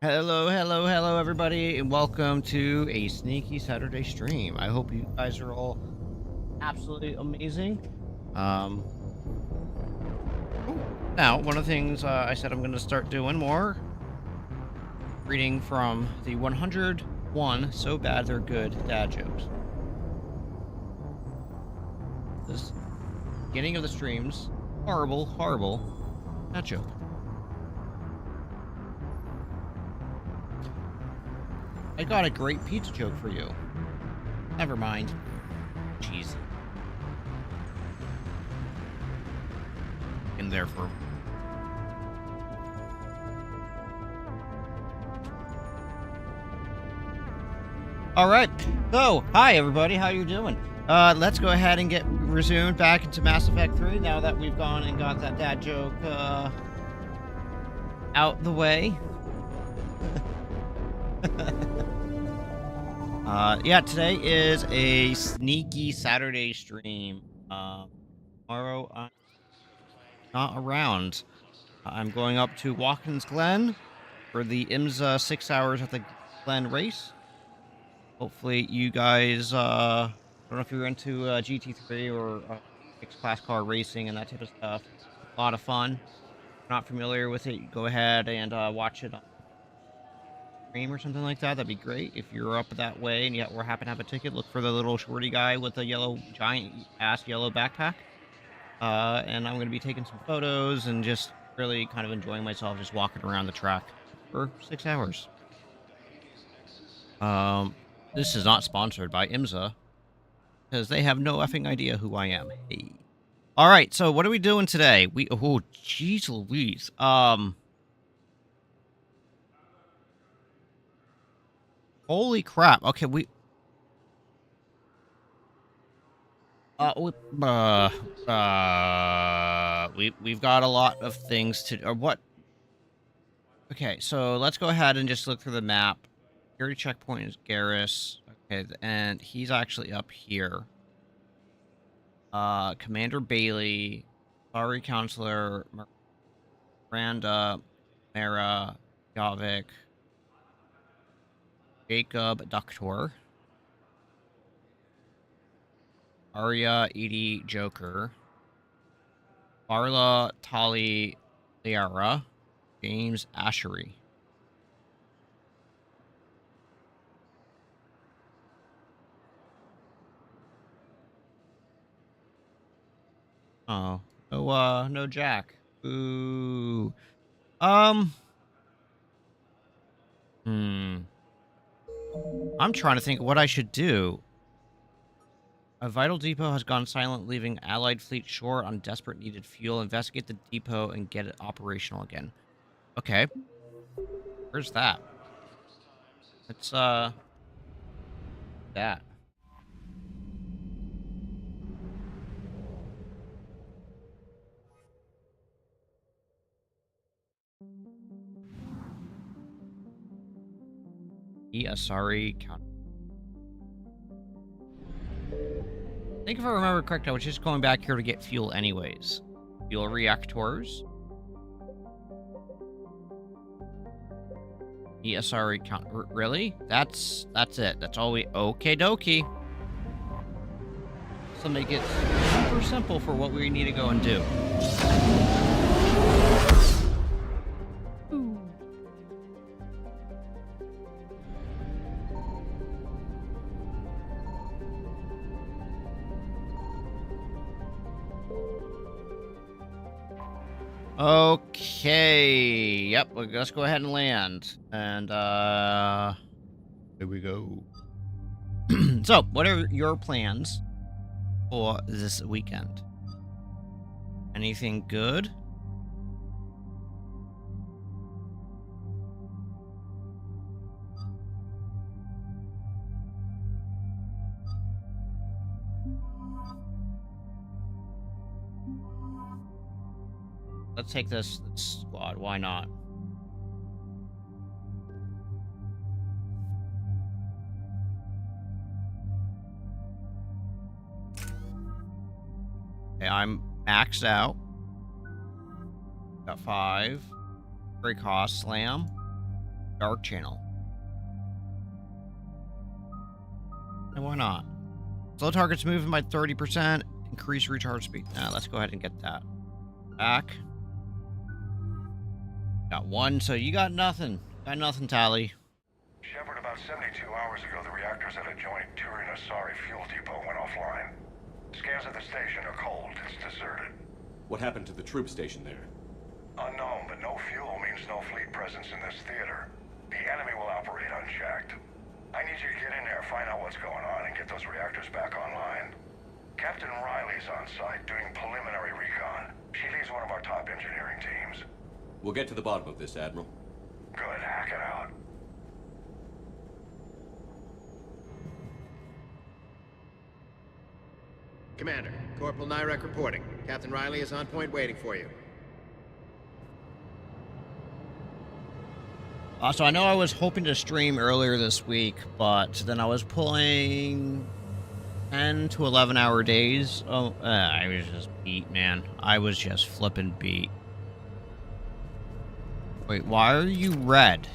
Hello, hello, hello, everybody, and welcome to a sneaky Saturday stream. I hope you guys are all absolutely amazing. Um, Now, one of the things I said I'm going to start doing more reading from the 101 So Bad They're Good dad jokes. This beginning of the streams, horrible, horrible dad joke. I got a great pizza joke for you. Never mind. Jeez. In there for. All right. So, hi everybody. How you doing? Let's go ahead and get resumed back into Mass Effect 3 now that we've gone and got that dad joke out the way. Yeah, today is a sneaky Saturday stream. Tomorrow I'm not around. I'm going up to Watkins Glen for the IMSA 6 hours at the Glen race. Hopefully you guys, I don't know if you're into GT3 or X-Class car racing and that type of stuff. A lot of fun. If you're not familiar with it, go ahead and watch it on stream or something like that. That'd be great. If you're up that way and we're happen to have a ticket, look for the little shorty guy with the yellow, giant-ass yellow backpack. And I'm going to be taking some photos and just really kind of enjoying myself just walking around the track for 6 hours. This is not sponsored by IMSA because they have no effing idea who I am. Hey. All right, so what are we doing today? Oh, jeez Louise. Holy crap. Okay, we've got a lot of things to, or what? Okay, so let's go ahead and just look through the map. Security checkpoint is Garrus. Okay, and he's actually up here. Commander Bailey, Sorry Counselor, Miranda, Mara, Javik, Jacob, Doctor, Arya, Edie, Joker, Barla, Tali, Liara, James, Ashery. Oh, no Jack. Ooh. I'm trying to think what I should do. A vital depot has gone silent, leaving Allied fleet short on desperate needed fuel. Investigate the depot and get it operational again. Okay. Where's that? It's, that. Sorry. I think if I remember correct, I was just going back here to get fuel anyways. Fuel reactors. ESR count. Really? That's it. That's all we. Okay, dokie. So make it super simple for what we need to go and do. Okay. Yep. Let's go ahead and land. And here we go. So, what are your plans for this weekend? Anything good? Let's take this squad. Why not? Okay, I'm maxed out. Got 5. Great cost. Slam. Dark Channel. And why not? Slow targets moving by 30%. Increase recharge speed. Let's go ahead and get that back. Got one, so you got nothing. Got nothing, Tally. Shepard, about 72 hours ago, the reactors at a joint Turin-Asari fuel depot went offline. Scans at the station are cold. It's deserted. What happened to the troop station there? Unknown, but no fuel means no fleet presence in this theater. The enemy will operate unchecked. I need you to get in there, find out what's going on, and get those reactors back online. Captain Riley's on site doing preliminary recon. She leads one of our top engineering teams. We'll get to the bottom of this, Admiral. Good, hack it out. Commander, Corporal Nyrek reporting. Captain Riley is on point waiting for you. So I know I was hoping to stream earlier this week, but then I was pulling 10 to 11 hour days. Oh, I was just beat, man. I was just flipping beat. Wait, why are you red?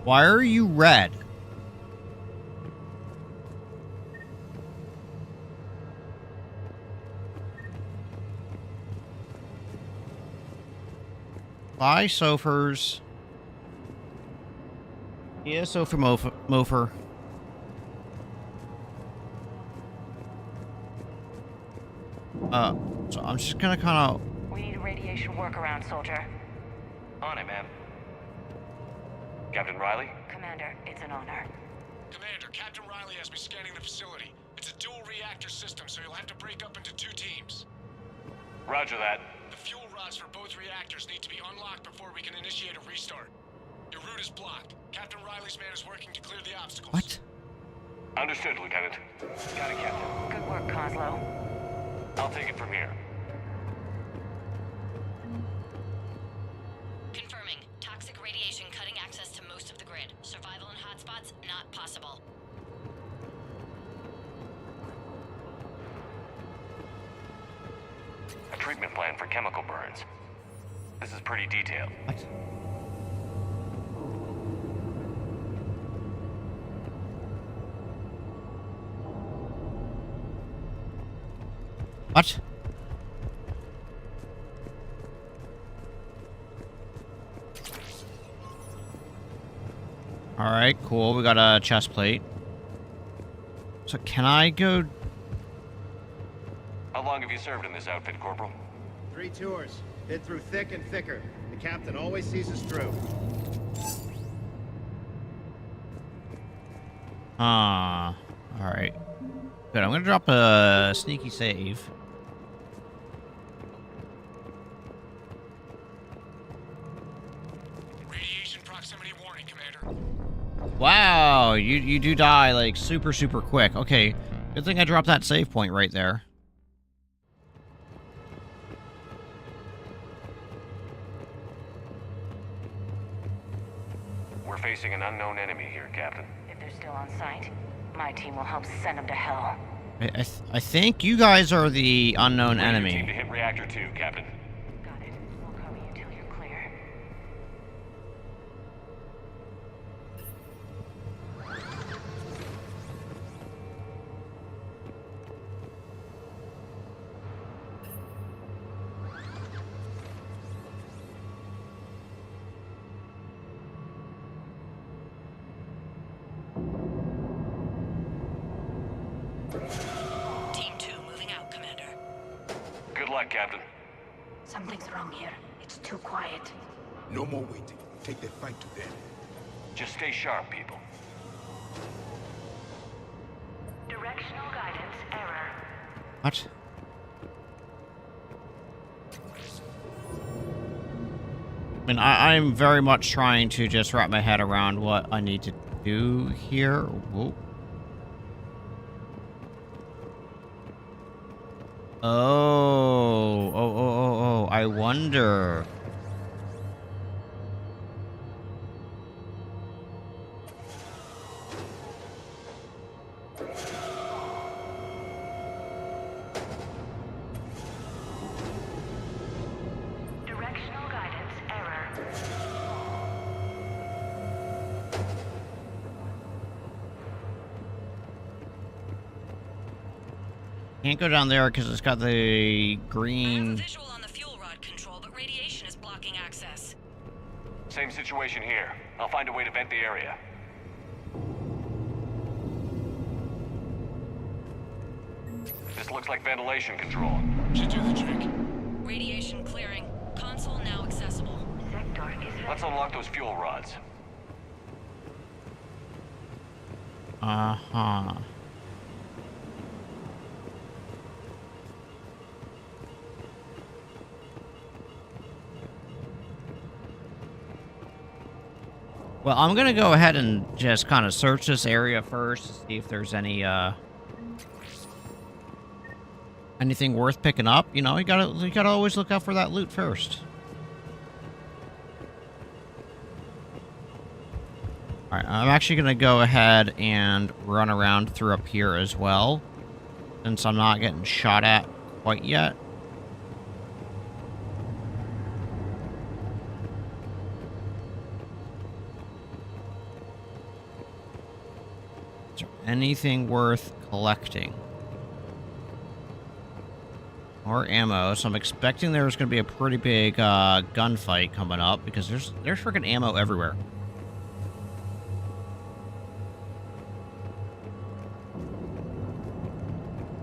Why are you red? Bye, Sofers. Yeah, Sofer Mofer. So I'm just gonna kind of... We need a radiation workaround, soldier. On it, ma'am. Captain Riley? Commander, it's an honor. Commander, Captain Riley has me scanning the facility. It's a dual reactor system, so you'll have to break up into 2 teams. Roger that. The fuel rods for both reactors need to be unlocked before we can initiate a restart. Your route is blocked. Captain Riley's man is working to clear the obstacles. What? Understood, Lieutenant. Got it, Captain. Good work, Kozlo. I'll take it from here. Confirming. Toxic radiation cutting access to most of the grid. Survival in hotspots not possible. A treatment plan for chemical burns. This is pretty detailed. What? What? Alright, cool. We got a chest plate. So can I go... How long have you served in this outfit, Corporal? 3 tours. Hit through thick and thicker. The captain always sees us through. Alright. Good, I'm gonna drop a sneaky save. Radiation proximity warning, Commander. Wow, you do die, like, super quick. Okay, good thing I dropped that save point right there. We're facing an unknown enemy here, Captain. If they're still on site, my team will help send them to hell. I think you guys are the unknown Team to enemy. hit reactor 2, Captain. Got it. We'll cover you till you're clear. Team 2 moving out, Commander. Good luck, Captain. Something's wrong here. It's too quiet. No more waiting. Take that fight to them. Just stay sharp, people. Directional guidance error. What? I mean, I'm very much trying to just wrap my head around what I need to do here. Whoa. Oh, I wonder. Can't go down there because it's got the I have a green. visual on the fuel rod control, but radiation is blocking access. Same situation here. I'll find a way to vent the area. This looks like ventilation control. Should do the trick. Radiation clearing. Console now accessible. Let's unlock those fuel rods. Uh-huh. Well, I'm gonna go ahead and just kind of search this area first to see if there's anything worth picking up. You know, you gotta always look out for that loot first. All right, I'm actually gonna go ahead and run around through up here as well, since I'm not getting shot at quite yet. Is there anything worth collecting? More ammo, so I'm expecting there's going to be a pretty big gunfight coming up, because there's freaking ammo everywhere.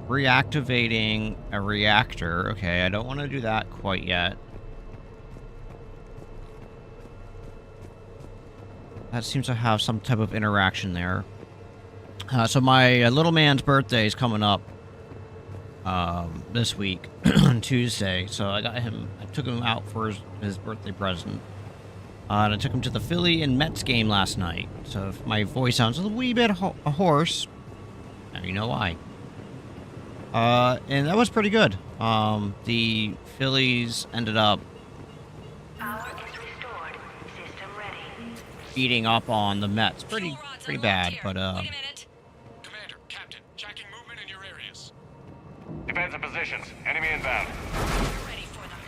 Reactivating a reactor. Okay, I don't want to do that quite yet. That seems to have some type of interaction there. So my little man's birthday is coming up this week on Tuesday. So I took him out for his birthday present. And I took him to the Philly and Mets game last night. So if my voice sounds a wee bit hoarse, now you know why. And that was pretty good. The Phillies ended up beating up on the Mets. Pretty bad, but Wait a minute. Commander, Captain, checking movement in your areas. Defensive positions. Enemy inbound. Ready for them.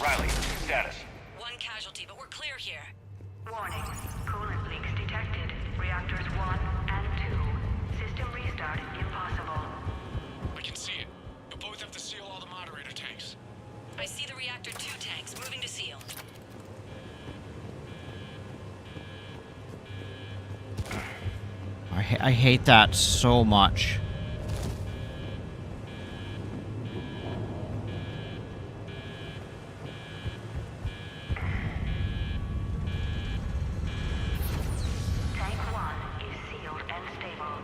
Riley, status. One casualty, but we're clear here. Warning. Coolant leaks detected. Reactors 1 and 2. System restart impossible. I can see it. You'll both have to seal all the moderator tanks. I see the reactor 2 tanks moving to seal. I hate that so much. Tank 1 is sealed and stable.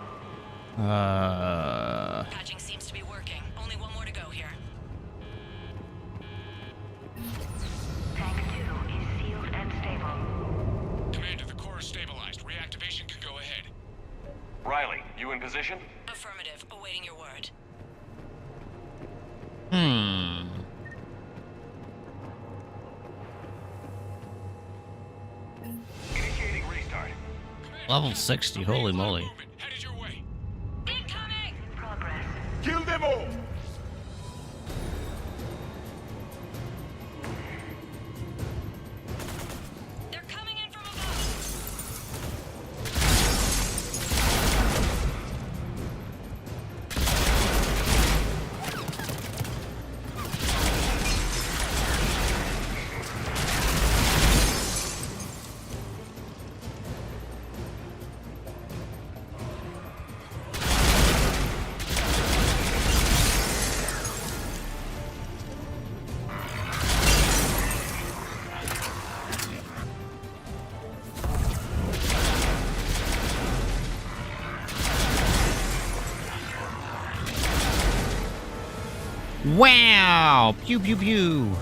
Patching seems to be working. Only one more to go here. Tank 2 is sealed and stable. Commander, the core is stabilized. Reactivation can go ahead. Riley, you in position? Affirmative. Awaiting your word. Initiating restart. Commander, Level 60, holy moly. movement. Headed your way. Incoming! Progress. Kill them all! They're coming in from above. Wow! Pew pew pew.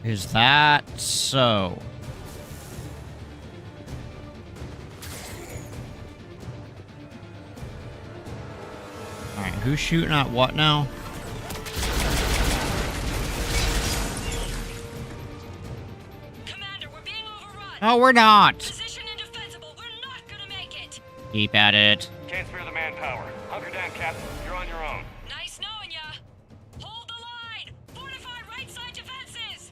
Is that so? Alright, who's shooting at what now? Commander, we're being overrun. No, we're not. Position indefensible. We're not gonna make it. Keep at it. Can't spare the manpower. Hunker down, Captain. You're on your own. Nice knowing ya. Hold the line. Fortify right side defenses.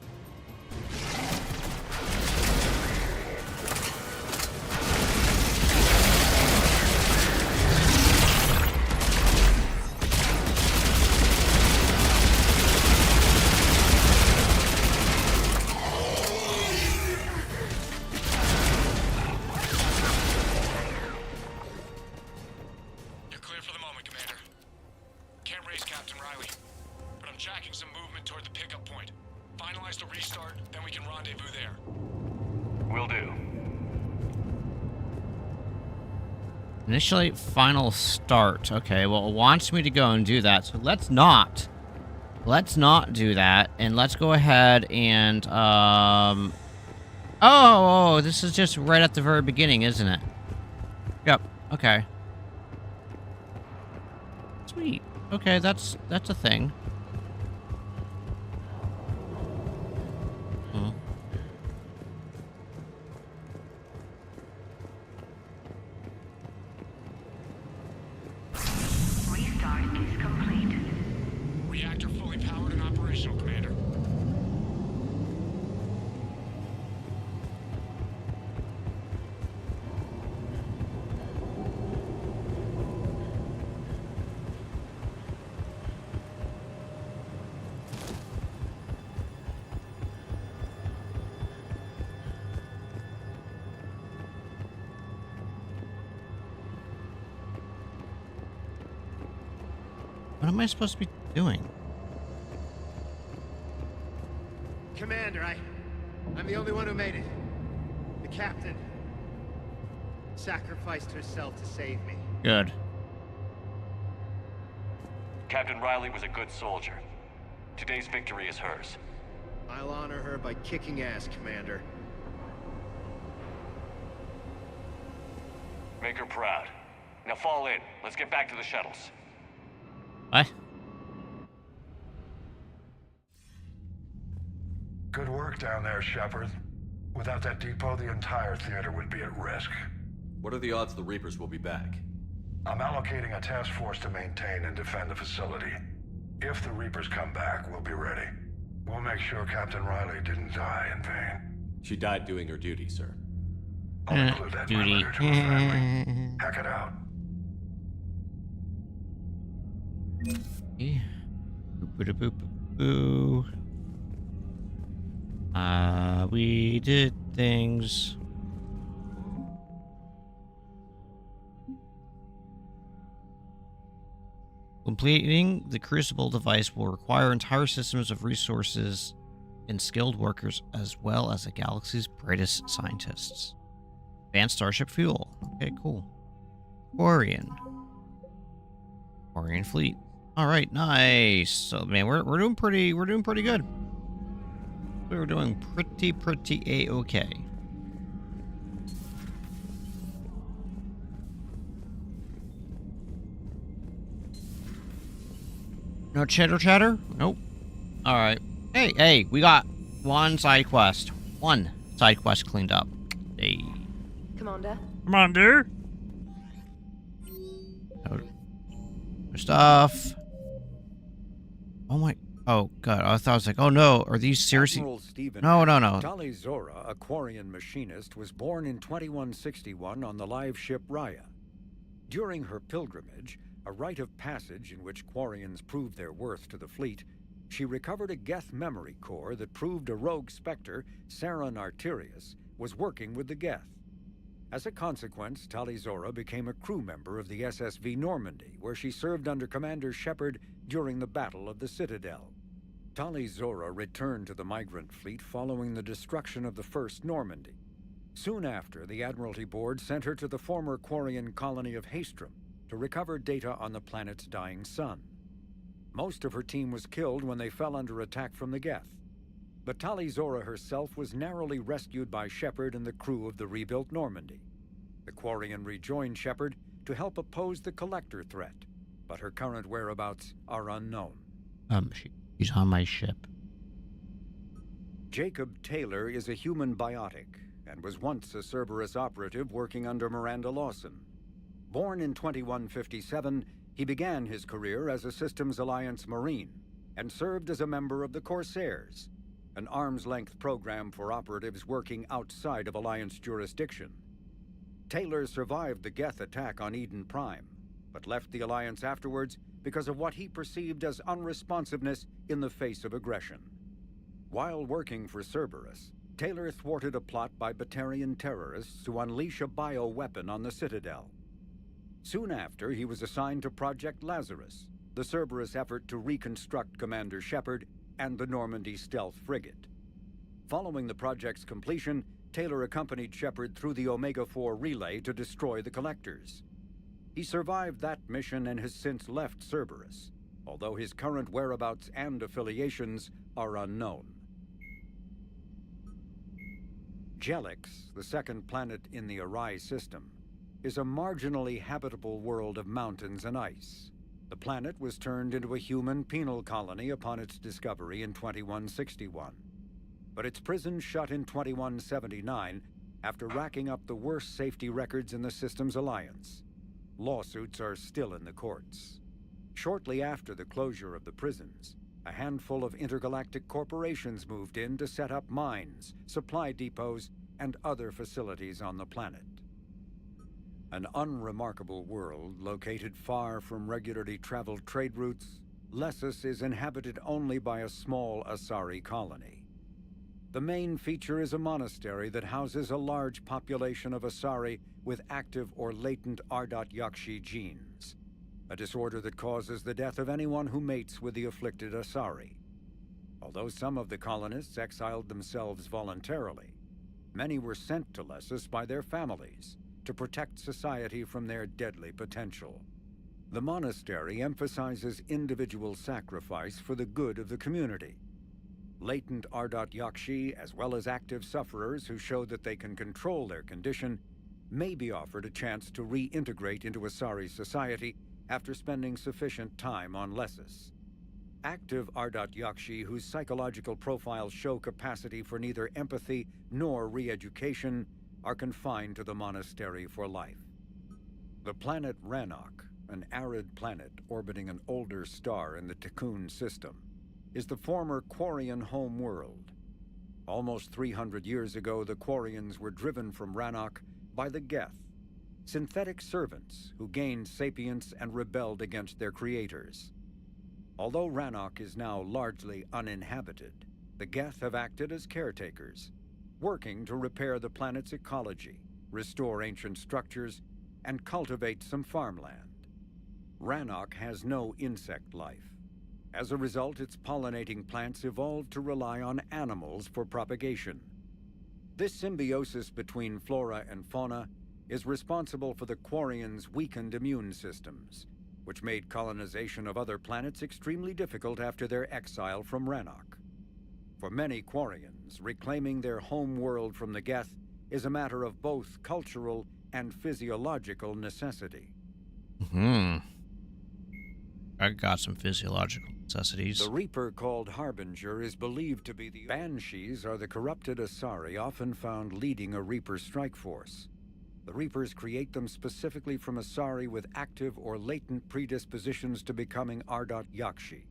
You're clear for the moment, Commander. Can't raise Captain Riley, but I'm tracking some movement toward the pickup point. Finalize the restart, then we can rendezvous there. Will do. Initially, final start. Okay, well, it wants me to go and do that, so let's not. Let's not do that, and let's go ahead and, Oh, this is just right at the very beginning, isn't it? Yep, okay. Sweet. Okay, that's a thing. Hmm. Restart is complete. Reactor fully powered and operational, Commander. What am I supposed to be doing? Commander, I'm the only one who made it. The captain sacrificed herself to save me. Good. Captain Riley was a good soldier. Today's victory is hers. I'll honor her by kicking ass, Commander. Make her proud. Now fall in. Let's get back to the shuttles. What? Good work down there, Shepard. Without that depot, the entire theater would be at risk. What are the odds the Reapers will be back? I'm allocating a task force to maintain and defend the facility. If the Reapers come back, we'll be ready. We'll make sure Captain Riley didn't die in vain. She died doing her duty, sir. I'll include that in my Duty. letter to her family. Hack it out. Boo. We did things. Completing the Crucible device will require entire systems of resources and skilled workers, as well as the galaxy's brightest scientists. Advanced Starship fuel. Okay, cool. Quarian fleet. All right, nice. So, man, we're doing pretty good. We're doing pretty a-okay. No chatter? Nope. All right. Hey, we got one side quest. One side quest cleaned up. Hey. Commander? Commander? No stuff. Oh my. Oh, God. I thought I was like, oh no. Are these seriously? Admiral Stephen No. Tali Zora, a Quarian machinist, was born in 2161 on the live ship Raya. During her pilgrimage, a rite of passage in which Quarians proved their worth to the fleet, she recovered a Geth memory core that proved a rogue Spectre, Saren Arterius, was working with the Geth. As a consequence, Tali Zora became a crew member of the SSV Normandy, where she served under Commander Shepard during the Battle of the Citadel. Tali Zora returned to the migrant fleet following the destruction of the First Normandy. Soon after, the Admiralty Board sent her to the former Quarian colony of Haestrom to recover data on the planet's dying sun. Most of her team was killed when they fell under attack from the Geth. But Tali'Zorah herself was narrowly rescued by Shepard and the crew of the rebuilt Normandy. The Quarian rejoined Shepard to help oppose the Collector threat, but her current whereabouts are unknown. She's on my ship. Jacob Taylor is a human biotic and was once a Cerberus operative working under Miranda Lawson. Born in 2157, he began his career as a Systems Alliance Marine and served as a member of the Corsairs, an arm's-length program for operatives working outside of Alliance jurisdiction. Taylor survived the Geth attack on Eden Prime, but left the Alliance afterwards because of what he perceived as unresponsiveness in the face of aggression. While working for Cerberus, Taylor thwarted a plot by Batarian terrorists to unleash a bioweapon on the Citadel. Soon after, he was assigned to Project Lazarus, the Cerberus effort to reconstruct Commander Shepard and the Normandy stealth frigate. Following the project's completion, Taylor accompanied Shepard through the Omega-4 relay to destroy the Collectors. He survived that mission and has since left Cerberus, although his current whereabouts and affiliations are unknown. Jelix, the second planet in the Arai system, is a marginally habitable world of mountains and ice. The planet was turned into a human penal colony upon its discovery in 2161. But its prison shut in 2179 after racking up the worst safety records in the Systems Alliance. Lawsuits are still in the courts. Shortly after the closure of the prisons, a handful of intergalactic corporations moved in to set up mines, supply depots, and other facilities on the planet. An unremarkable world located far from regularly traveled trade routes, Lessus is inhabited only by a small Asari colony. The main feature is a monastery that houses a large population of Asari with active or latent Ardat Yakshi genes, a disorder that causes the death of anyone who mates with the afflicted Asari. Although some of the colonists exiled themselves voluntarily, many were sent to Lessus by their families to protect society from their deadly potential. The monastery emphasizes individual sacrifice for the good of the community. Latent Ardat Yakshi, as well as active sufferers who show that they can control their condition, may be offered a chance to reintegrate into Asari society after spending sufficient time on Lessus. Active Ardat Yakshi whose psychological profiles show capacity for neither empathy nor re-education are confined to the monastery for life. The planet Rannoch, an arid planet orbiting an older star in the Tikkun system, is the former Quarian home world. Almost 300 years ago, the Quarians were driven from Rannoch by the Geth, synthetic servants who gained sapience and rebelled against their creators. Although Rannoch is now largely uninhabited, the Geth have acted as caretakers, working to repair the planet's ecology, restore ancient structures, and cultivate some farmland. Rannoch has no insect life. As a result, its pollinating plants evolved to rely on animals for propagation. This symbiosis between flora and fauna is responsible for the Quarians' weakened immune systems, which made colonization of other planets extremely difficult after their exile from Rannoch. For many Quarians, reclaiming their home world from the Geth is a matter of both cultural and physiological necessity. I got some physiological necessities. The Reaper called Harbinger is believed to be the Banshees are the corrupted Asari often found leading a Reaper strike force. The Reapers create them specifically from Asari with active or latent predispositions to becoming Ardat Yakshi,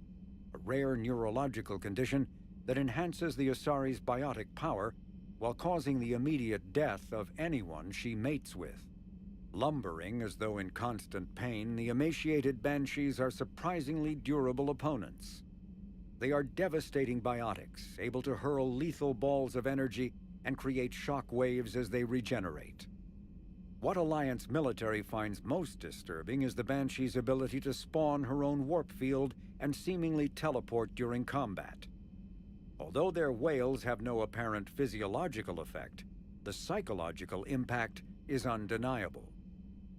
a rare neurological condition that enhances the Asari's biotic power while causing the immediate death of anyone she mates with. Lumbering as though in constant pain, the emaciated Banshees are surprisingly durable opponents. They are devastating biotics, able to hurl lethal balls of energy and create shock waves as they regenerate. What Alliance military finds most disturbing is the Banshee's ability to spawn her own warp field and seemingly teleport during combat. Although their wails have no apparent physiological effect, the psychological impact is undeniable.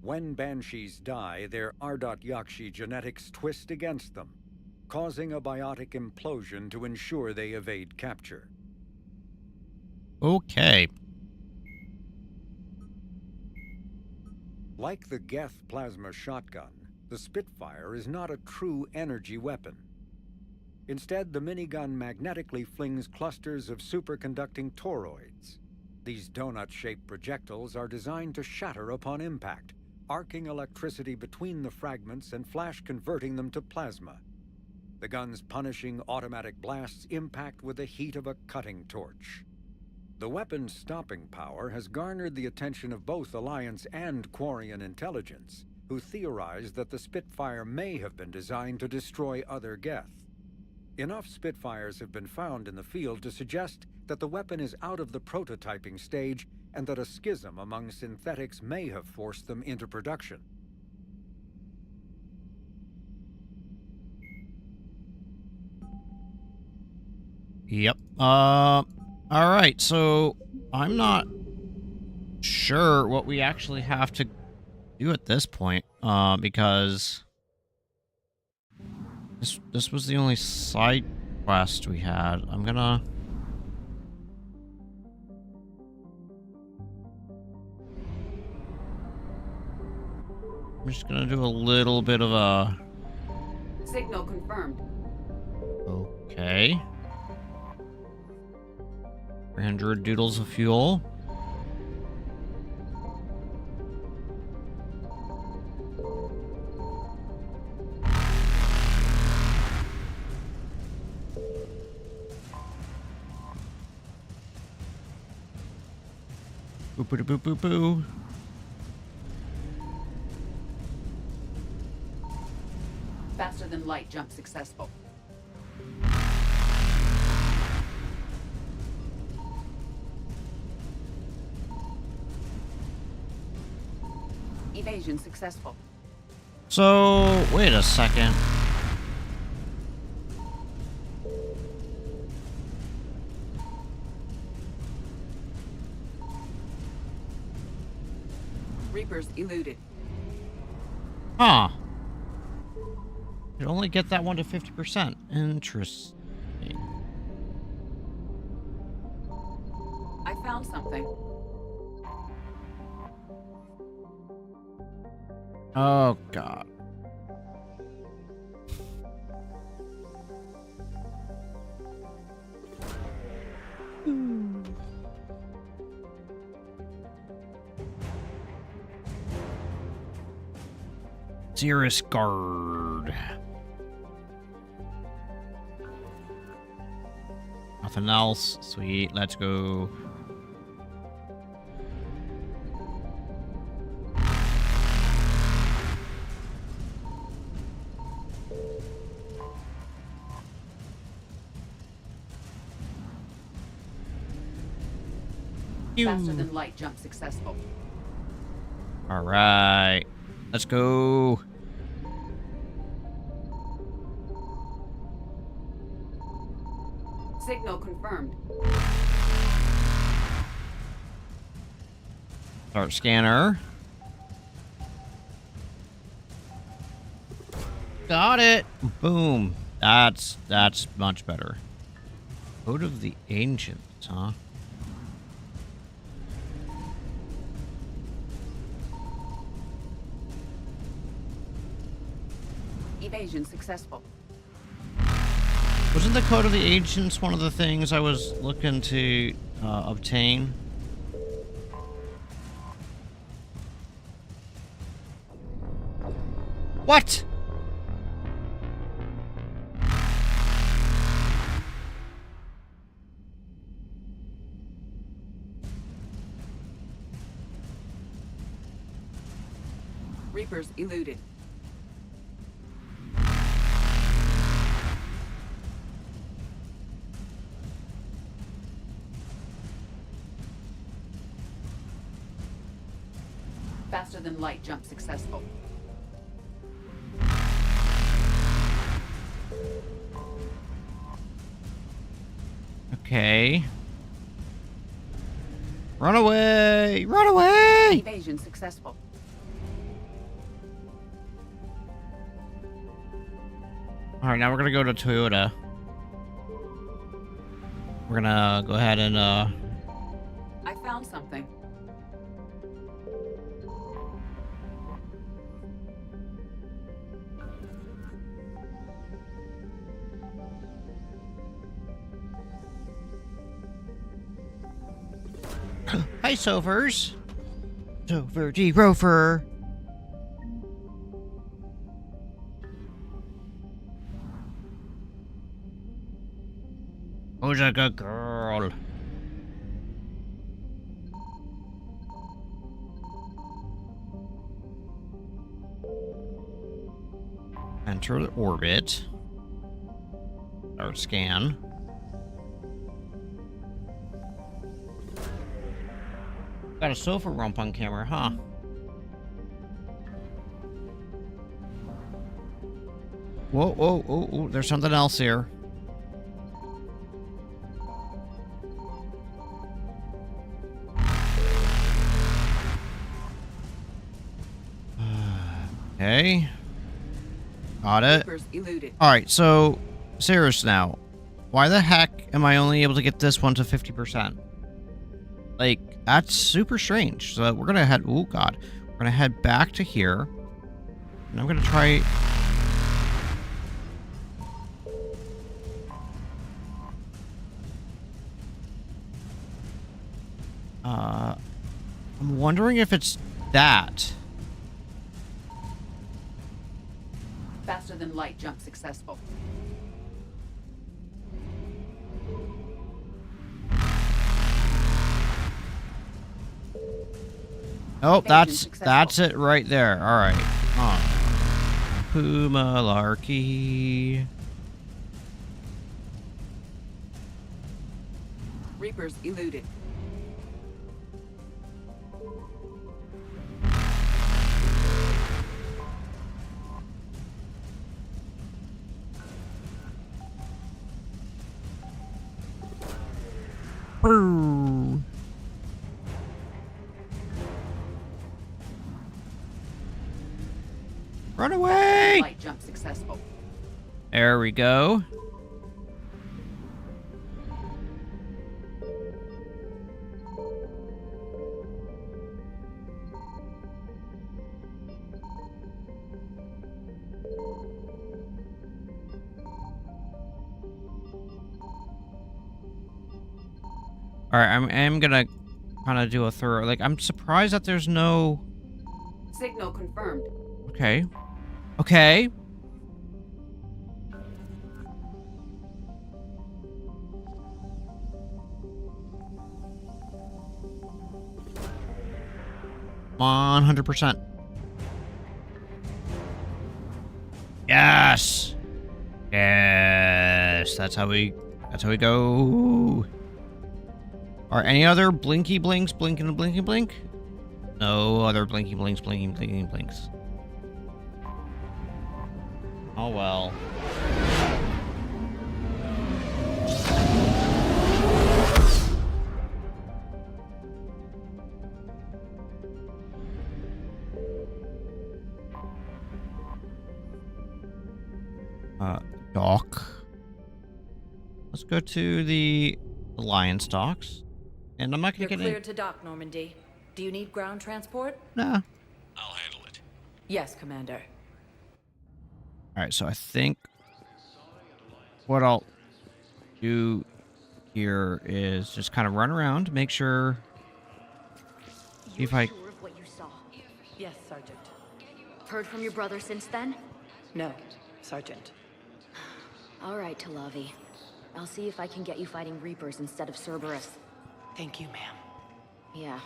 When Banshees die, their Ardat Yakshi genetics twist against them, causing a biotic implosion to ensure they evade capture. Okay. Like the Geth plasma shotgun, the Spitfire is not a true energy weapon. Instead, the minigun magnetically flings clusters of superconducting toroids. These donut-shaped projectiles are designed to shatter upon impact, arcing electricity between the fragments and flash-converting them to plasma. The gun's punishing automatic blasts impact with the heat of a cutting torch. The weapon's stopping power has garnered the attention of both Alliance and Quarian intelligence, who theorized that the Spitfire may have been designed to destroy other Geth. Enough Spitfires have been found in the field to suggest that the weapon is out of the prototyping stage and that a schism among synthetics may have forced them into production. Yep. All right. So I'm not sure what we actually have to do at this point, because this was the only side quest we had. I'm just gonna do a little bit of a... Signal confirmed. Okay. 300 doodles of fuel. Boop boop boop boop boo. Faster than light jump successful. Evasion successful. So, wait a second. Reapers eluded. Huh. You only get that one to 50%. Interesting. I found something. Oh, God. Cirrus Guard. Nothing else. Sweet. Let's go. Faster than light jump successful. All right. Let's go. Signal confirmed. Start scanner. Got it. Boom. That's much better. Code of the Ancients, huh? Evasion successful. Wasn't the Code of the Ancients one of the things I was looking to obtain? What? Reapers eluded. Faster than light jump successful. Okay. Run away! Run away! Evasion successful. Alright, now we're gonna go to Toyota. We're gonna go ahead and found something. Hi, Sovers. Sover G. Rover. Who's a good girl? Enter the orbit. Start scan. Got a sofa rump on camera, huh? Whoa, whoa, whoa, whoa, there's something else here. Okay. Got it. Reapers eluded. Alright, so, serious now. Why the heck am I only able to get this one to 50%? Like, that's super strange. So we're gonna head, oh god. We're gonna head back to here. And I'm gonna try... I'm wondering if it's that. Faster than light jump successful. Oh, Evasion that's it right there. All right. Pumalarchy. Reapers eluded. Brrr. Run away! Light jump successful. There we go. All right, I'm gonna kind of do a thorough. Like, I'm surprised that there's no. Signal confirmed. Okay. Okay. On 100%. Yes. Yes. That's how we go. Are any other blinky blinks, blink and blinky blink? No other blinky blinks, blinking blinks. Oh well. Dock. Let's go to the Alliance docks. And I'm not gonna You're get cleared to dock, Normandy. Do you need ground transport? Nah. I'll handle it. Yes, Commander. Alright, so I think what I'll do here is just kind of run around, make sure. See if I. Sure of what you saw? Yes, Sergeant. Heard from your brother since then? No, Sergeant. All right, Talavi. I'll see if I can get you fighting Reapers instead of Cerberus. Thank you, ma'am. Yeah.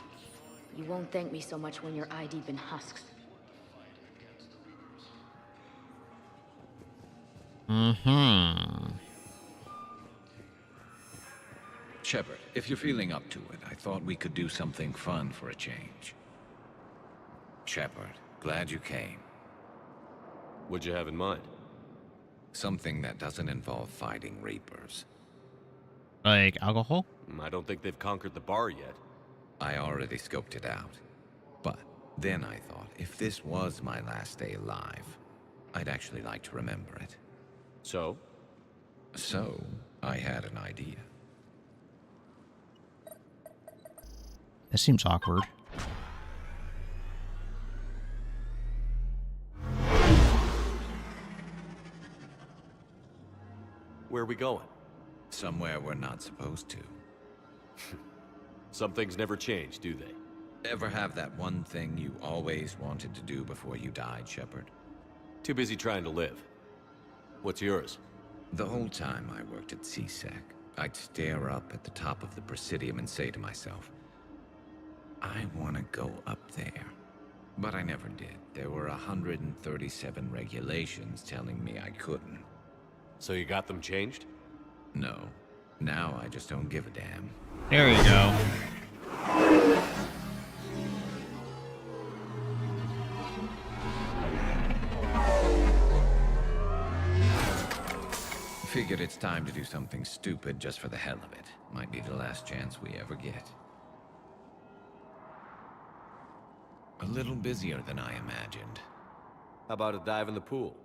You won't thank me so much when you're eye-deep in husks. Mm-hmm. Shepard, if you're feeling up to it, I thought we could do something fun for a change. Shepard, glad you came. What'd you have in mind? Something that doesn't involve fighting Reapers. Like alcohol? I don't think they've conquered the bar yet. I already scoped it out. But then I thought, if this was my last day alive, I'd actually like to remember it. So? So, I had an idea. This seems awkward. Where are we going? Somewhere we're not supposed to. Some things never change, do they? Ever have that one thing you always wanted to do before you died, Shepard? Too busy trying to live. What's yours? The whole time I worked at CSEC, I'd stare up at the top of the Presidium and say to myself, I want to go up there. But I never did. There were 137 regulations telling me I couldn't. So you got them changed? No. Now I just don't give a damn. There you go. Figured it's time to do something stupid just for the hell of it. Might be the last chance we ever get. A little busier than I imagined. How about a dive in the pool?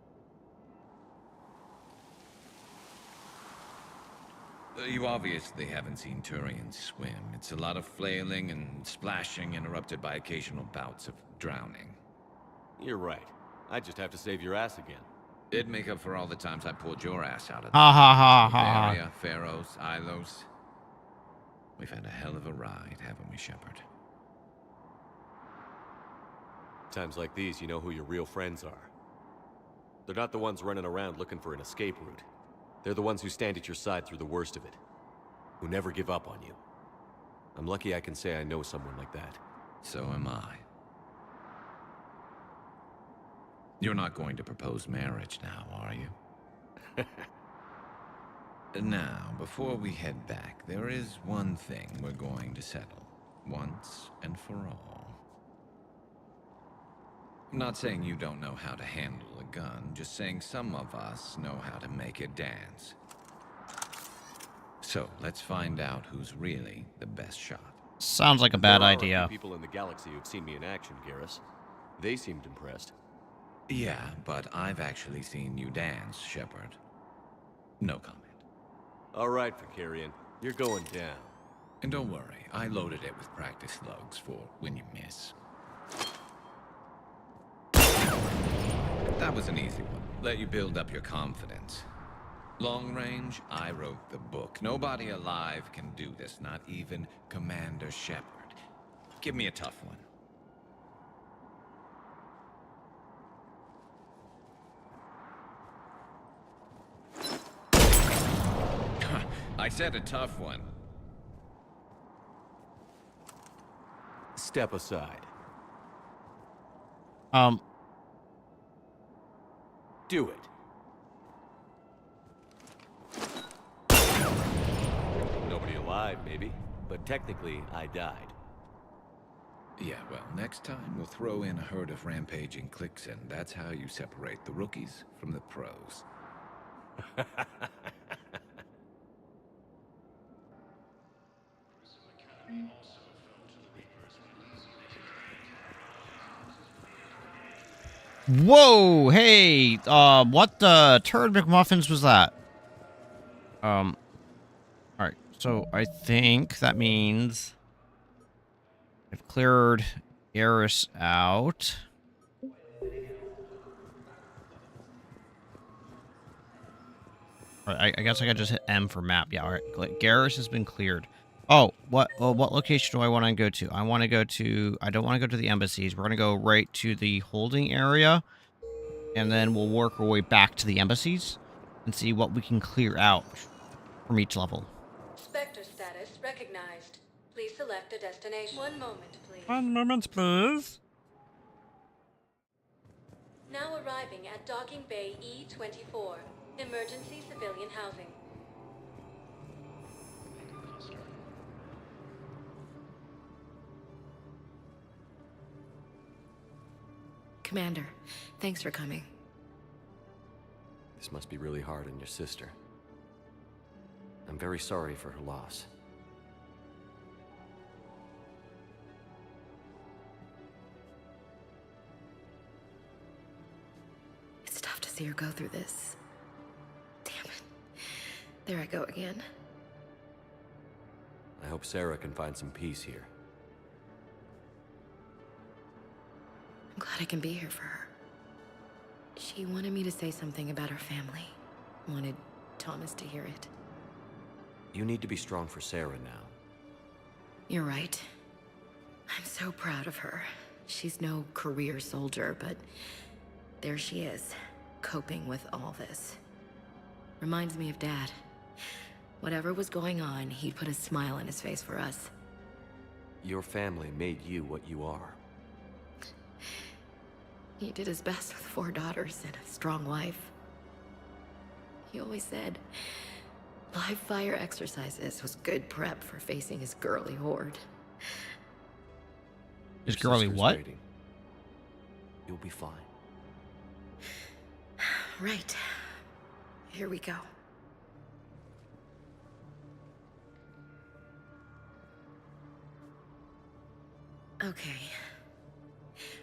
You obviously haven't seen Turians swim. It's a lot of flailing and splashing, interrupted by occasional bouts of drowning. You're right. I just have to save your ass again. It'd make up for all the times I pulled your ass out of Ha ha ha ha. Area, Pharaohs, Ilos. We've had a hell of a ride, haven't we, Shepard? Times like these, you know who your real friends are. They're not the ones running around looking for an escape route. They're the ones who stand at your side through the worst of it. Who never give up on you. I'm lucky I can say I know someone like that. So am I. You're not going to propose marriage now, are you? Now, before we head back, there is one thing we're going to settle. Once and for all. I'm not saying you don't know how to handle a gun, just saying some of us know how to make it dance. So, let's find out who's really the best shot. Sounds like a bad There are idea. a few people in the galaxy who've seen me in action, Garrus. They seemed impressed. Yeah, but I've actually seen you dance, Shepard. No comment. All right, Vicarian. You're going down. And don't worry, I loaded it with practice slugs for when you miss. That was an easy one. Let you build up your confidence. Long range, I wrote the book. Nobody alive can do this, not even Commander Shepard. Give me a tough one. I said a tough one. Step aside. Do it. Nobody alive, maybe. But technically, I died. Yeah, well, next time we'll throw in a herd of rampaging cliques, and that's how you separate the rookies from the pros. Whoa, hey, what the turd McMuffins was that? Alright, so I think that means I've cleared Garrus out. I guess I could just hit M for map. Yeah, alright, Garrus has been cleared. Oh, what location do I want to go to? I want to go to... I don't want to go to the embassies. We're going to go right to the holding area. And then we'll work our way back to the embassies. And see what we can clear out from each level. Spectre status recognized. Please select a destination. One moment, please. 1 moment, please. Now arriving at Docking Bay E-24. Emergency civilian housing. Commander, thanks for coming. This must be really hard on your sister. I'm very sorry for her loss. It's tough to see her go through this. Damn it. There I go again. I hope Sarah can find some peace here. glad I can be here for her. She wanted me to say something about her family. Wanted Thomas to hear it. You need to be strong for Sarah now. You're right. I'm so proud of her. She's no career soldier, but there she is, coping with all this. Reminds me of Dad. Whatever was going on, he'd put a smile on his face for us. Your family made you what you are. He did his best with 4 daughters and a strong wife. He always said live fire exercises was good prep for facing his girly horde. His girly what? Waiting. You'll be fine. Right. Here we go. Okay.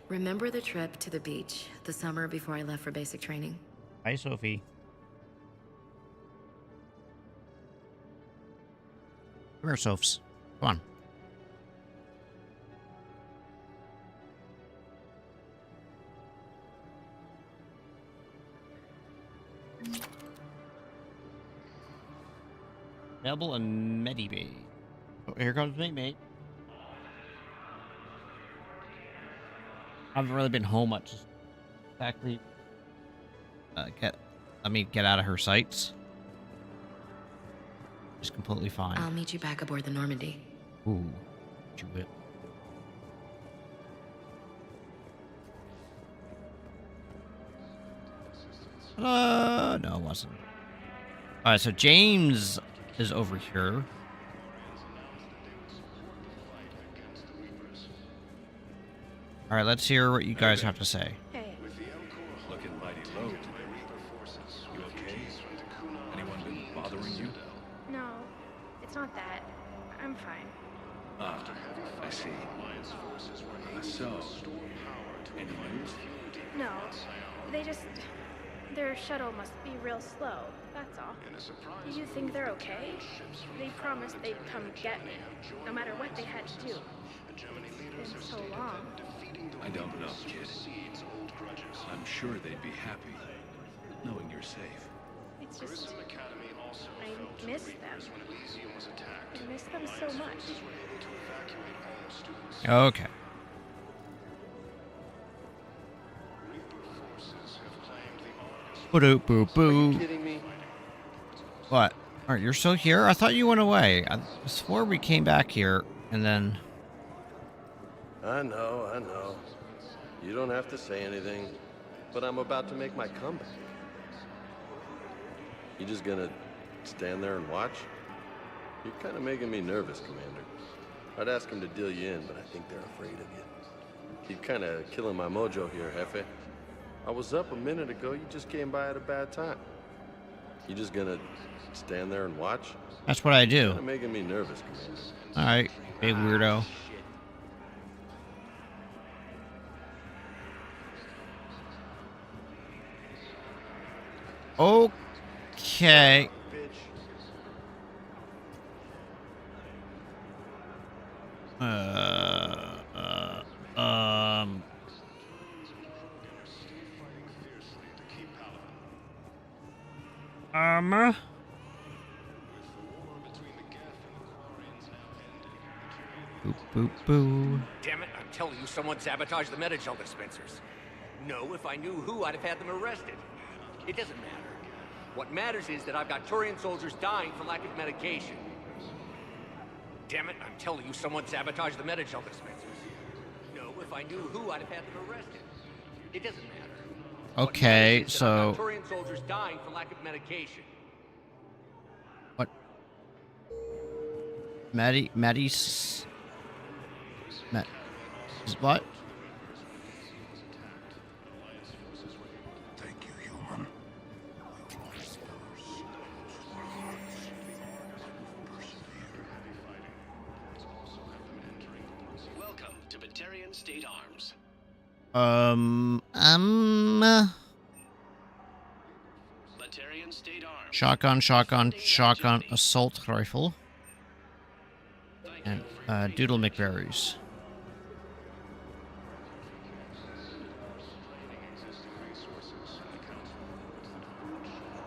Remember the trip to the beach the summer before I left for basic training? Hi, Sophie. Come here, Sophs. Come on. Double and Medibay. Oh, here comes mate. I haven't really been home much. Exactly. Let me get out of her sights. Just completely fine. I'll meet you back aboard the Normandy. Ooh, you will. No, it wasn't. All right, so James is over here. All right, let's hear what you guys have to say. Hey. Looking mighty low today. You okay? Anyone been bothering you? No, it's not that. I'm fine. Ah, I see. So, any news? No, they just... Their shuttle must be real slow, that's all. Do you think they're okay? They promised they'd come get me, no matter what they had to do. It's been so long. I don't know, kid. I'm sure they'd be happy, knowing you're safe. It's just... I miss them. I miss them so much. Okay. Boo boo boo. Kidding me? What? Alright, you're still here? I thought you went away. I swore we came back here and then... I know. You don't have to say anything, but I'm about to make my comeback. You just gonna stand there and watch? You're kind of making me nervous, Commander. I'd ask them to deal you in, but I think they're afraid of you. You're kind of killing my mojo here, Jefe. I was up a minute ago, you just came by at a bad time. You just gonna stand there and watch? That's what I do. Kinda making me nervous, Commander. Alright, big weirdo. Okay. Boop, boop, boo. Damn it, I'm telling you, someone sabotaged the Metagel dispensers. No, if I knew who, I'd have had them arrested. It doesn't matter. What matters is that I've got Turian soldiers dying for lack of medication. Damn it, I'm telling you, someone sabotaged the Metagel dispensers. No, if I knew who, I'd have had them arrested. It doesn't matter. Okay, so... Turian soldiers dying for lack of medication. What? Maddie's... What? Thank you, human. Welcome to Batarian State Arms. Batarian State Arms. Shotgun, assault rifle. And, Doodle McBerries.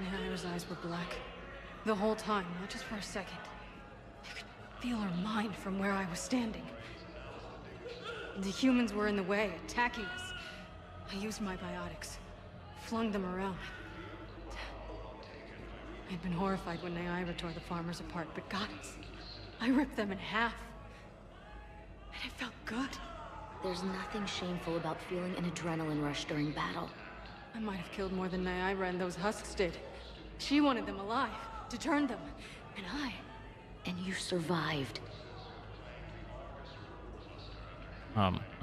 Naira's eyes were black. The whole time, not just for a second. I could feel her mind from where I was standing. The humans were in the way, attacking us. I used my biotics, flung them around. I'd been horrified when Naira tore the farmers apart, but goddess, I ripped them in half. And it felt good. There's nothing shameful about feeling an adrenaline rush during battle. I might have killed more than Naira and those husks did. She wanted them alive, to turn them, and I... And you survived.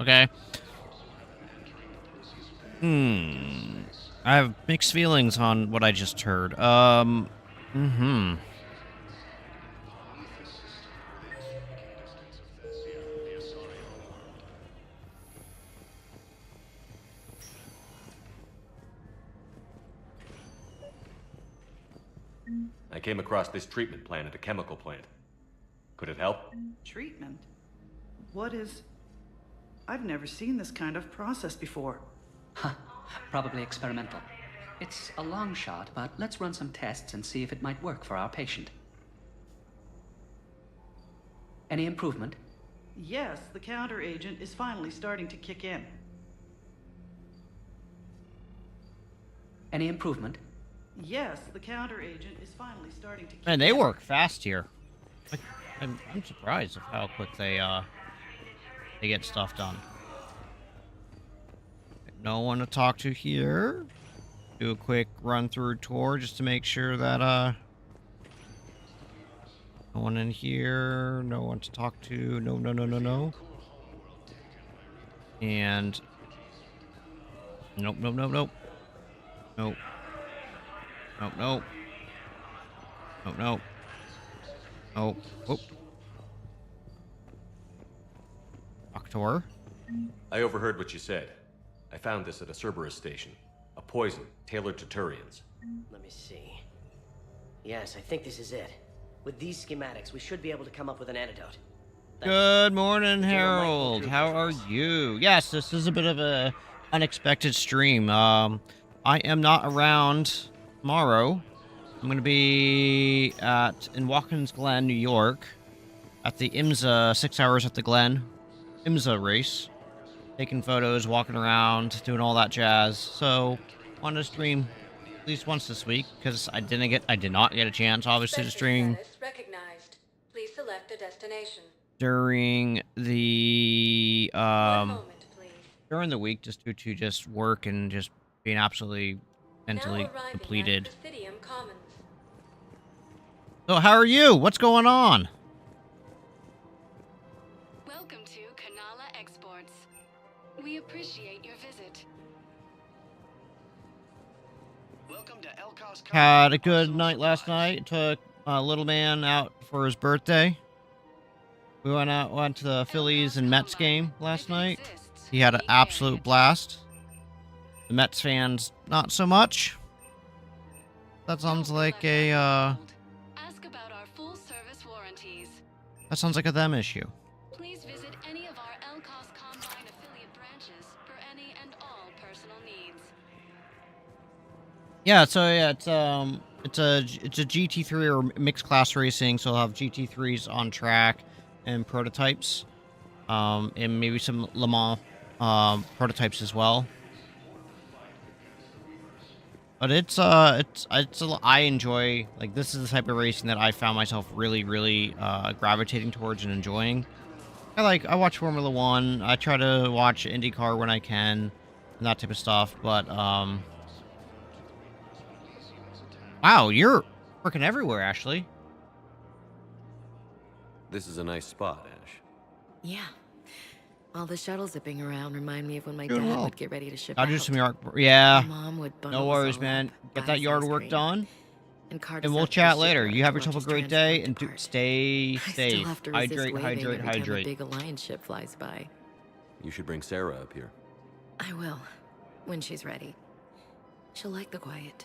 Okay. I have mixed feelings on what I just heard. I came across this treatment plant at a chemical plant. Could it help? Treatment? What is... I've never seen this kind of process before. Huh. Probably experimental. It's a long shot, but let's run some tests and see if it might work for our patient. Any improvement? Yes, the counter agent is finally starting to kick in. Any improvement? Yes, the counter agent is finally starting to kick Man, they in. work fast here. I'm surprised of how quick they get stuff done. No one to talk to here. Do a quick run-through tour just to make sure that no one in here, no one to talk to, no. And nope. Nope. Whoop. Doctor. I overheard what you said. I found this at a Cerberus station. A poison tailored to Turians. Let me see. Yes, I think this is it. With these schematics, we should be able to come up with an antidote. Good morning, Harold. How are you? Yes, this is a bit of a unexpected stream. I am not around tomorrow. I'm going to be in Watkins Glen, New York, at the IMSA 6 Hours at the Glen IMSA race. Taking photos, walking around, doing all that jazz. So, wanted to stream at least once this week because I did not get a chance, obviously, to stream Recognized. Please select a destination. during the Moment, please. during the week, just due to just work and just being absolutely mentally Now arriving depleted. at Presidium Commons. So, how are you? What's going on? Welcome to Kanala Exports. We appreciate your visit. Welcome to Elcos. Had a good night last night. Took little man out for his birthday. We went to the Phillies and Mets game last night. He had an absolute blast. The Mets fans, not so much. That sounds like a Ask about our full service warranties. that sounds like a them issue. Please visit any of our Elcos Combine affiliate branches for any and all personal needs. Yeah, so yeah, it's a GT3 or mixed class racing, so I'll have GT3s on track and prototypes, and maybe some Le Mans prototypes as well. But I enjoy, like, this is the type of racing that I found myself really gravitating towards and enjoying. I watch Formula 1. I try to watch IndyCar when I can, and that type of stuff. But wow, you're freaking everywhere, Ashley. This is a nice spot, Ash. Yeah. All the shuttle zipping around remind me of when my Doing dad well. would get ready to ship I'll out. do some yard. Yeah. My mom would No bundle us worries, all man. up, Get buy that us yard ice work cream, done, and cart and us we'll out to chat the later. shipyard You have to yourself a watch us great day, transport and depart. stay I safe. still have to resist Hydrate, waving every time a hydrate. big Alliance ship flies by. You should bring Sarah up here. I will, when she's ready. She'll like the quiet.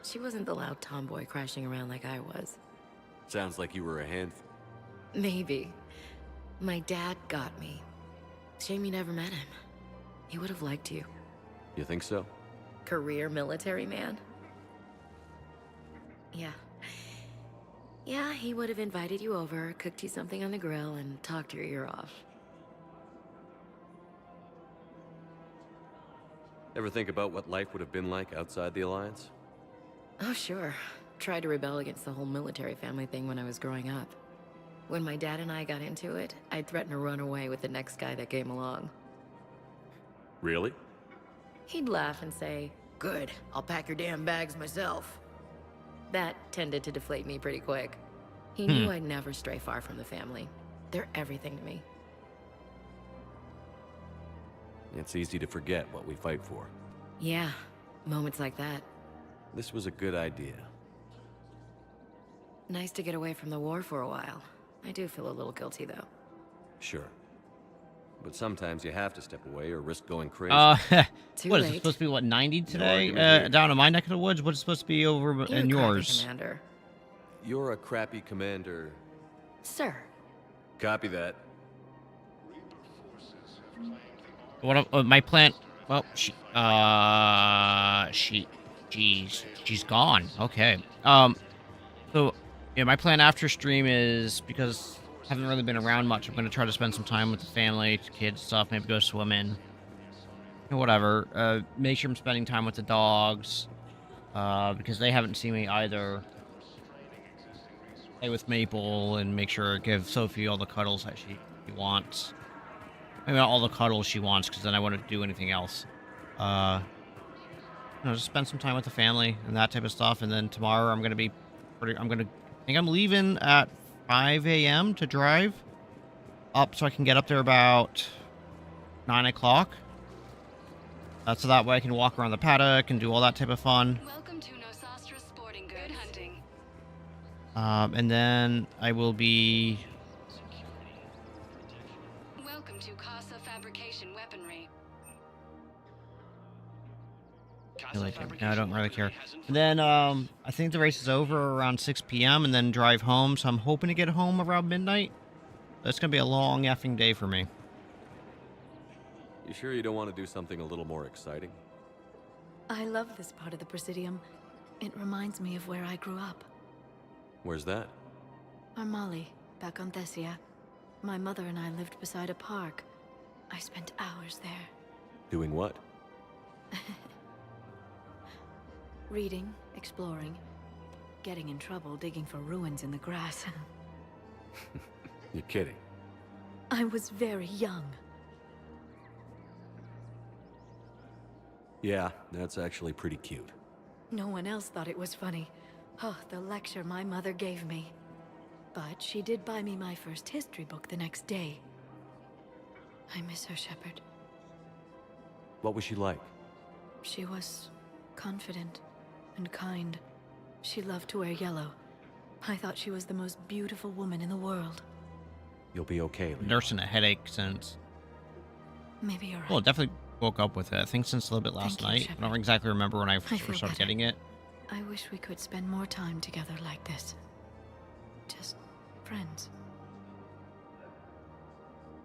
She wasn't the loud tomboy crashing around like I was. Sounds like you were a handful. Maybe. My dad got me. Shame you never met him. He would have liked you. You think so? Career military man. Yeah. Yeah, he would have invited you over, cooked you something on the grill, and talked your ear off. Ever think about what life would have been like outside the Alliance? Oh, sure. Tried to rebel against the whole military family thing when I was growing up. When my dad and I got into it, I'd threaten to run away with the next guy that came along. Really? He'd laugh and say, "Good, I'll pack your damn bags myself." That tended to deflate me pretty quick. He knew I'd never stray far from the family. They're everything to me. It's easy to forget what we fight for. Yeah, moments like that. This was a good idea. Nice to get away from the war for a while. I do feel a little guilty, though. Sure. But sometimes you have to step away or risk going crazy. What Too is it late. supposed to be? What, 90 today? argument here. Down in my neck of the woods. What's it supposed to be over You're in a crappy yours? commander. You're a crappy commander. Sir. Copy that. What? My plant. Well, she's gone. Okay. So yeah, my plan after stream is, because I haven't really been around much, I'm gonna try to spend some time with the family, kids, stuff. Maybe go swimming, or whatever. Make sure I'm spending time with the dogs, because they haven't seen me either. Play with Maple and make sure give Sophie all the cuddles that she wants. Maybe not all the cuddles she wants, because then I wouldn't do anything else. Just spend some time with the family and that type of stuff. And then tomorrow I'm gonna be I think I'm leaving at 5 a.m. to drive up, so I can get up there about 9 o'clock. So that way I can walk around the paddock and do all that type of fun. Welcome to Nosastra Sporting Good Hunting. And then I will be... Welcome to Casa Fabrication Weaponry. No, I don't really care. And then I think the race is over around 6 p.m. and then drive home. So I'm hoping to get home around midnight. That's going to be a long effing day for me. You sure you don't want to do something a little more exciting? I love this part of the Presidium. It reminds me of where I grew up. Where's that? Armali, back on Thessia. My mother and I lived beside a park. I spent hours there. Doing what? Reading, exploring, getting in trouble digging for ruins in the grass. You're kidding. I was very young. Yeah, that's actually pretty cute. No one else thought it was funny. Oh, the lecture my mother gave me. But she did buy me my first history book the next day. I miss her, Shepard. What was she like? She was confident and kind. She loved to wear yellow. I thought she was the most beautiful woman in the world. You'll be okay, Leon. Nursing a headache since... Maybe you're right. Well, definitely woke up with it. I think since a little bit last Thank you, night. Shepard. I don't exactly remember when I feel first started better. getting it. I wish we could spend more time together like this. Just friends.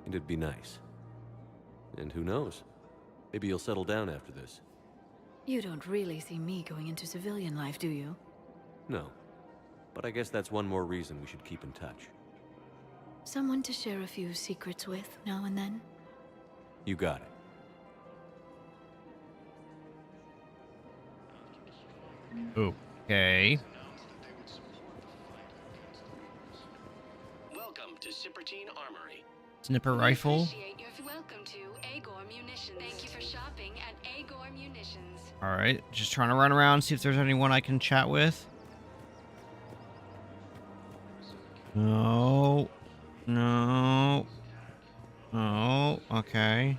And it'd be nice. And who knows? Maybe you'll settle down after this. You don't really see me going into civilian life, do you? No. But I guess that's one more reason we should keep in touch. Someone to share a few secrets with now and then? You got it. Okay. Welcome to Sippertine Armory. Snipper rifle. Welcome to Agor Munitions. Thank you for shopping at Agor Munitions. Alright, just trying to run around, see if there's anyone I can chat with. No. No. No. Okay.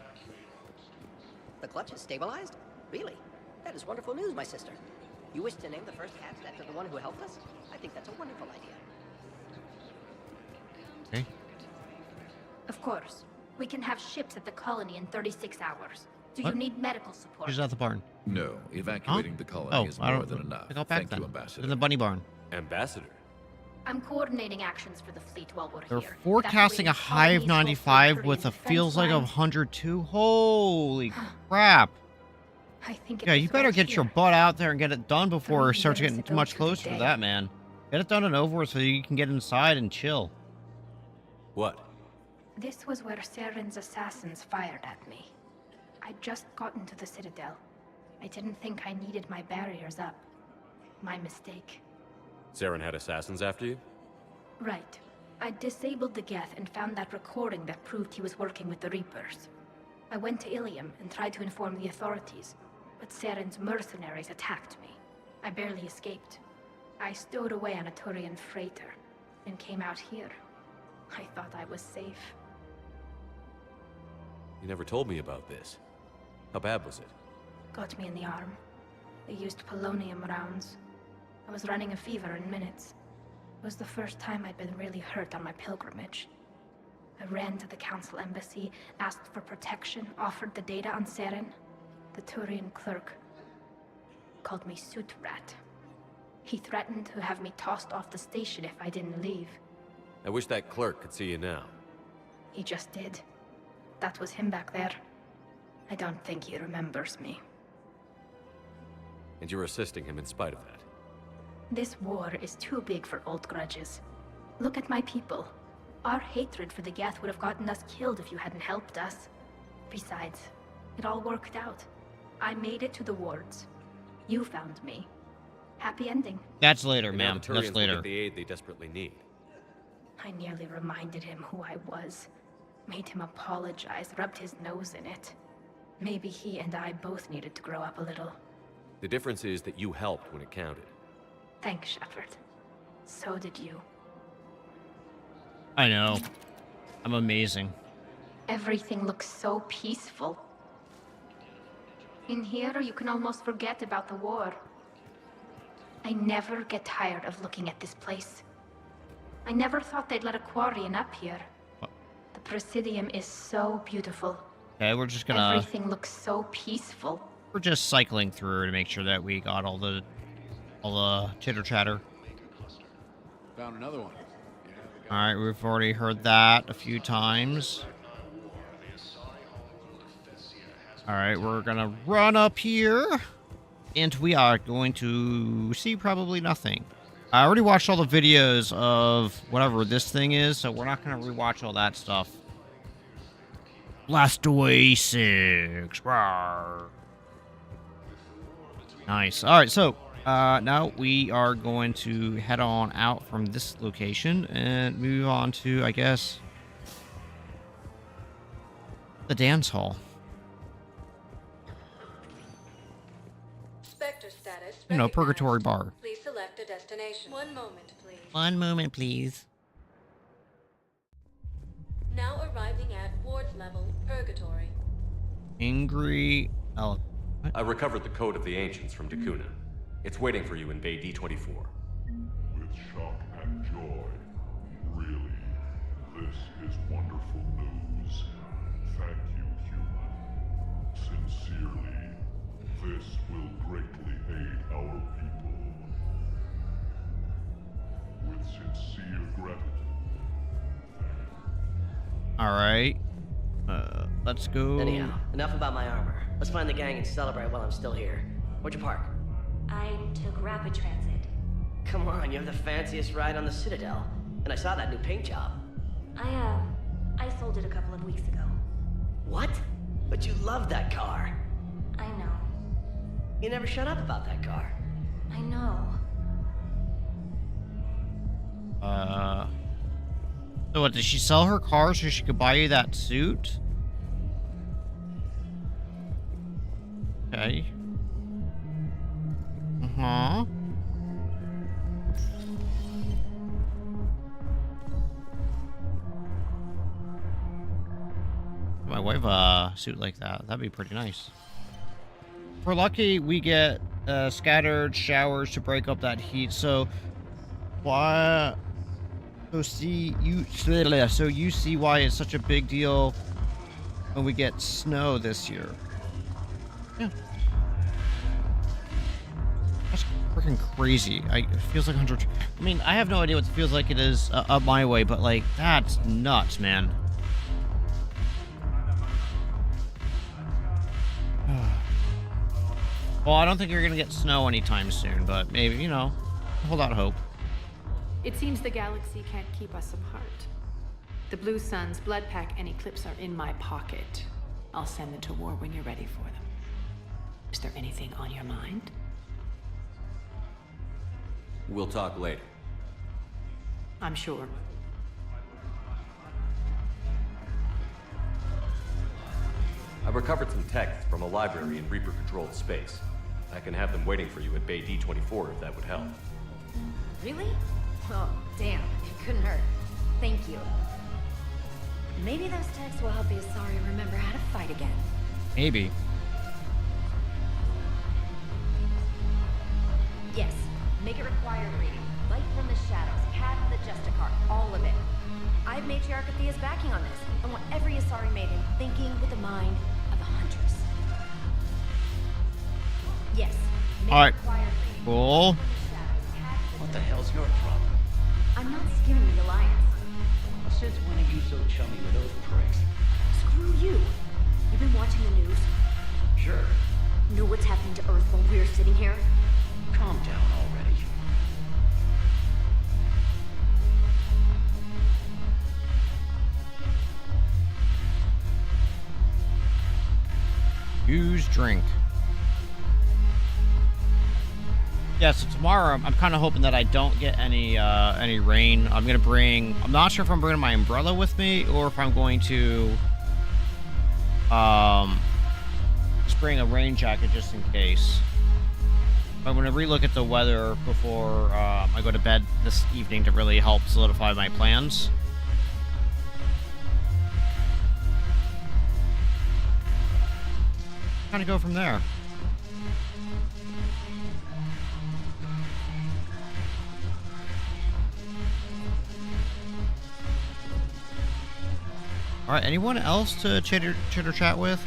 The clutch is stabilized? Really? That is wonderful news, my sister. You wish to name the first cats after the one who helped us? I think that's a wonderful idea. Okay. Of course. We can have ships at the colony in 36 hours. Do What? you need medical support? Who's at the barn? No, evacuating the colony is I more don't- than enough. I got back Thank then. you, Ambassador. In the bunny barn. Ambassador? I'm coordinating actions for the fleet while we're They're here. forecasting a high of 95 with a feels like of 102. Holy crap. I think it Yeah, was you better right get here. your butt out there and get it done before it starts getting minutes too ago much to closer to today. that, man. Get it done and over with so you can get inside and chill. What? This was where Saren's assassins fired at me. I'd just gotten to the Citadel. I didn't think I needed my barriers up. My mistake. Saren had assassins after you? Right. I disabled the Geth and found that recording that proved he was working with the Reapers. I went to Ilium and tried to inform the authorities, but Saren's mercenaries attacked me. I barely escaped. I stowed away on a Turian freighter and came out here. I thought I was safe. You never told me about this. How bad was it? Got me in the arm. They used polonium rounds. I was running a fever in minutes. It was the first time I'd been really hurt on my pilgrimage. I ran to the council embassy, asked for protection, offered the data on Saren. The Turian clerk called me Soot Rat. He threatened to have me tossed off the station if I didn't leave. I wish that clerk could see you now. He just did. That was him back there. I don't think he remembers me. And you're assisting him in spite of that. This war is too big for old grudges. Look at my people. Our hatred for the Geth would have gotten us killed if you hadn't helped us. Besides, it all worked out. I made it to the wards. You found me. Happy ending. That's later, And now ma'am. the That's Turians will later. get the aid they desperately need. I nearly reminded him who I was. Made him apologize, rubbed his nose in it. Maybe he and I both needed to grow up a little. The difference is that you helped when it counted. Thanks, Shepard. So did you. I know. I'm amazing. Everything looks so peaceful. In here, you can almost forget about the war. I never get tired of looking at this place. I never thought they'd let a Quarian up here. The Presidium is so beautiful. Okay, we're just gonna... Everything looks so peaceful. We're just cycling through to make sure that we got all the chitter-chatter. Found another one. Alright, we've already heard that a few times. Alright, we're gonna run up here. And we are going to see probably nothing. I already watched all the videos of whatever this thing is, so we're not gonna rewatch all that stuff. Blast away 6. Rawr. Nice. Alright, so now we are going to head on out from this location and move on to, I guess, the dance hall. Spectre status. You know, Purgatory Bar. Please select a destination. One moment, please. One moment, please. Now arriving at ward level, Purgatory. Angry... Oh. I recovered the Code of the Ancients from Dakuna. It's waiting for you in Bay D-24. With shock and joy. Really, this is wonderful news. Thank you, human. Sincerely, this will greatly aid our people. With sincere gratitude. Alright. Let's go... Anyhow, enough about my armor. Let's find the gang and celebrate while I'm still here. Where'd you park? I took rapid transit. Come on, you have the fanciest ride on the Citadel. And I saw that new paint job. I sold it a couple of weeks ago. What? But you loved that car. I know. You never shut up about that car. I know. So what, did she sell her car so she could buy you that suit? Okay. Uh-huh. My wife a suit like that. That'd be pretty nice. If we're lucky, we get scattered showers to break up that heat. So why? So you see why it's such a big deal when we get snow this year. Yeah. That's freaking crazy. It feels like 100. I mean, I have no idea what it feels like it is up my way, but like that's nuts, man. Well, I don't think you're gonna get snow anytime soon, but maybe, you know, hold out hope. It seems the galaxy can't keep us apart. The Blue Suns, Bloodpack, and Eclipse are in my pocket. I'll send them to war when you're ready for them. Is there anything on your mind? We'll talk later. I'm sure. I've recovered some texts from a library in Reaper-controlled space. I can have them waiting for you at Bay D-24 if that would help. Really? Oh, damn. It couldn't hurt. Thank you. Maybe those texts will help the Asari remember how to fight again. Maybe. Yes. Make it required reading. Light from the shadows, Path of the Justicar, all of it. I have Matriarch Athea's backing on this. I want every Asari maiden thinking with the mind of a huntress. Yes. Make Alright. it required reading. Cool. What the hell's your problem? I'm not skimming the Alliance. Since when are you so chummy with those pricks? Screw you. You've been watching the news? Sure. Know what's happening to Earth while we're sitting here? Calm down already. Use drink. Yeah, so tomorrow I'm kind of hoping that I don't get any rain. I'm gonna bring. I'm not sure if I'm bringing my umbrella with me or if I'm going to just bring a rain jacket just in case. I'm gonna relook at the weather before I go to bed this evening to really help solidify my plans. Kind of go from there. All right, anyone else to chitter chat with?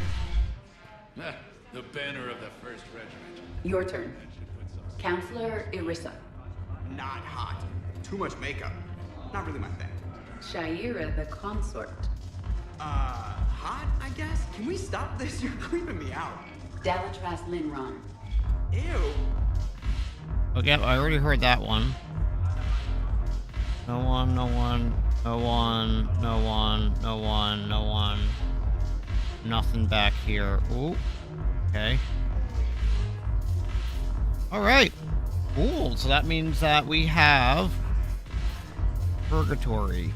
The banner of the 1st Regiment. Your turn. Counselor Irissa. Not hot. Too much makeup. Not really my thing. Shaira the Consort. Hot, I guess? Can we stop this? You're creeping me out. Dalatras Linron. Ew. Okay, I already heard that one. No one, no one, no one, no one, no one, no one. Nothing back here. Ooh. Okay. Alright. Cool. So that means that we have Purgatory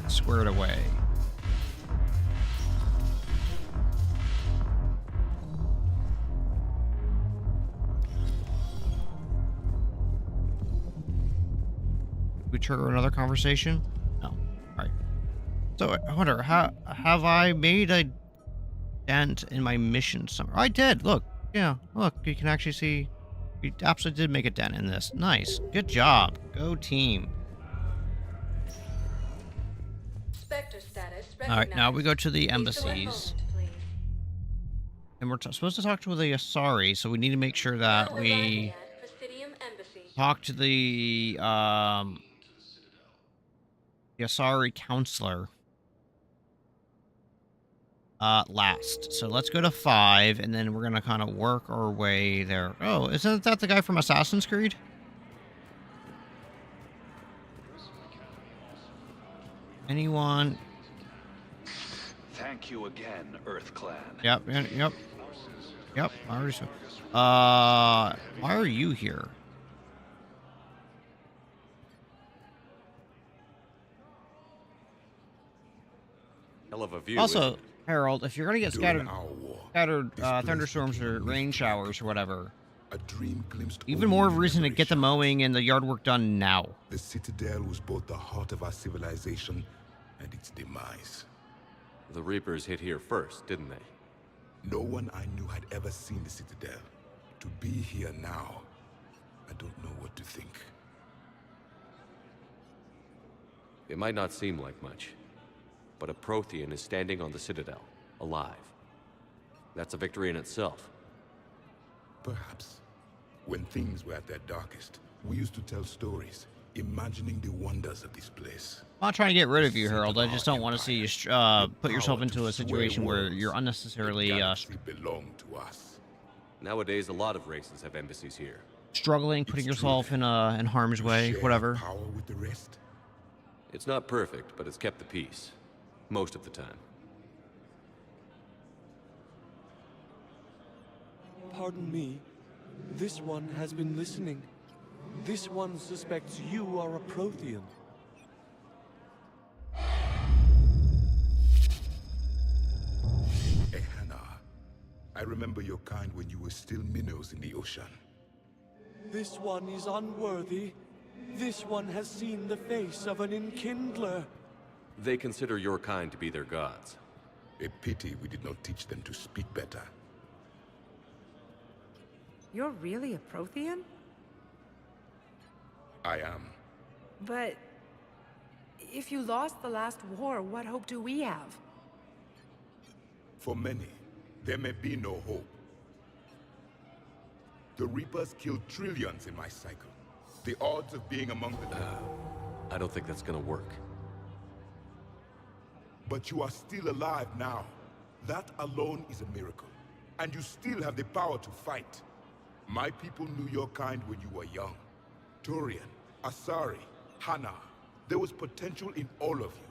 squared away. We trigger another conversation? No. Alright. So I wonder, have I made a dent in my mission somewhere? I did. Look. Yeah. Look. You can actually see. We absolutely did make a dent in this. Nice. Good job. Go team. Spectre status Alright, now we go to the Please embassies. select moment, please. And we're supposed to talk to the Asari, so we need to make sure that we Arriving at Presidium Embassy. talk to the Asari counselor last. So let's go to 5, and then we're gonna kind of work our way there. Oh, isn't that the guy from Assassin's Creed? Anyone? Thank you again, Earth Clan. Yep. I already saw. Why are you here? Hell of a view. Also, Harold, if you're gonna get scattered thunderstorms or rain showers or whatever, even more of a reason to get the mowing and the yard work done now. The Citadel was both the heart of our civilization and its demise. The Reapers hit here first, didn't they? No one I knew had ever seen the Citadel. To be here now, I don't know what to think. It might not seem like much, but a Prothean is standing on the Citadel, alive. That's a victory in itself. Perhaps. When things were at their darkest, we used to tell stories, imagining the wonders of this place. I'm not trying to get rid of you, Harold. I just don't want to see you put yourself into a situation where you're unnecessarily belong to us. Nowadays, a lot of races have embassies here. Struggling, putting yourself in harm's way, whatever. Power with the rest. It's not perfect, but it's kept the peace. Most of the time. Pardon me. This one has been listening. This one suspects you are a Prothean. Ehana, I remember your kind when you were still minnows in the ocean. This one is unworthy. This one has seen the face of an enkindler. They consider your kind to be their gods. A pity we did not teach them to speak better. You're really a Prothean? I am. But if you lost the last war, what hope do we have? For many, there may be no hope. The Reapers killed trillions in my cycle. The odds of being among the dead. I don't think that's gonna work. But you are still alive now. That alone is a miracle. And you still have the power to fight. My people knew your kind when you were young. Turian, Asari, Hana. There was potential in all of you.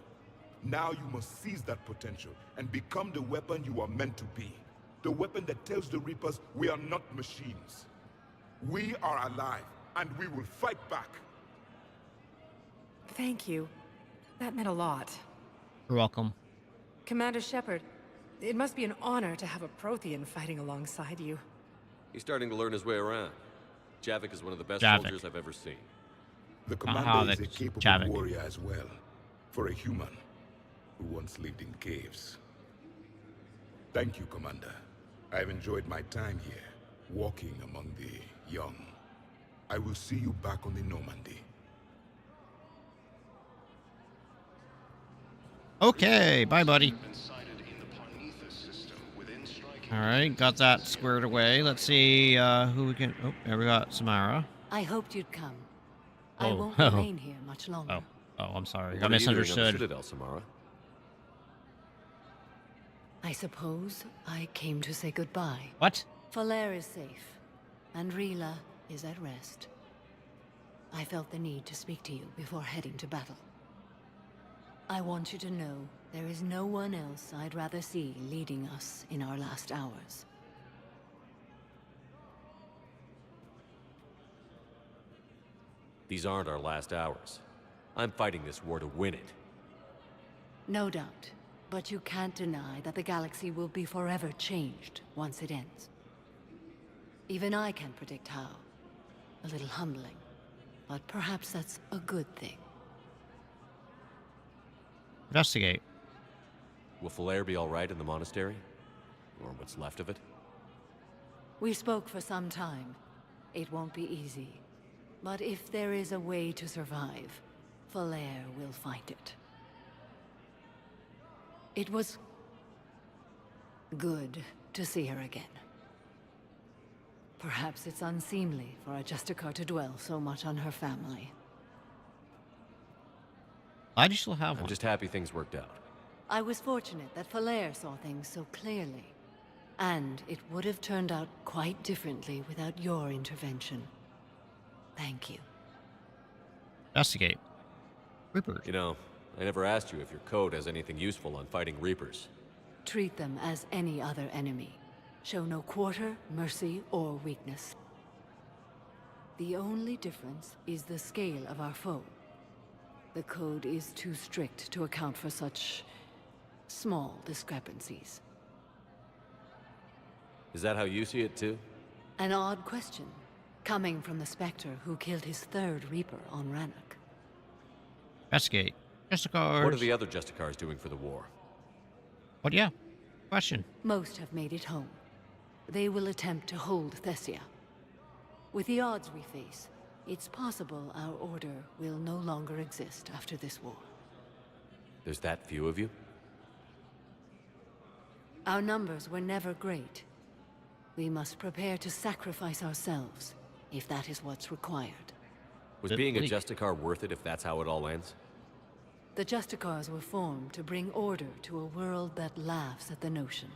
Now you must seize that potential and become the weapon you are meant to be. The weapon that tells the Reapers we are not machines. We are alive, and we will fight back. Thank you. That meant a lot. You're welcome. Commander Shepard, it must be an honor to have a Prothean fighting alongside you. He's starting to learn his way around. Javik is one of the best Javik. soldiers I've ever seen. The commander is a capable warrior as well, for a human who once lived in caves. Thank you, Commander. I've enjoyed my time here, walking among the young. I will see you back on the Normandy. Okay, bye, buddy. All right, got that squared away. Let's see who we can... Oh, there we got Samara. I hoped you'd come. I Oh. won't remain here much longer. Oh, I'm sorry. What I are you doing on the misunderstood. Citadel, Samara? I suppose I came to say goodbye. What? Falere is safe, and Rila is at rest. I felt the need to speak to you before heading to battle. I want you to know there is no one else I'd rather see leading us in our last hours. These aren't our last hours. I'm fighting this war to win it. No doubt, but you can't deny that the galaxy will be forever changed once it ends. Even I can't predict how. A little humbling, but perhaps that's a good thing. Investigate. Will Falere be all right in the monastery? Or what's left of it? We spoke for some time. It won't be easy. But if there is a way to survive, Falere will find it. It was good to see her again. Perhaps it's unseemly for a Justicar to dwell so much on her family. Glad you still have I'm one. just happy things worked out. I was fortunate that Falere saw things so clearly. And it would have turned out quite differently without your intervention. Thank you. Investigate. Reapers. You know, I never asked you if your code has anything useful on fighting Reapers. Treat them as any other enemy. Show no quarter, mercy, or weakness. The only difference is the scale of our foe. The code is too strict to account for such small discrepancies. Is that how you see it too? An odd question, coming from the Spectre who killed his third Reaper on Rannoch. Investigate. Justicars. What are the other Justicars doing for the war? What? Yeah. Question. Most have made it home. They will attempt to hold Thessia. With the odds we face, it's possible our order will no longer exist after this war. There's that few of you? Our numbers were never great. We must prepare to sacrifice ourselves, if that is what's required. Was being a Justicar worth it if that's how it all ends? The Justicars were formed to bring order to a world that laughs at the notion.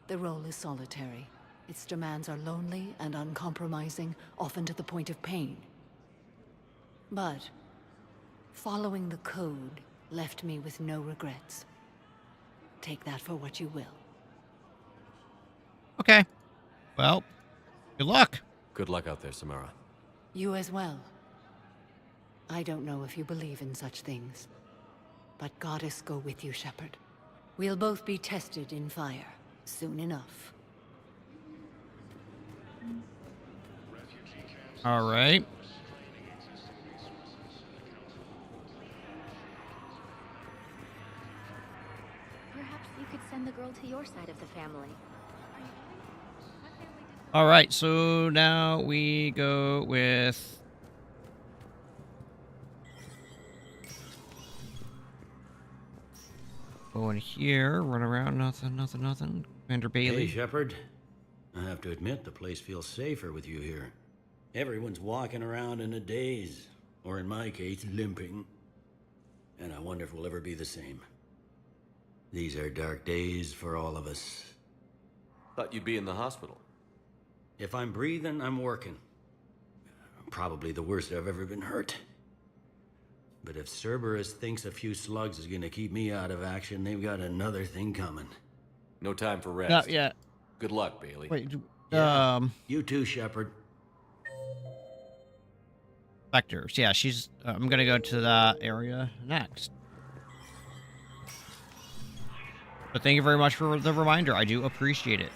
The role is solitary, Its demands are lonely and uncompromising, often to the point of pain. But following the code left me with no regrets. Take that for what you will. Okay. Well, good luck. Good luck out there, Samara. You as well. I don't know if you believe in such things, but Goddess go with you, Shepard. We'll both be tested in fire, soon enough. All right. Perhaps you could send the girl to your side of the family. All right, so now we go with... Go in here, run around, nothing. Commander Bailey. Hey, Shepard. I have to admit, the place feels safer with you here. Everyone's walking around in a daze, or in my case, limping. And I wonder if we'll ever be the same. These are dark days for all of us. Thought you'd be in the hospital. If I'm breathing, I'm working. Probably the worst I've ever been hurt. But if Cerberus thinks a few slugs is gonna keep me out of action, they've got another thing coming. No time for rest. Not yet. Good luck, Bailey. Wait, Yeah, you too, Shepard. Vectors. Yeah, she's... I'm gonna go to that area next. But thank you very much for the reminder. I do appreciate it.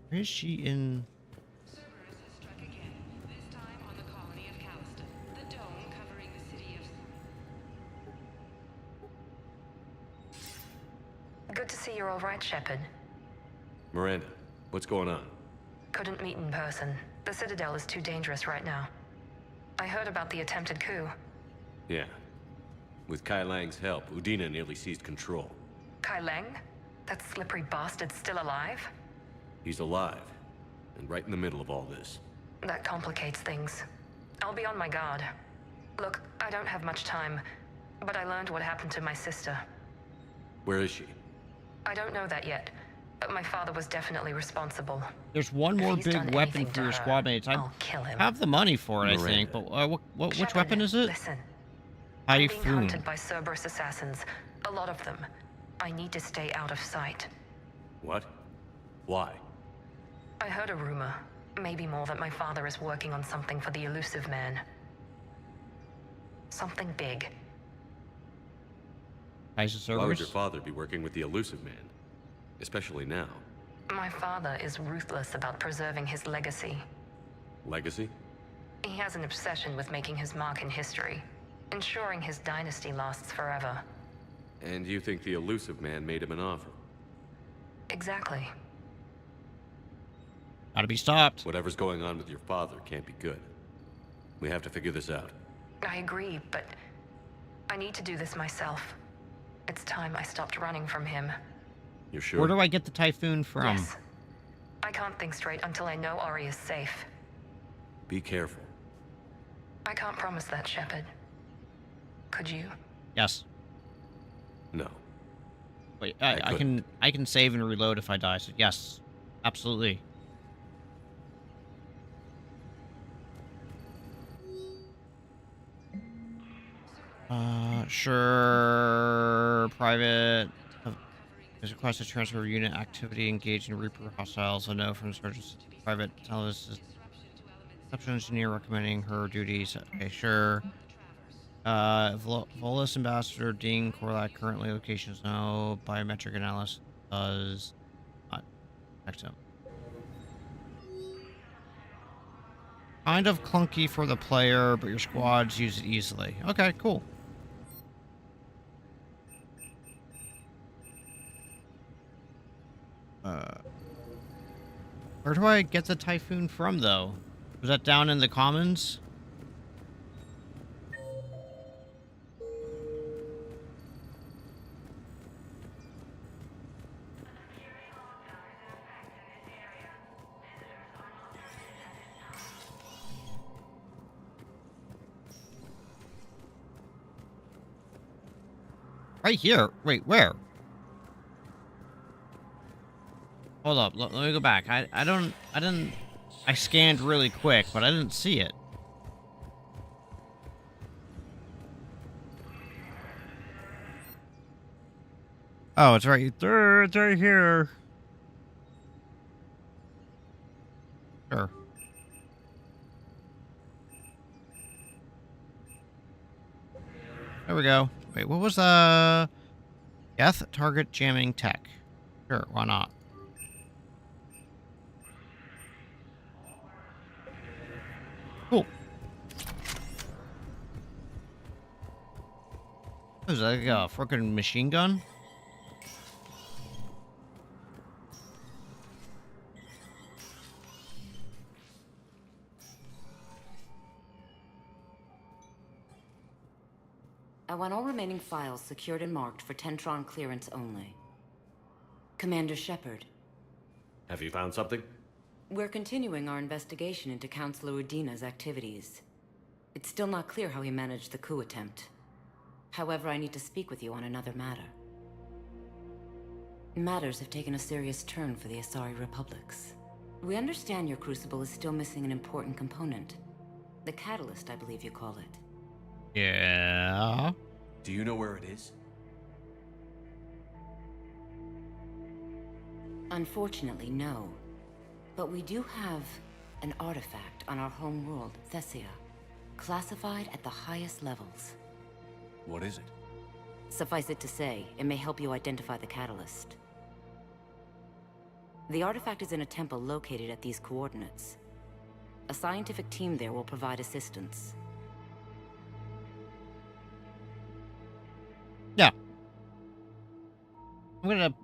Where is she in... Good to see you're all right, Shepard. Miranda, what's going on? Couldn't meet in person. The Citadel is too dangerous right now. I heard about the attempted coup. Yeah. With Kai Lang's help, Udina nearly seized control. Kai Lang? That slippery bastard's still alive? He's alive, and right in the middle of all this. That complicates things. I'll be on my guard. Look, I don't have much time, but I learned what happened to my sister. Where is she? I don't know that yet, but my father was definitely responsible. There's one more If he's done big weapon anything for your to her, squad mates. I I'll kill him. have the money for it, I Miranda. think. But which Shepard, weapon is it? Listen. I'm being Typhoon. hunted by Cerberus assassins. A lot of them. I need to stay out of sight. What? Why? I heard a rumor, maybe more, that my father is working on something for the Elusive Man. Something big. Isis Why would Cerberus? your father be working with the Elusive Man? Especially now. My father is ruthless about preserving his legacy. Legacy? He has an obsession with making his mark in history, ensuring his dynasty lasts forever. And you think the Elusive Man made him an offer? Exactly. Gotta be stopped. Whatever's going on with your father can't be good. We have to figure this out. I agree, but I need to do this myself. It's time I stopped running from him. You're sure? Where do I get the Typhoon from? Yes. I can't think straight until I know Ori is safe. Be careful. I can't promise that, Shepard. Could you? Yes. No. Wait, I can save and reload if I die. So yes, absolutely. Sure. Private. Is requested to transfer unit activity engaged in Reaper hostiles. A no from Sergeant Private. Tell us Exception engineer recommending her duties. Okay, sure. Volus Ambassador Dean Korlak, currently locations no. Biometric analysis does not affect him. Kind of clunky for the player, but your squads use it easily. Okay, cool. Where do I get the Typhoon from, though? Was that down in the commons? Right here. Wait, where? Hold up. Let me go back. I didn't. I scanned really quick, but I didn't see it. Oh, it's right there. It's right here. Sure. There we go. Wait, what was Geth target jamming tech? Sure, why not? Cool. Is that like a freaking machine gun? I want all remaining files secured and marked for Tentron clearance only. Commander Shepard. Have you found something? We're continuing our investigation into Councilor Udina's activities. It's still not clear how he managed the coup attempt. However, I need to speak with you on another matter. Matters have taken a serious turn for the Asari Republics. We understand your crucible is still missing an important component. The catalyst, I believe you call it. Yeah. Do you know where it is? Unfortunately, no. But we do have an artifact on our home world, Thessia, classified at the highest levels. What is it? Suffice it to say, it may help you identify the catalyst. The artifact is in a temple located at these coordinates. A scientific team there will provide assistance. Yeah. I'm gonna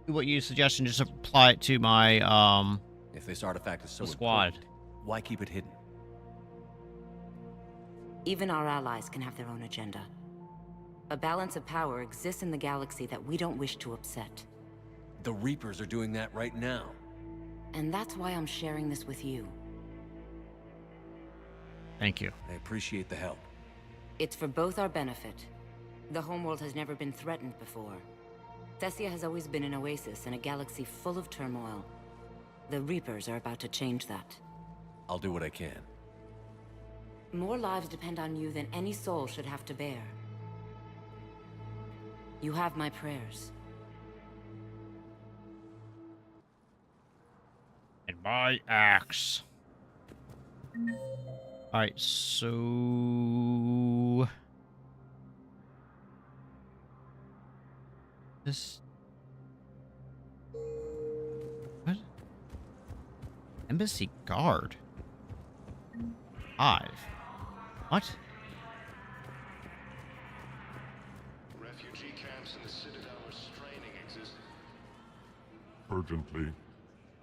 do what you suggest and just apply it to my If this artifact is so squad. important, why keep it hidden? Even our allies can have their own agenda. A balance of power exists in the galaxy that we don't wish to upset. The Reapers are doing that right now. And that's why I'm sharing this with you. Thank you. I appreciate the help. It's for both our benefit. The homeworld has never been threatened before. Thessia has always been an oasis in a galaxy full of turmoil. The Reapers are about to change that. I'll do what I can. More lives depend on you than any soul should have to bear. You have my prayers. And my axe. Alright, so... This... What? Embassy guard? 5. What? Refugee camps in the Citadel are straining existence. Urgently,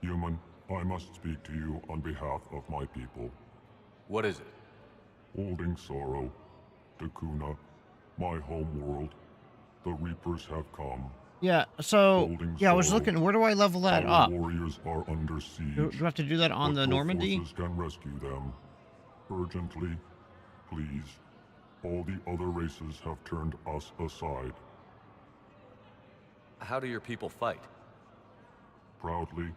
human, I must speak to you on behalf of my people. What is it? Holding sorrow, Takuna, my home world, the Reapers have come. Yeah, so... Holding Yeah, I was sorrow, looking, where do I level that our up? warriors are under siege. Do I have to do that on but the no Normandy? forces can rescue them. Urgently, please. All the other races have turned us aside. How do your people fight? Proudly,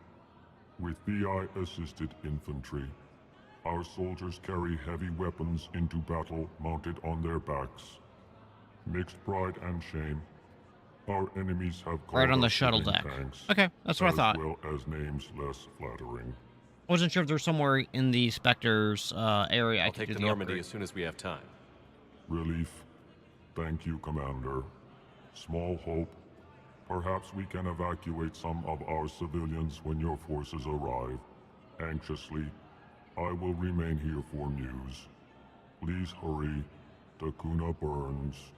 with VI-assisted infantry. Our soldiers carry heavy weapons into battle mounted on their backs. Mixed pride and shame. Our enemies have Right on the us shuttle living deck. tanks, Okay, that's what I thought. As well as names less flattering. I wasn't sure if there's somewhere in the Spectre's area I I'll could take do the the Normandy upgrade. as soon as we have time. Relief. Thank you, Commander. Small hope. Perhaps we can evacuate some of our civilians when your forces arrive. Anxiously, I will remain here for news. Please hurry. Takuna burns.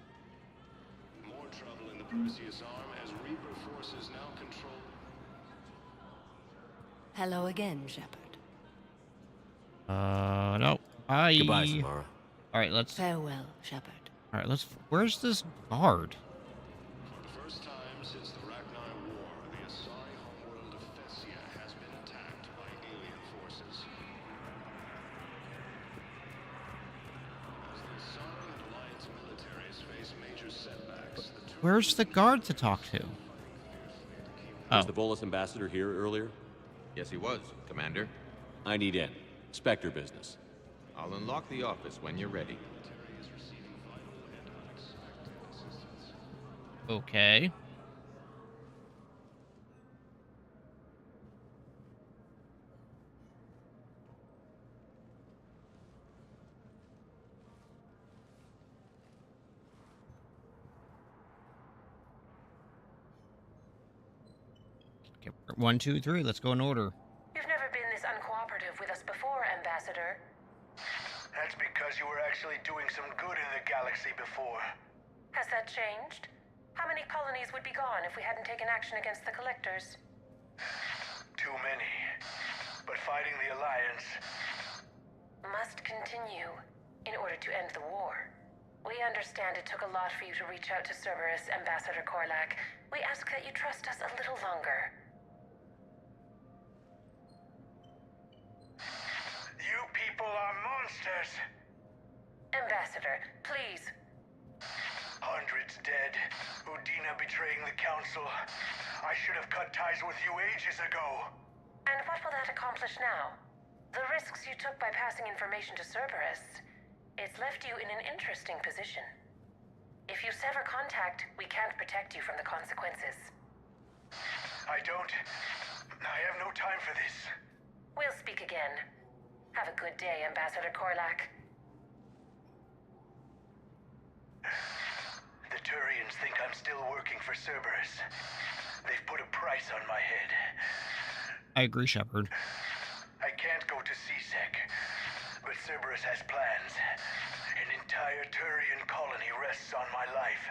More trouble in the Perseus arm as Reaper forces now control. Hello again, Shepard. No. Bye. Goodbye, Samara. Alright, let's... Farewell, Shepard. Alright, let's... Where's this guard? For the first time since the Ragnar War, the Asari homeworld of Thessia has been attacked by alien forces. As the Asari and Alliance militaries face major setbacks, the Where's the guard to talk to? Was the Volus ambassador here earlier? Yes, he was, Commander. I need in. Spectre business. I'll unlock the office when you're ready. Okay. Okay, 1, 2, 3. Let's go in order. You've never been this uncooperative with us before, Ambassador. That's because you were actually doing some good in the galaxy before. Has that changed? How many colonies would be gone if we hadn't taken action against the Collectors? Too many. But fighting the Alliance must continue in order to end the war. We understand it took a lot for you to reach out to Cerberus, Ambassador Korlak. We ask that you trust us a little longer. You people are monsters! Ambassador, please. Hundreds dead. Udina betraying the Council. I should have cut ties with you ages ago. And what will that accomplish now? The risks you took by passing information to Cerberus, it's left you in an interesting position. If you sever contact, we can't protect you from the consequences. I have no time for this. We'll speak again. Have a good day, Ambassador Korlak. The Turians think I'm still working for Cerberus. They've put a price on my head. I agree, Shepard. I can't go to C-Sec, but Cerberus has plans. An entire Turian colony rests on my life.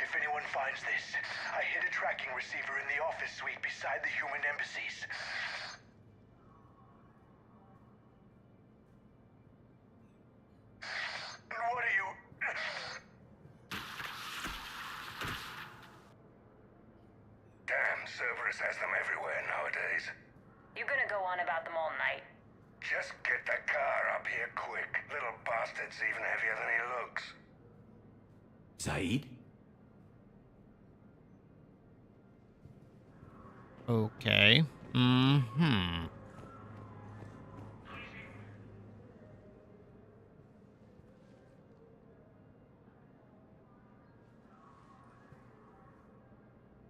If anyone finds this, I hid a tracking receiver in the office suite beside the human embassies. What are you... Damn, Cerberus has them everywhere nowadays. You gonna go on about them all night? Just get the car up here quick. Little bastard's even heavier than he looks. Zaid? Okay. Mm-hmm.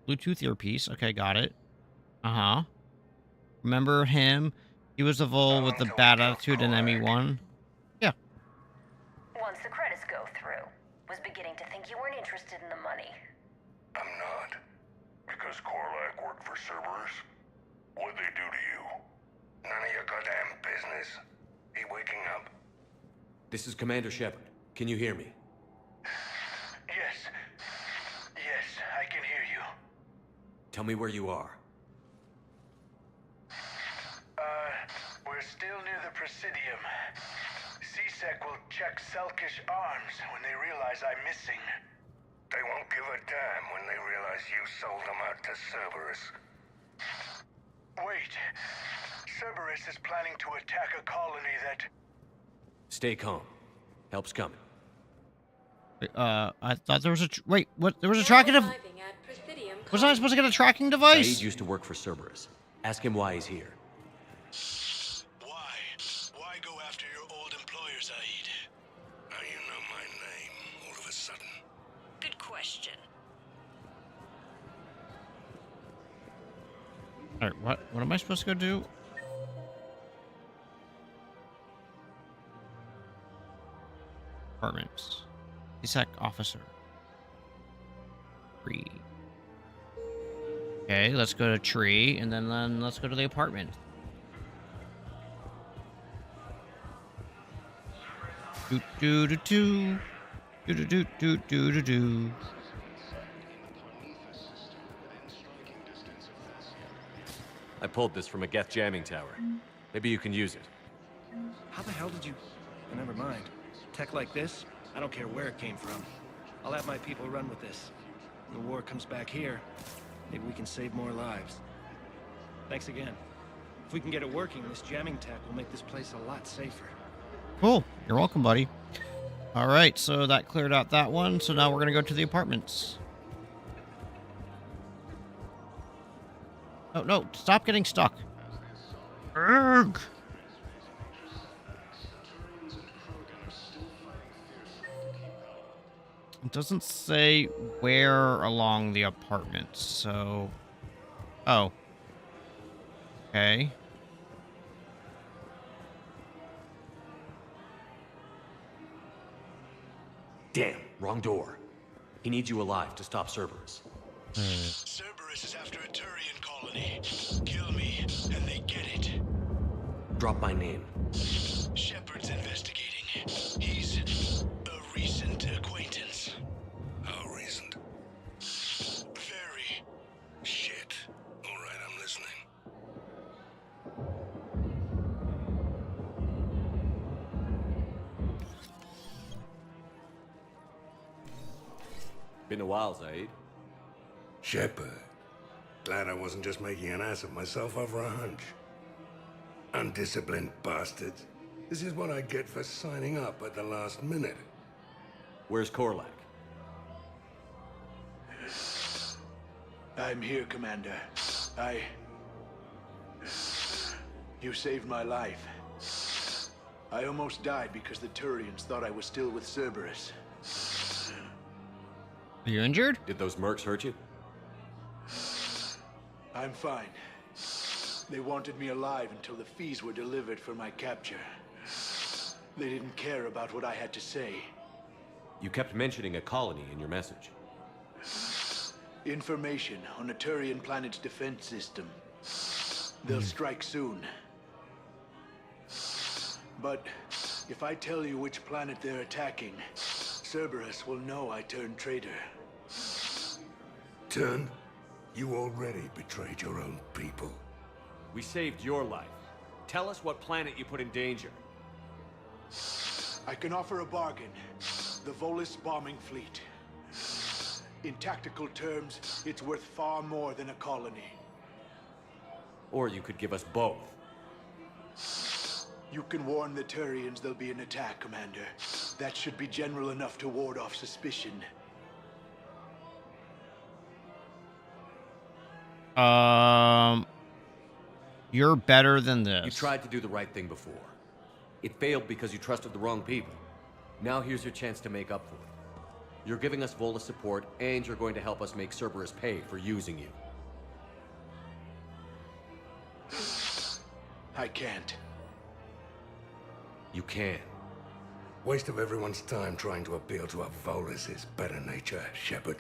Bluetooth earpiece. Okay, got it. Uh-huh. Remember him? He was the Vol with the bad attitude in ME1. Yeah. Once the credits go through, was beginning to think you weren't interested in the money. I'm not. Because Korlak worked for Cerberus? What'd they do to you? None of your goddamn business. He waking up? This is Commander Shepard. Can you hear me? Yes. Yes, I can hear you. Tell me where you are. We're still near the Presidium. C-Sec will check Selkish arms when they realize I'm missing. They won't give a damn when they realize you sold them out to Cerberus. Wait. Cerberus is planning to attack a colony that... Stay calm. Help's coming. I thought there was a... Wait, what? There was a tracking device? Was I supposed to get a tracking device? Zaid used to work for Cerberus. Ask him why he's here. Why go after your old employer, Zaid? Now you know my name, all of a sudden. Good question. Alright, what am I supposed to go do? Apartments. C-Sec officer. 3. Okay, let's go to tree, and then let's go to the apartment. Do do do do do do do do do do do. I pulled this from a Geth jamming tower. Maybe you can use it. How the hell did you... Oh, never mind. Tech like this, I don't care where it came from. I'll have my people run with this. When the war comes back here, maybe we can save more lives. Thanks again. If we can get it working, this jamming tech will make this place a lot safer. Cool. You're welcome, buddy. All right, so that cleared out that one. So now we're going to go to the apartments. Oh, no, stop getting stuck. Urgh. It doesn't say where along the apartment, so... Oh. Okay. Damn, wrong door. He needs you alive to stop Cerberus. Cerberus is after a Turian colony. Kill me, and they get it. Drop my name. Shepard's investigating. He's a recent acquaintance. How recent? Very. Shit. All right, I'm listening. Been a while, Zaid. Shepard. Glad I wasn't just making an ass of myself over a hunch. Undisciplined bastards. This is what I get for signing up at the last minute. Where's Korlak? I'm here, Commander. You saved my life. I almost died because the Turians thought I was still with Cerberus. Are you injured? Did those mercs hurt you? I'm fine. They wanted me alive until the fees were delivered for my capture. They didn't care about what I had to say. You kept mentioning a colony in your message. Information on a Turian planet's defense system. They'll strike soon. But if I tell you which planet they're attacking, Cerberus will know I turned traitor. Turn? You already betrayed your own people. We saved your life. Tell us what planet you put in danger. I can offer a bargain. The Volus bombing fleet. In tactical terms, it's worth far more than a colony. Or you could give us both. You can warn the Turians there'll be an attack, Commander. That should be general enough to ward off suspicion. You're better than this. You tried to do the right thing before. It failed because you trusted the wrong people. Now here's your chance to make up for it. You're giving us Volus support, and you're going to help us make Cerberus pay for using you. I can't. You can. Waste of everyone's time trying to appeal to a Volus' better nature, Shepard.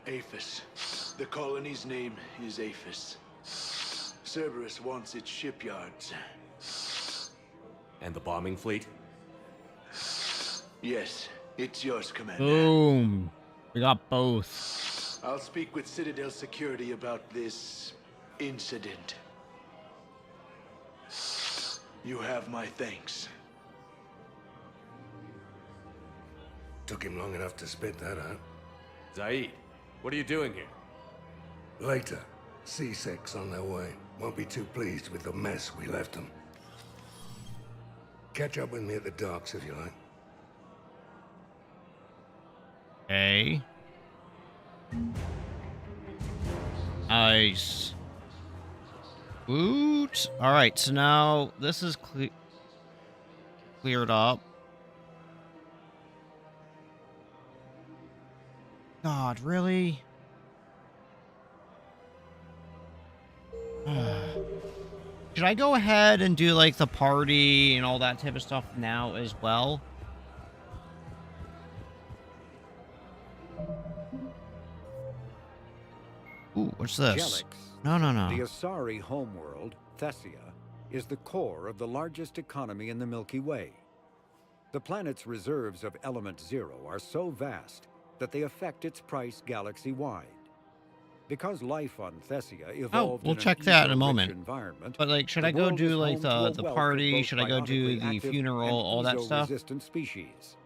Aphis. The colony's name is Aphis. Cerberus wants its shipyards. And the bombing fleet? Yes, it's yours, Commander. Boom. We got both. I'll speak with Citadel Security about this incident. You have my thanks. Took him long enough to spit that out. Zaid, what are you doing here? Later. C-Sec's on their way. Won't be too pleased with the mess we left them. Catch up with me at the docks if you like. Okay. Nice. Woot. Alright, so now this is cleared up. God, really? Should I go ahead and do, like, the party and all that type of stuff now as well? Ooh, what's this? Jelix, No. the Asari homeworld, Thessia, is the core of the largest economy in the Milky Way. The planet's reserves of Element Zero are so vast that they affect its price galaxy-wide. Because life on Thessia evolved we'll in check an that in a eco-rich moment. environment, But, like, should the I go world do, is like, home to a the wealth of party? both Should I go do biotically the active funeral, and all that stuff? ezo-resistant species.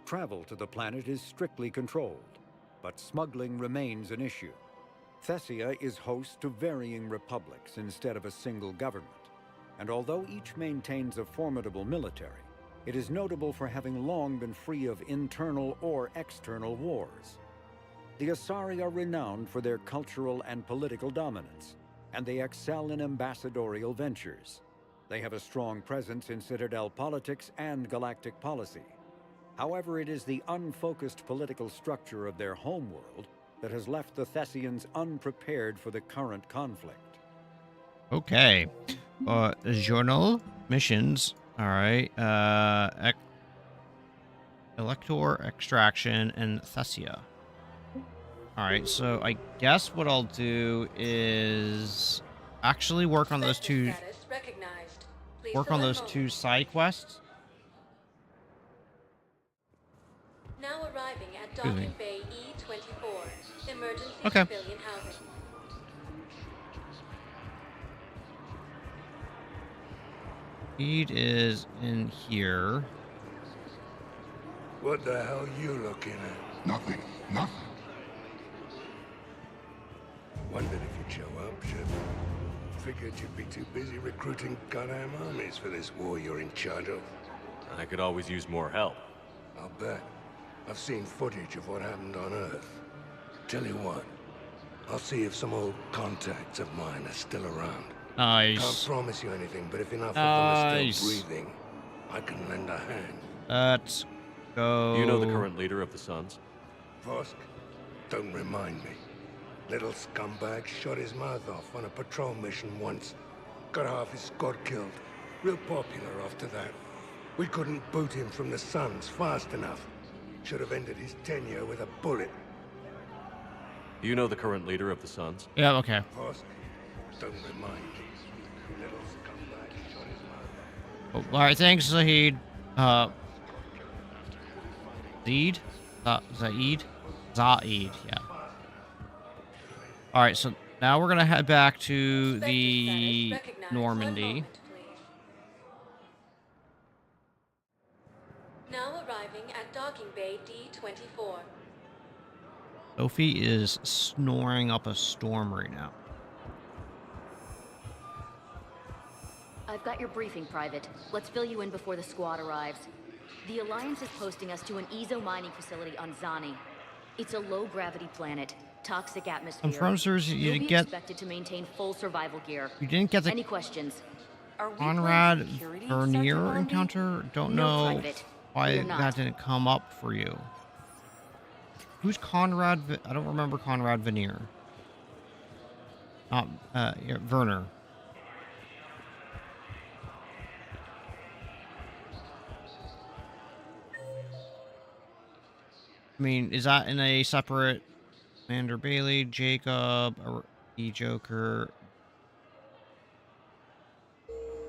Travel to the planet is strictly controlled, but smuggling remains an issue. Thessia is host to varying republics instead of a single government, and although each maintains a formidable military, it is notable for having long been free of internal or external wars. The Asari are renowned for their cultural and political dominance, and they excel in ambassadorial ventures. They have a strong presence in Citadel politics and galactic policy. However, it is the unfocused political structure of their homeworld that has left the Thessians unprepared for the current conflict. Okay. Journal missions. All right. Elector extraction and Thessia. All right. So I guess what I'll do is actually work on those two. Work on those two side quests. Now arriving at Docking Bay E-24. Emergency Okay. civilian housing. Speed is in here. What the hell are you looking at? Nothing. Nothing. Wondered if you'd show up, Shep. Figured you'd be too busy recruiting goddamn armies for this war you're in charge of. I could always use more help. I'll bet. I've seen footage of what happened on Earth. Tell you what, I'll see if some old contacts of mine are still around. Nice. Can't promise you anything, but if enough of them are Nice. still breathing, I can lend a hand. Let's go. You know the current leader of the Suns? Vosk? Don't remind me. Little scumbag shot his mouth off on a patrol mission once. Got half his squad killed. Real popular after that. We couldn't boot him from the Suns fast enough. Should have ended his tenure with a bullet. You know the current leader of the Suns? Yeah, okay. Vosk? Don't remind me. Little scumbag shot his mouth off. Oh, all right, thanks, Zahid. Zaid? Zaid? Zaid, yeah. All right, so now we're gonna head back to the Normandy. Now arriving at Docking Bay D-24. Sophie is snoring up a storm right now. I've got your briefing, Private. Let's fill you in before the squad arrives. The Alliance is posting us to an Ezo mining facility on Zani. It's a low-gravity planet, toxic atmosphere. Confirms there's- you You'll didn't be get- expected to maintain full survival gear. You didn't get the Any questions? Conrad Vernier encounter? Don't No, know Private. why We're not. that didn't come up for you. Who's Conrad? I don't remember Conrad Vernier. Not yeah, Werner. I mean, is that in a separate Commander Bailey, Jacob, or E Joker?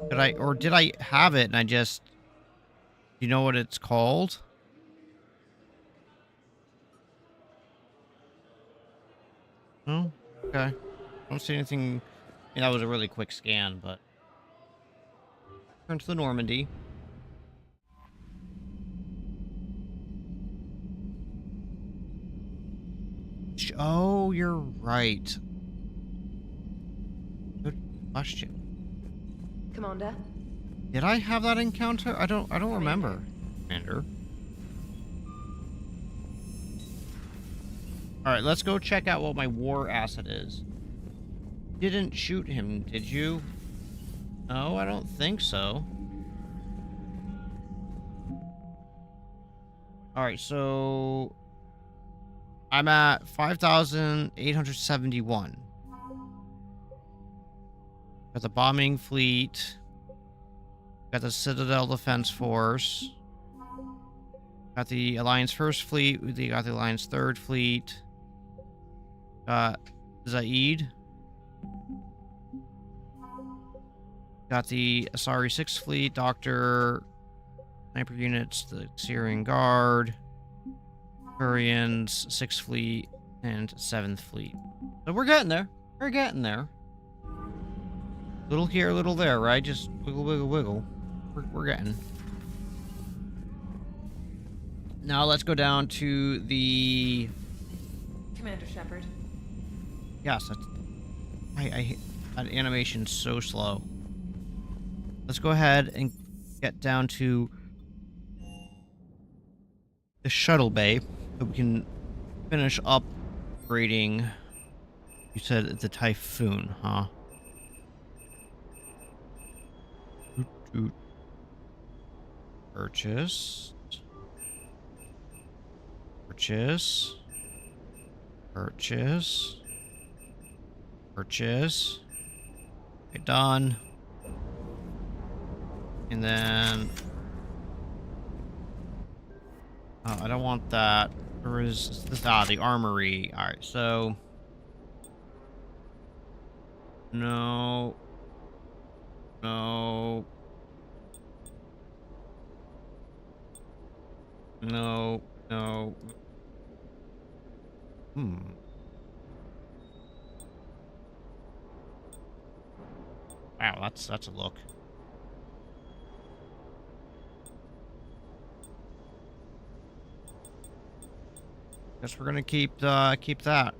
Did I have it and I just, you know what it's called? No? Okay. I don't see anything. I mean, that was a really quick scan, but turn to the Normandy. Oh, you're right. Good question. Commander? Did I have that encounter? I don't remember. Commander. Alright, let's go check out what my war asset is. Didn't shoot him, did you? No, I don't think so. Alright, so I'm at 5,871. Got the bombing fleet. Got the Citadel Defense Force. Got the Alliance First Fleet. We got the Alliance Third Fleet. Got Zaid. Got the Asari 6th Fleet, Doctor, Sniper Units, the Syrian Guard, Turians, 6th Fleet, and 7th Fleet. So we're getting there. We're getting there. Little here, little there, right? Just wiggle, wiggle, wiggle. We're getting. Now let's go down to the... Commander Shepard. Yes, that's... that animation's so slow. Let's go ahead and get down to the shuttle bay so we can finish up upgrading. You said it's a Typhoon, huh? Purchase. Purchase. Purchase. Purchase. Okay, done. And then... Oh, I don't want that. There is this, the armory. Alright, so... No. No. No. No. Wow, that's a look. Guess we're gonna keep that.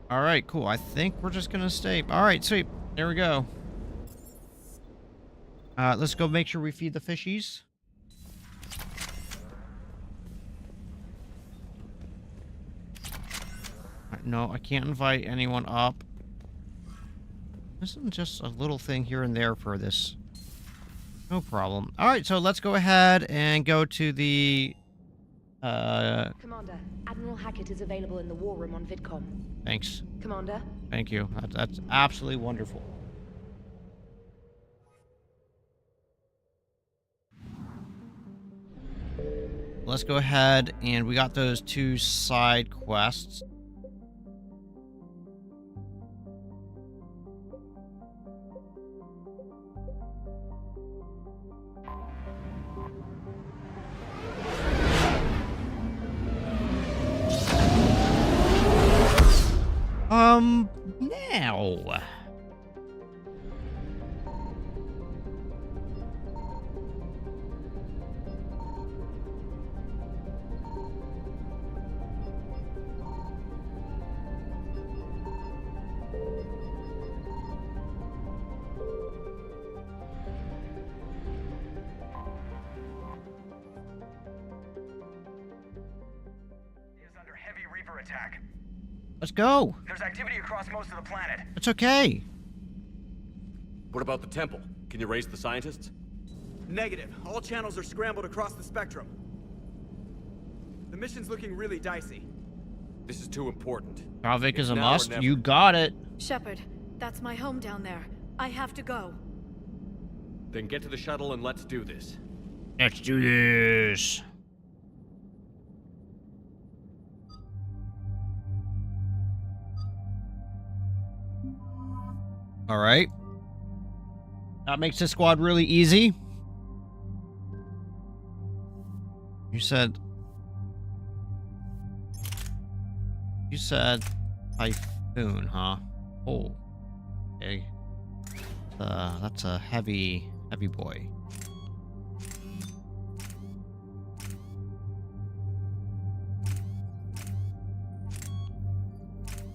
All right, cool. I think we're just gonna stay. All right, sweet. There we go. Let's go make sure we feed the fishies. No, I can't invite anyone up. Isn't just a little thing here and there for this. No problem. All right, so let's go ahead and go to the... Commander, Admiral Hackett is available in the war room on VidCom. Thanks. Commander? Thank you. That's absolutely wonderful. Let's go ahead, and we got those 2 side quests. Now. Attack. Let's go. There's activity across most of the planet. It's okay. What about the temple? Can you raise the scientists? Negative. All channels are scrambled across the spectrum. The mission's looking really dicey. This is too important. Kravik is a now or must. never. You got it. Shepard, that's my home down there. I have to go. Then get to the shuttle and let's do this. Let's do this. All right. That makes this squad really easy. You said Typhoon, huh? Oh. Okay. That's a heavy boy.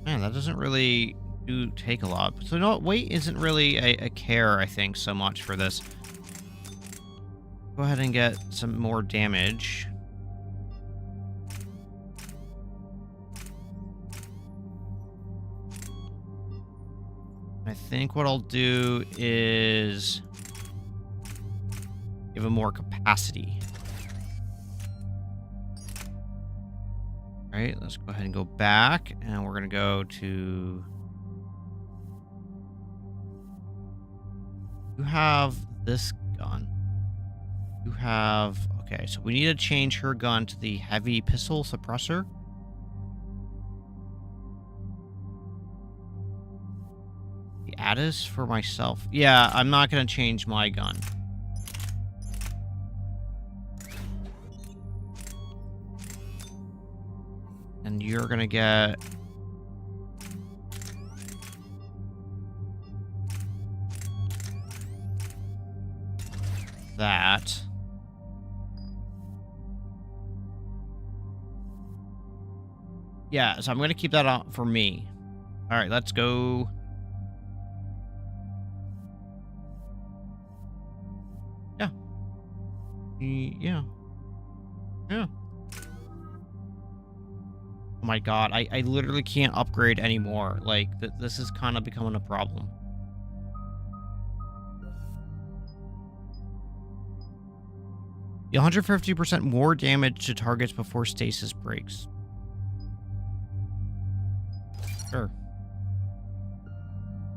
Man, that doesn't really take a lot. So no, weight isn't really a care, I think, so much for this. Go ahead and get some more damage. I think what I'll do is give him more capacity. All right, let's go ahead and go back, and we're gonna go to... You have this gun. You have... Okay, so we need to change her gun to the heavy pistol suppressor. The Addis for myself. Yeah, I'm not going to change my gun. And you're going to get... that. Yeah, so I'm going to keep that on for me. All right, let's go. Yeah. Yeah. Oh my god, I literally can't upgrade anymore. Like, this is kind of becoming a problem. The 150% more damage to targets before stasis breaks. Sure.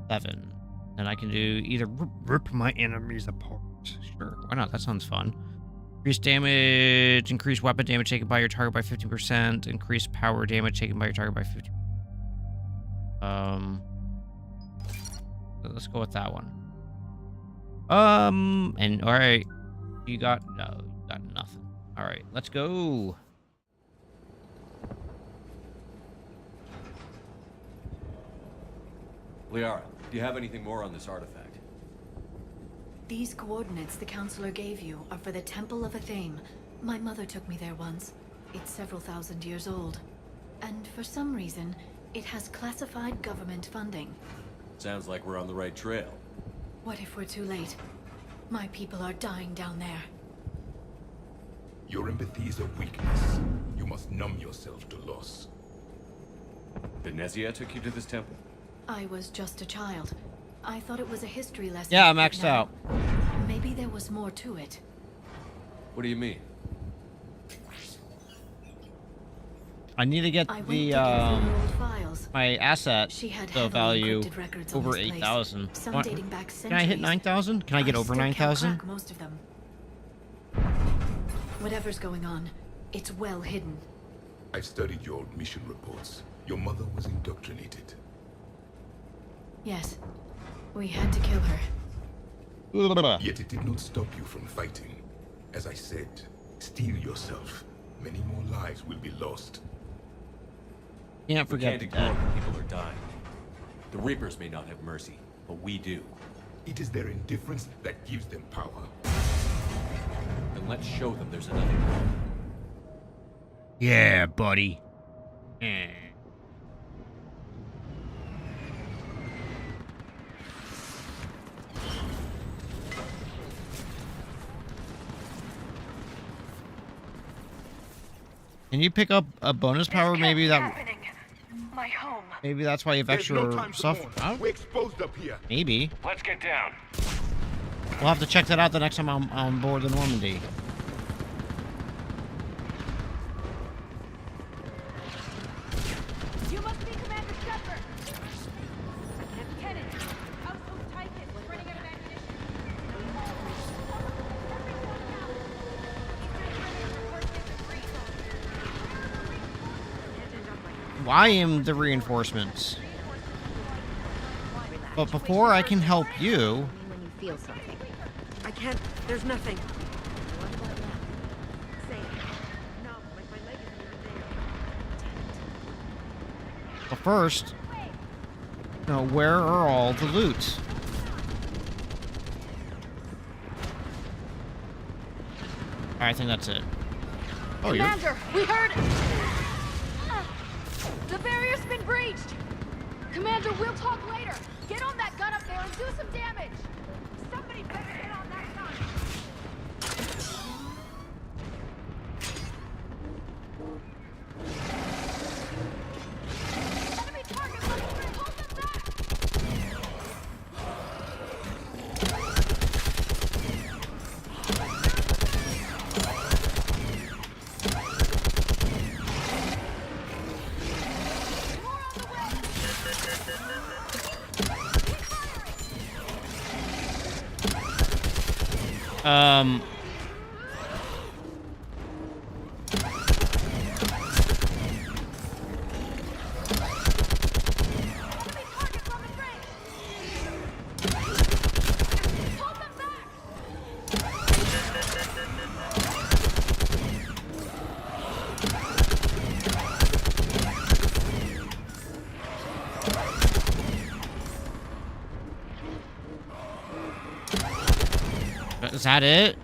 7. And I can do either rip my enemies apart. Sure, why not? That sounds fun. Increase damage, increase weapon damage taken by your target by 15%, increase power damage taken by your target by 50%. Let's go with that one. And all right, you got nothing. All right, let's go. Liara, do you have anything more on this artifact? These coordinates the Counselor gave you are for the Temple of Athame. My mother took me there once. It's several thousand years old. And for some reason, it has classified government funding. Sounds like we're on the right trail. What if we're too late? My people are dying down there. Your empathy is a weakness. You must numb yourself to loss. Benezia took you to this temple? I was just a child. I thought it was a history lesson. Yeah, I'm maxed out. Maybe there was more to it. What do you mean? I need to get the my asset value over 8,000. Can I hit 9,000? Can I get over 9,000? Most of them. Whatever's going on, it's well hidden. I've studied your old mission reports. Your mother was indoctrinated. Yes. We had to kill her. Yet it did not stop you from fighting. As I said, steel yourself. Many more lives will be lost. Can't forget the dead. People are dying. The Reapers may not have mercy, but we do. It is their indifference that gives them power. Then let's show them there's another way. Yeah, buddy. Can you pick up a bonus power? Maybe that. My home. Maybe that's why you have extra stuff. We're exposed up here. Maybe. Let's get down. We'll have to check that out the next time I'm on board the Normandy. You must be Commander Shepard. Lieutenant, Outpost Titan, we're running out of ammunition. I am the reinforcements. But before I can help you... When you feel something. I can't... There's nothing. But first... No, where are all the loot? I think that's it. Oh, Commander, we heard... The barrier's been breached! Commander, we'll talk later! Get on that gun up there and do some damage! Somebody better hit on that gun! Enemy target! Hold them back! Is that it?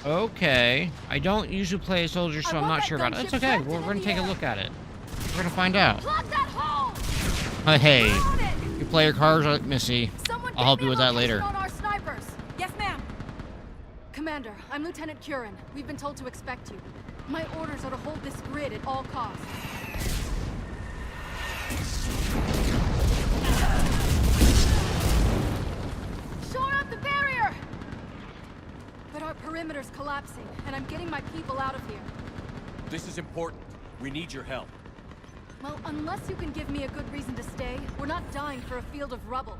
Okay. I don't usually play a soldier, so I'm not sure about it. It's okay. We're going to take a look at it. We're going to find out. Plug that hole! Hey, you play your cards like Missy. I'll help you with that later. On our snipers. Yes, ma'am. Commander, I'm Lieutenant Curran. We've been told to expect you. My orders are to hold this grid at all costs. Shore up the barrier! But our perimeter's collapsing, and I'm getting my people out of here. This is important. We need your help. Well, unless you can give me a good reason to stay, we're not dying for a field of rubble.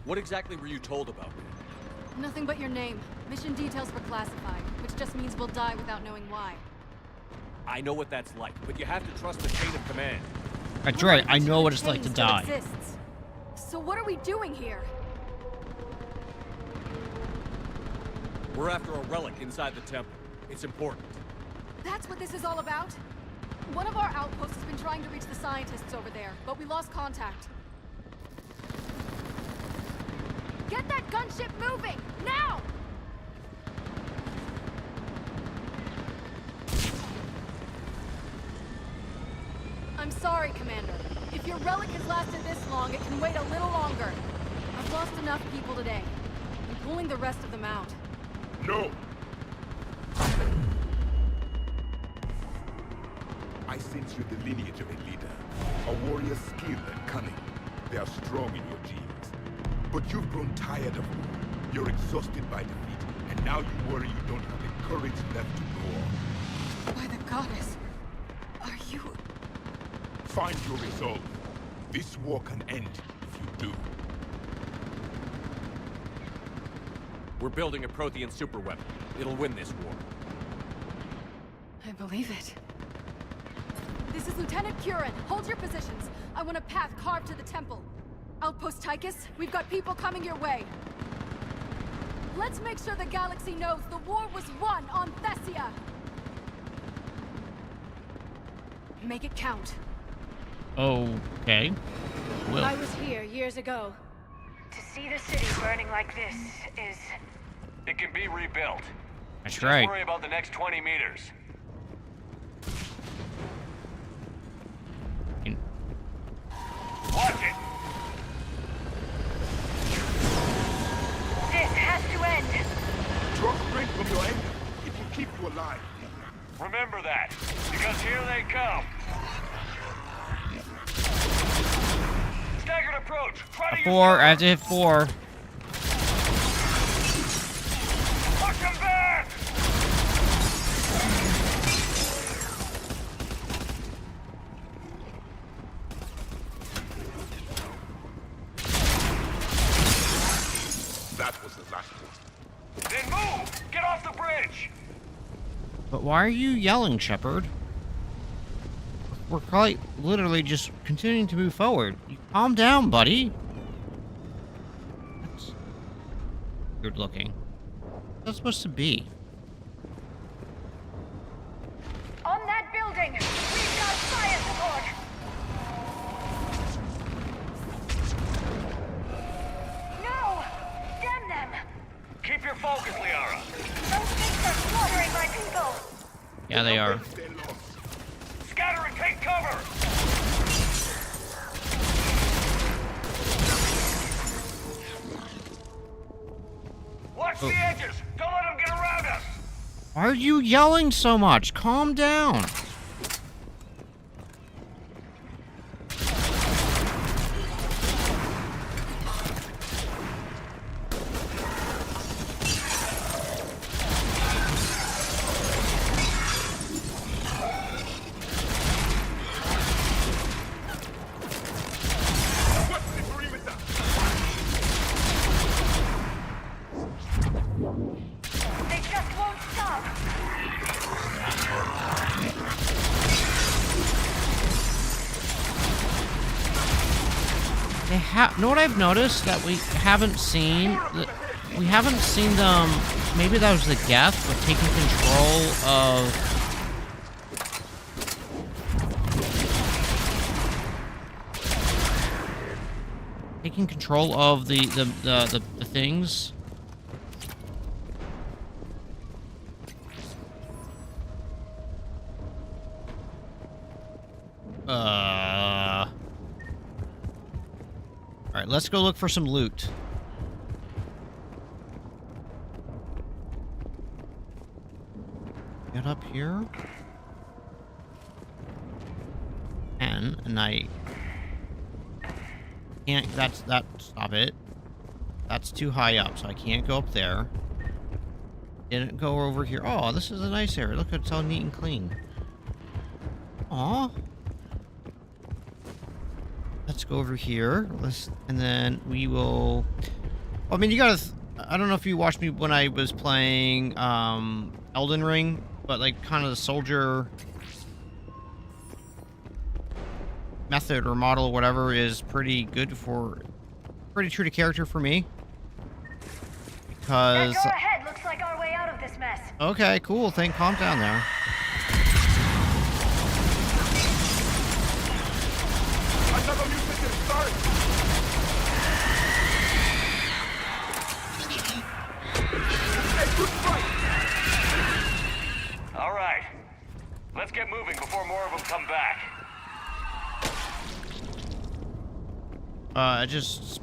What exactly were you told about me? Nothing but your name. Mission details were classified, which just means we'll die without knowing why. I know what that's like, but you have to trust the chain of command. That's right. I know what it's like to die. Exists. So what are we doing here? We're after a relic inside the temple. It's important. That's what this is all about? One of our outposts has been trying to reach the scientists over there, but we lost contact. Get that gunship moving! Now! I'm sorry, Commander. If your relic has lasted this long, it can wait a little longer. I've lost enough people today. I'm pulling the rest of them out. No! I sense you're the lineage of a leader. A warrior's skill and cunning. They are strong in your genes. But you've grown tired of war. You're exhausted by defeat, and now you worry you don't have the courage left to go on. By the goddess, are you... Find your resolve. This war can end if you do. We're building a Prothean superweapon. It'll win this war. I believe it. This is Lieutenant Curran. Hold your positions. I want a path carved to the temple. Outpost Tychus, we've got people coming your way. Let's make sure the galaxy knows the war was won on Thessia. Make it count. Okay. Will. I was here years ago. To see the city burning like this is... It can be rebuilt. That's Just right. worry about the next 20 meters. Watch it! This has to end. Draw strength from your anger. It will keep you alive. Remember that, because here they come. Staggered approach. Try to use 4. I have to hit 4. Push them back! That was the last one. Then move! Get off the bridge! But why are you yelling, Shepard? We're quite literally just continuing to move forward. You calm down, buddy. That's weird looking. What's that supposed to be? On that building, we've got fire support. No! Damn them! Keep your focus, Liara. Those things are slaughtering my people. Yeah, they are. Scatter and take cover! Watch the edges! Don't let them get around us! Why are you yelling so much? Calm down. They just won't stop. They have. Know what I've noticed that we haven't seen? We haven't seen them. Maybe that was the Geth, but taking control of. Taking control of the things. All right, let's go look for some loot. Get up here. And I can't. Stop it. That's too high up, so I can't go up there. Didn't go over here. Oh, this is a nice area. Look, it's all neat and clean. Aw. Let's go over here. And then we will. I mean, you gotta. I don't know if you watched me when I was playing Elden Ring, but like kind of the soldier method or model or whatever is pretty good for, pretty true to character for me. Because. That door ahead looks like our way out of this mess. Okay, cool. Calm down there. Another new system start. Hey, good fight. All right. Let's get moving before more of them come back. I just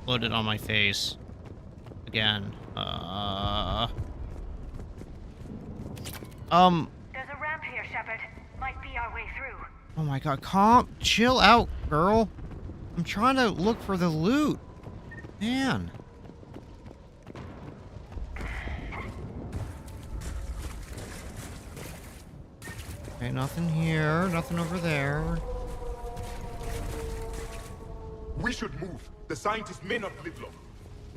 exploded on my face again. There's a ramp here, Shepard. Might be our way through. Oh my god, chill out, girl. I'm trying to look for the loot. Man. Okay, nothing here, nothing over there. We should move. The scientists may not live long.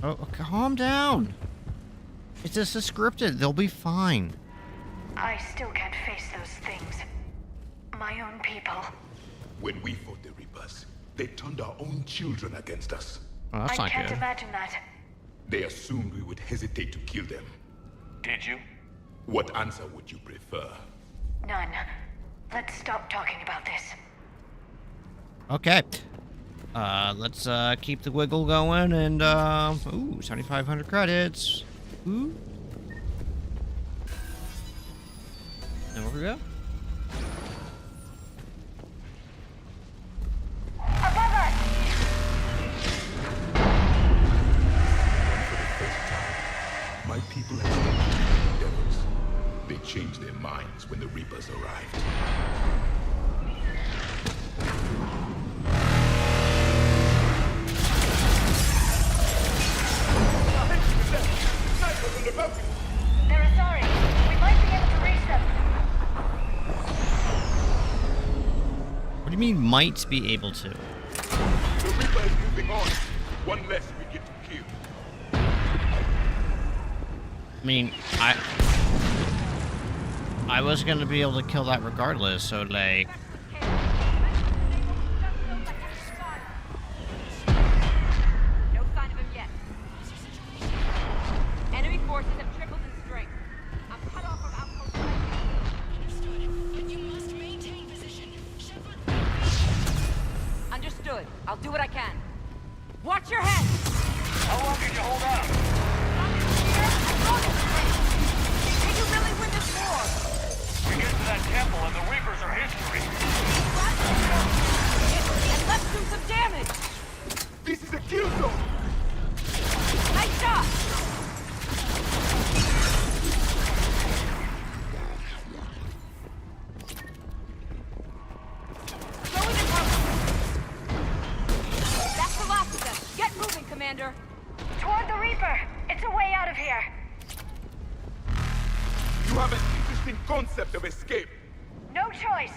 Oh, calm down. It's just scripted. They'll be fine. I still can't face those things. My own people. When we fought the Reapers, they turned our own children against us. Oh, that's I not can't good. imagine that. They assumed we would hesitate to kill them. Did you? What answer would you prefer? None. Let's stop talking about this. Okay. Let's keep the wiggle going and ooh, 7,500 credits. Ooh. And where we go? Above us! My people have been devils. They changed their minds when the Reapers arrived. They're Asari. We might be able to reach them. What do you mean might be able to? The Reaper is moving on. One less we get to kill. I mean, I was gonna be able to kill that regardless, so like. No sign of him yet. Enemy forces have tripled in strength. I'm cut off from outpost. But you must maintain position. Shepard. Understood. I'll do what I can. Watch your head! How long can you hold out? Can you really win this war? We get to that temple and the Reapers are history. And let's do some damage! This is a kill zone! Nice shot! Slowing it up. That's the last of them. Get moving, Commander. Toward the Reaper. It's a way out of here. You have an interesting concept of escape. No choice.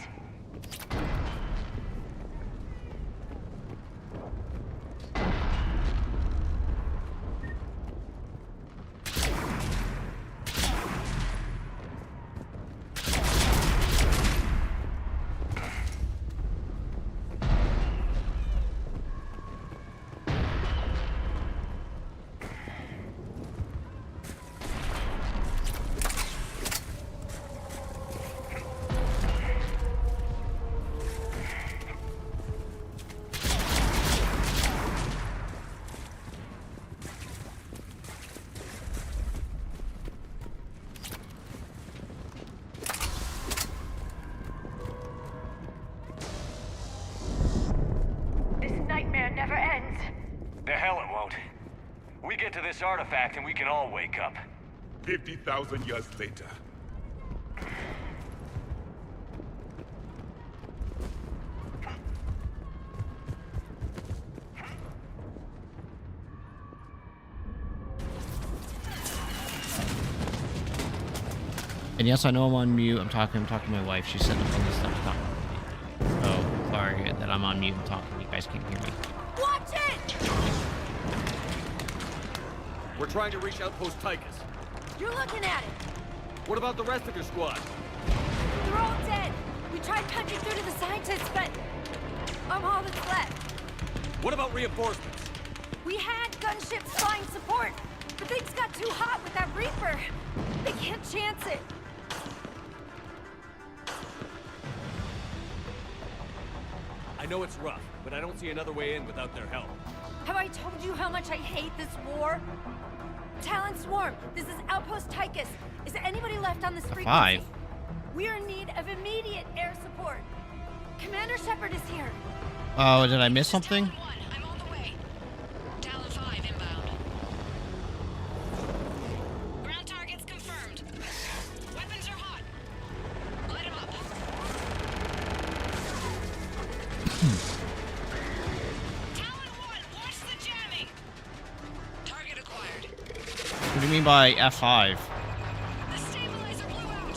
never ends. The hell it won't. We get to this artifact and we can all wake up. 50,000 years later. And yes, I know I'm on mute. I'm talking to my wife. She's setting up all this stuff to talk to me. Oh, sorry that I'm on mute and talking. You guys can't hear me. Watch it! We're trying to reach Outpost Tychus. You're looking at it. What about the rest of your squad? They're all dead. We tried punching through to the scientists, but I'm all that's left. What about reinforcements? We had gunships flying support, but things got too hot with that Reaper. They can't chance it. I know it's rough, but I don't see another way in without their help. Have I told you how much I hate this war? Talon Swarm, this is Outpost Tychus. Is there anybody left on this frequency? 5. We are in need of immediate air support. Commander Shepard is here. Oh, did I miss something? I'm on the way. Talon 5 inbound. Ground targets confirmed. Weapons are hot. Light them up. Talon 1, watch the jamming. Target acquired. What do you mean by F5? The stabilizer blew out.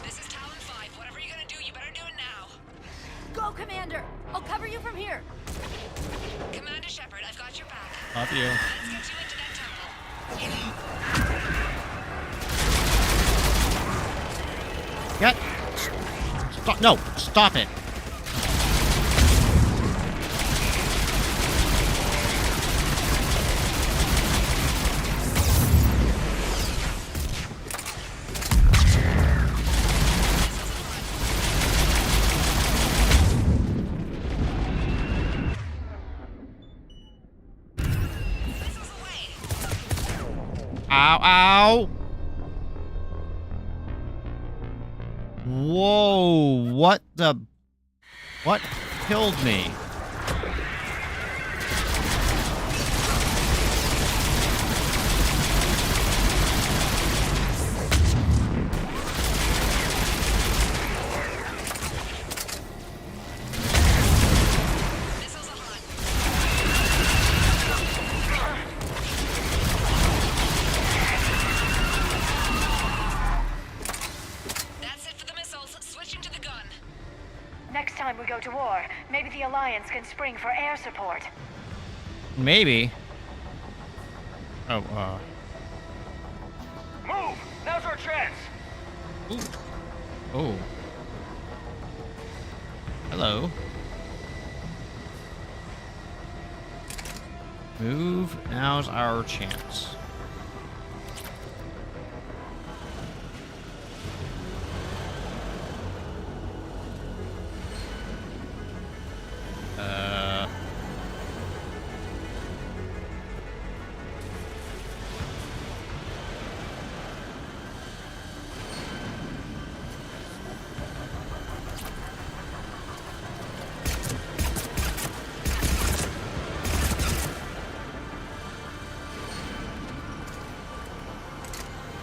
This is Talon 5. Whatever you're gonna do, you better do it now. Go, Commander. I'll cover you from here. Commander Shepard, I've got your back. Love you. Let's get you into that temple. Get. Stop. No, stop it. Ow, ow. Whoa, what the... What killed me? That's it for the missiles. Switching to the gun. Next time we go to war, maybe the Alliance can spring for air support. Maybe. Oh, Move! Now's our chance! Oh. Hello. Move. Now's our chance.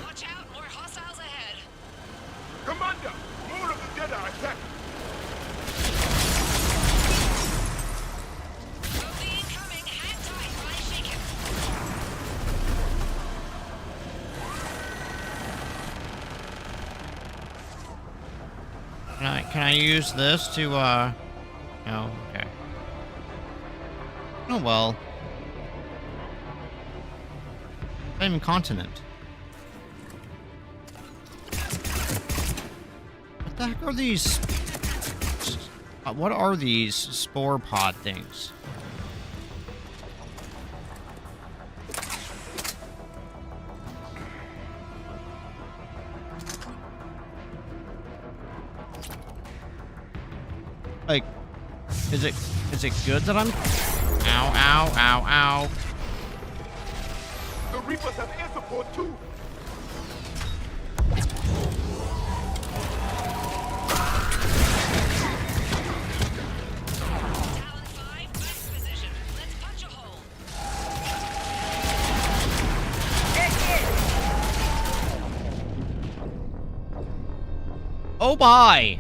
Watch out, more hostiles ahead. Commander! More of the dead are attacking! Trophy incoming. Hang tight while I shake him. Can I use this to, No, okay. Oh, well. Same continent. What the heck are these? What are these spore pod things? Like, is it good that I'm... Ow, ow, ow, ow. The Reapers have air support too! Oh my!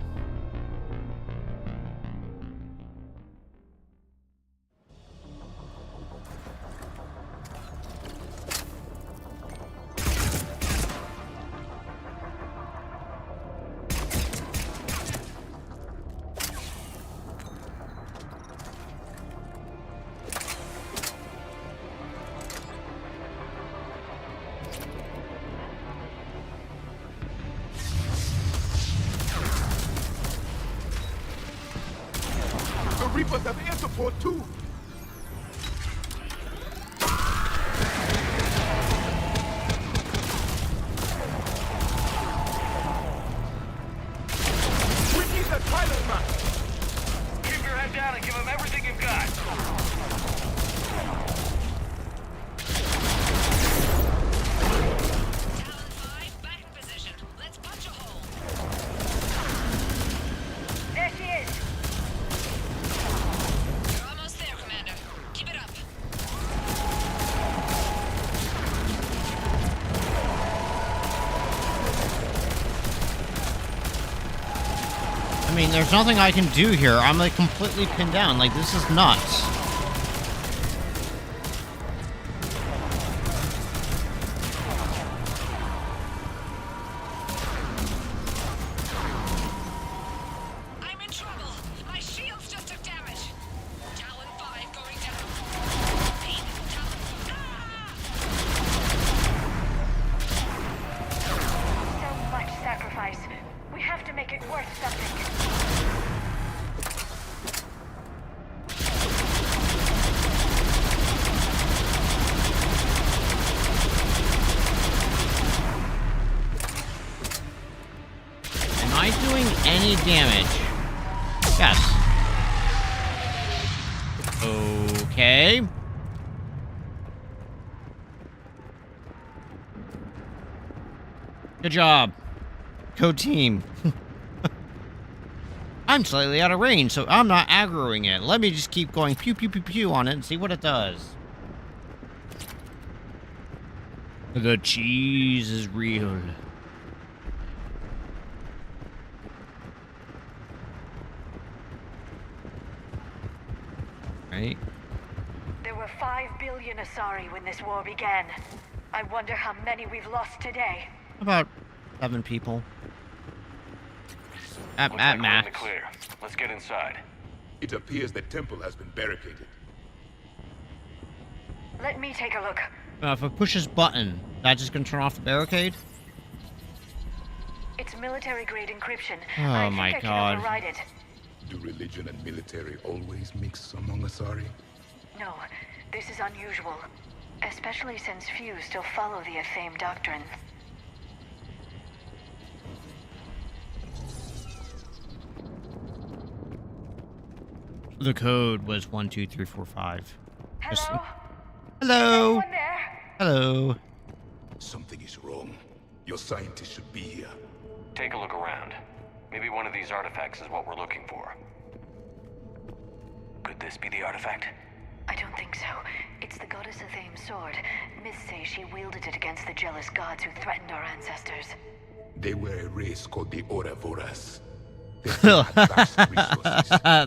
The Reapers have air support too. We need that pilot map. Keep your head down and give him everything you've got. There she is. You're almost there, Commander. Keep it up. I mean, there's nothing I can do here. I'm like completely pinned down. Like, this is nuts. I'm in trouble. My shields just took damage. Talon 5 going down. Repeat, So much sacrifice. We have to make it worth something. Am I doing any damage? Yes. Okay. Good job. Code team. I'm slightly out of range, so I'm not aggroing it. Let me just keep going pew pew pew pew on it and see what it does. The cheese is real. Right? There were 5 billion Asari when this war began. I wonder how many we've lost today. About 7 people. At Looks like we're in max. the clear. Let's get inside. It appears the temple has been barricaded. Let me take a look. If I push this button, that just gonna turn off the barricade? It's military-grade encryption. Oh I think my I God. can override it. Do religion and military always mix among Asari? No, this is unusual. Especially since few still follow the Athame doctrine. The code was 12345. Hello? Hello. Anyone there? Hello. Something is wrong. Your scientists should be here. Take a look around. Maybe one of these artifacts is what we're looking for. Could this be the artifact? I don't think so. It's the goddess Athame's sword. Myths say she wielded it against the jealous gods who threatened our ancestors. They were a race called the Ora Voras.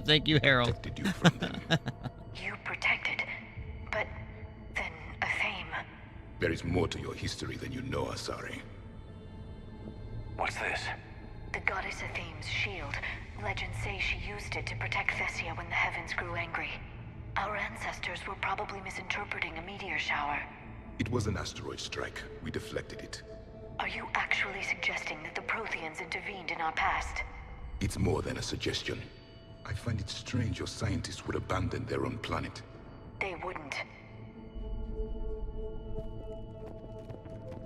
Thank you, Harold. You protected, but then Athame. There is more to your history than you know, Asari. What's this? The goddess Athame's shield. Legends say she used it to protect Thessia when the heavens grew angry. Our ancestors were probably misinterpreting a meteor shower. It was an asteroid strike. We deflected it. Are you actually suggesting that the Protheans intervened in our past? It's more than a suggestion. I find it strange your scientists would abandon their own planet. They wouldn't.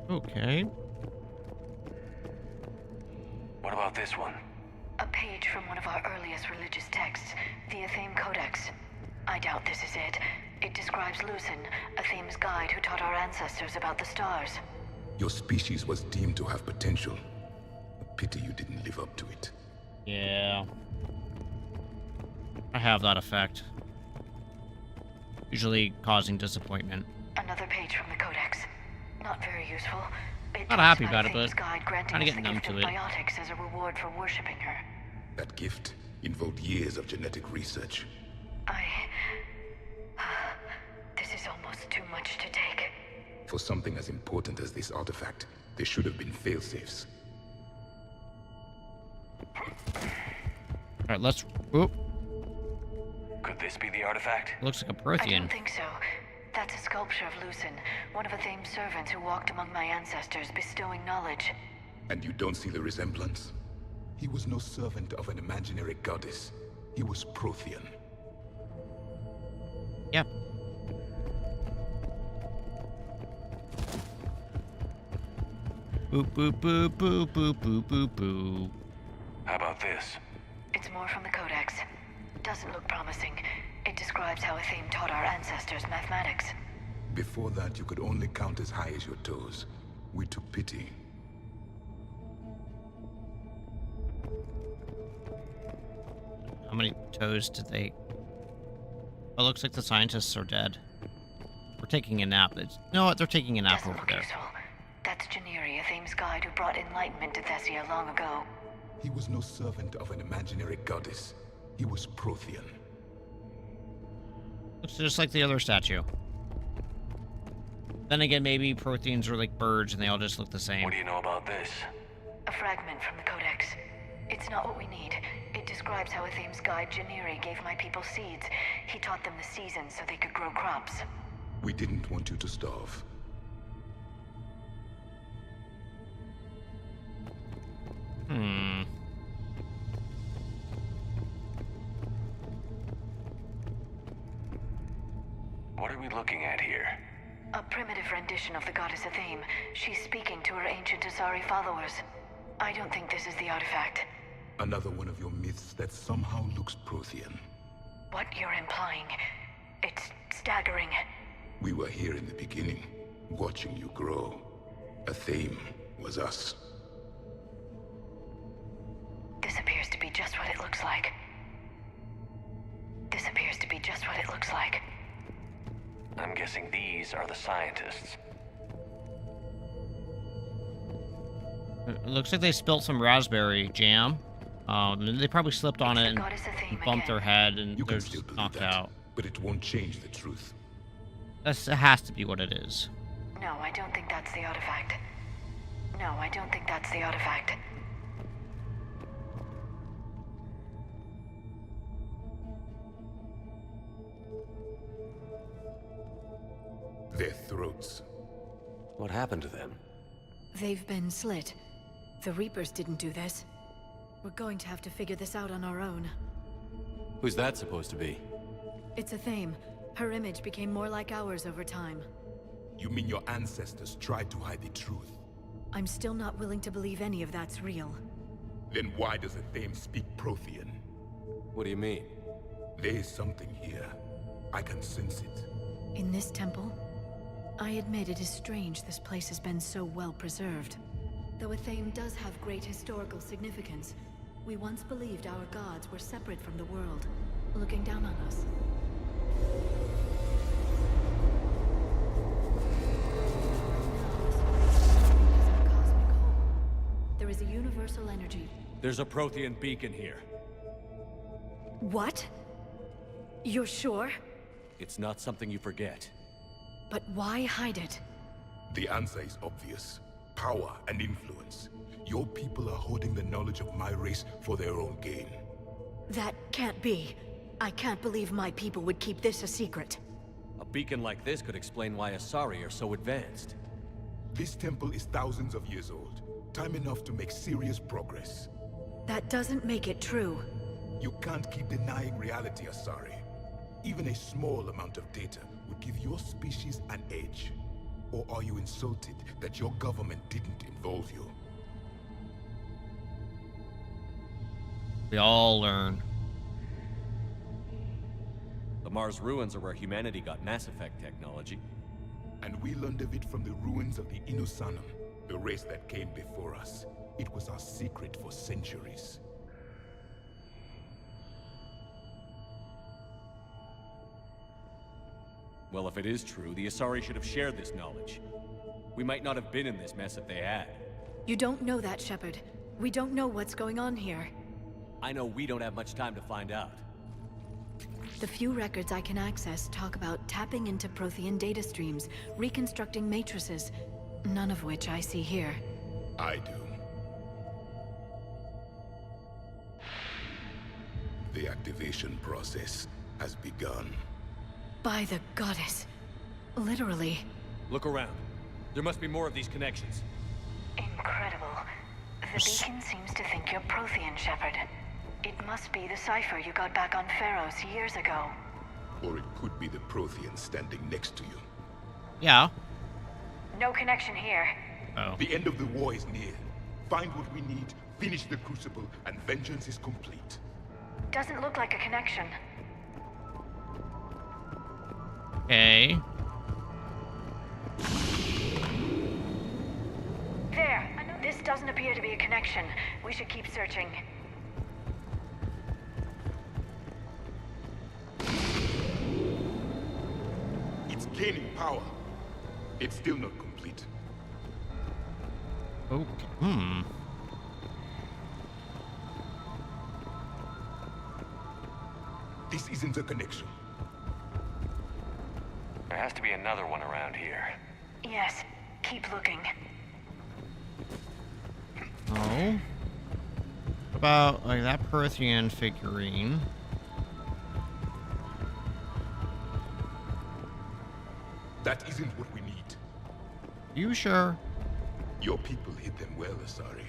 Okay. What about this one? A page from one of our earliest religious texts, the Athame Codex. I doubt this is it. It describes Lucen, Athame's guide who taught our ancestors about the stars. Your species was deemed to have potential. A pity you didn't live up to it. Yeah. I have that effect. Usually causing disappointment. Another page from the Codex. Not very useful. Not happy about it, Athene's but guide granting kind of us getting the numb gift to of it. biotics as a reward for worshipping her. That gift involved years of genetic research. This is almost too much to take. For something as important as this artifact, there should have been failsafes. All right, let's. Oop. Could this be the artifact? Looks like a I Prothean. don't think so. That's a sculpture of Lucen, one of Athame's servants who walked among my ancestors, bestowing knowledge. And you don't see the resemblance? He was no servant of an imaginary goddess. He was Prothean. Yep. Boop boop boop boop boop boop boop boop. How about this? It's more from the Codex. Doesn't look promising. It describes how Athame taught our ancestors mathematics. Before that, you could only count as high as your toes. We took pity. How many toes did they... Oh, it looks like the scientists are dead. We're taking a nap. You know what? They're taking a nap Doesn't over look there. useful. That's Janiri, Athame's guide who brought enlightenment to Thessia long ago. He was no servant of an imaginary goddess. He was Prothean. Looks just like the other statue. Then again, maybe Protheans are like birds and they all just look the same. What do you know about this? A fragment from the Codex. It's not what we need. It describes how Athame's guide Janiri gave my people seeds. He taught them the seasons so they could grow crops. We didn't want you to starve. What are we looking at here? A primitive rendition of the goddess Athame. She's speaking to her ancient Asari followers. I don't think this is the artifact. Another one of your myths that somehow looks Prothean. What you're implying, it's staggering. We were here in the beginning, watching you grow. Athame was us. This appears to be just what it looks like. This appears to be just what it looks like. I'm guessing these are the scientists. It looks like they spilt some raspberry jam. And they probably slipped on it and bumped their head and they're just knocked out. But it won't change the truth. It has to be what it is. No, I don't think that's the artifact. No, I don't think that's the artifact. Their throats. What happened to them? They've been slit. The Reapers didn't do this. We're going to have to figure this out on our own. Who's that supposed to be? It's Athame. Her image became more like ours over time. You mean your ancestors tried to hide the truth? I'm still not willing to believe any of that's real. Then why does Athame speak Prothean? What do you mean? There is something here. I can sense it. In this temple? I admit it is strange this place has been so well preserved. Though Athame does have great historical significance, we once believed our gods were separate from the world, looking down on us. There is a universal energy. There's a Prothean beacon here. What? You're sure? It's not something you forget. But why hide it? The answer is obvious. Power and influence. Your people are holding the knowledge of my race for their own gain. That can't be. I can't believe my people would keep this a secret. A beacon like this could explain why Asari are so advanced. This temple is thousands of years old. Time enough to make serious progress. That doesn't make it true. You can't keep denying reality, Asari. Even a small amount of data would give your species an edge. Or are you insulted that your government didn't involve you? We all learn. The Mars ruins are where humanity got Mass Effect technology. And we learned of it from the ruins of the Inusanum, the race that came before us. It was our secret for centuries. Well, if it is true, the Asari should have shared this knowledge. We might not have been in this mess if they had. You don't know that, Shepard. We don't know what's going on here. I know we don't have much time to find out. The few records I can access talk about tapping into Prothean data streams, reconstructing matrices, none of which I see here. I do. The activation process has begun. By the goddess. Literally. Look around. There must be more of these connections. Incredible. The beacon seems to think you're Prothean, Shepard. It must be the cipher you got back on Pharaohs years ago. Or it could be the Prothean standing next to you. Yeah. No connection here. Oh. The end of the war is near. Find what we need, finish the Crucible, and vengeance is complete. Doesn't look like a connection. Okay. There! This doesn't appear to be a connection. We should keep searching. It's gaining power. It's still not complete. Okay. This isn't a connection. There has to be another one around here. Yes. Keep looking. Oh. What about like that Prothean figurine? That isn't what we need. You sure? Your people hid them well, Asari.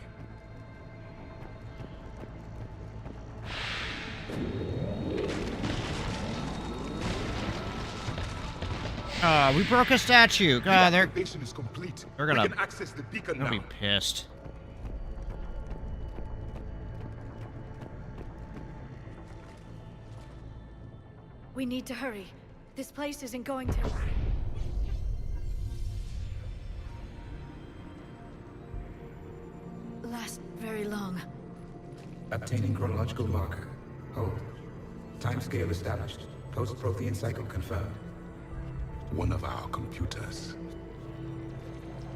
We broke a statue. God, The activation is complete. they're gonna We can access the beacon now. be pissed. We need to hurry. This place isn't going to... last very long. Obtaining chronological marker. Hold. Timescale established. Post-Prothean cycle confirmed. One of our computers.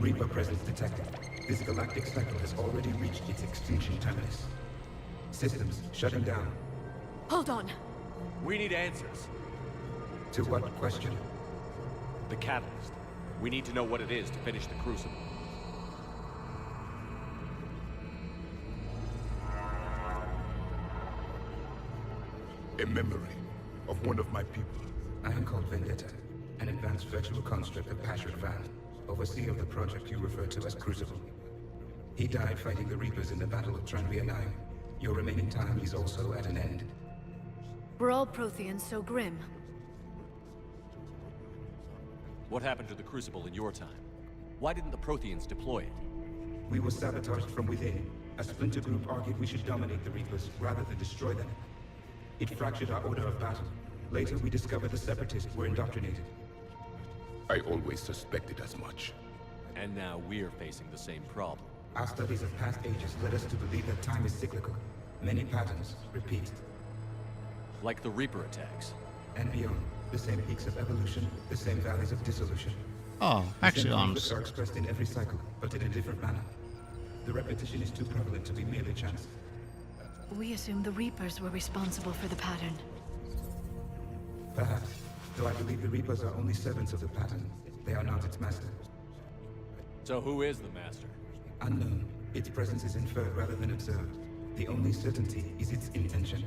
Reaper presence detected. This galactic cycle has already reached its extinction terminus. Systems shutting down. Hold on. We need answers. To what question? The catalyst. We need to know what it is to finish the Crucible. A memory of one of my people. I am called Vendetta, an advanced virtual construct of Patrick Van, overseer of the project you refer to as Crucible. He died fighting the Reapers in the Battle of Tranvia 9. Your remaining time is also at an end. Were all Protheans so grim? What happened to the Crucible in your time? Why didn't the Protheans deploy it? We were sabotaged from within. A splinter group argued we should dominate the Reapers rather than destroy them. It fractured our order of battle. Later, we discovered the Separatists were indoctrinated. I always suspected as much. And now we're facing the same problem. Our studies of past ages led us to believe that time is cyclical. Many patterns repeat. Like the Reaper attacks. And beyond. The same peaks of evolution, the same valleys of dissolution. Oh, actually, Axions are expressed in every cycle, but in a different manner. The repetition is too prevalent to be merely chance. We assumed the Reapers were responsible for the pattern. Perhaps, though I believe the Reapers are only servants of the pattern. They are not its master. So who is the master? Unknown. Its presence is inferred rather than observed. The only certainty is its intention.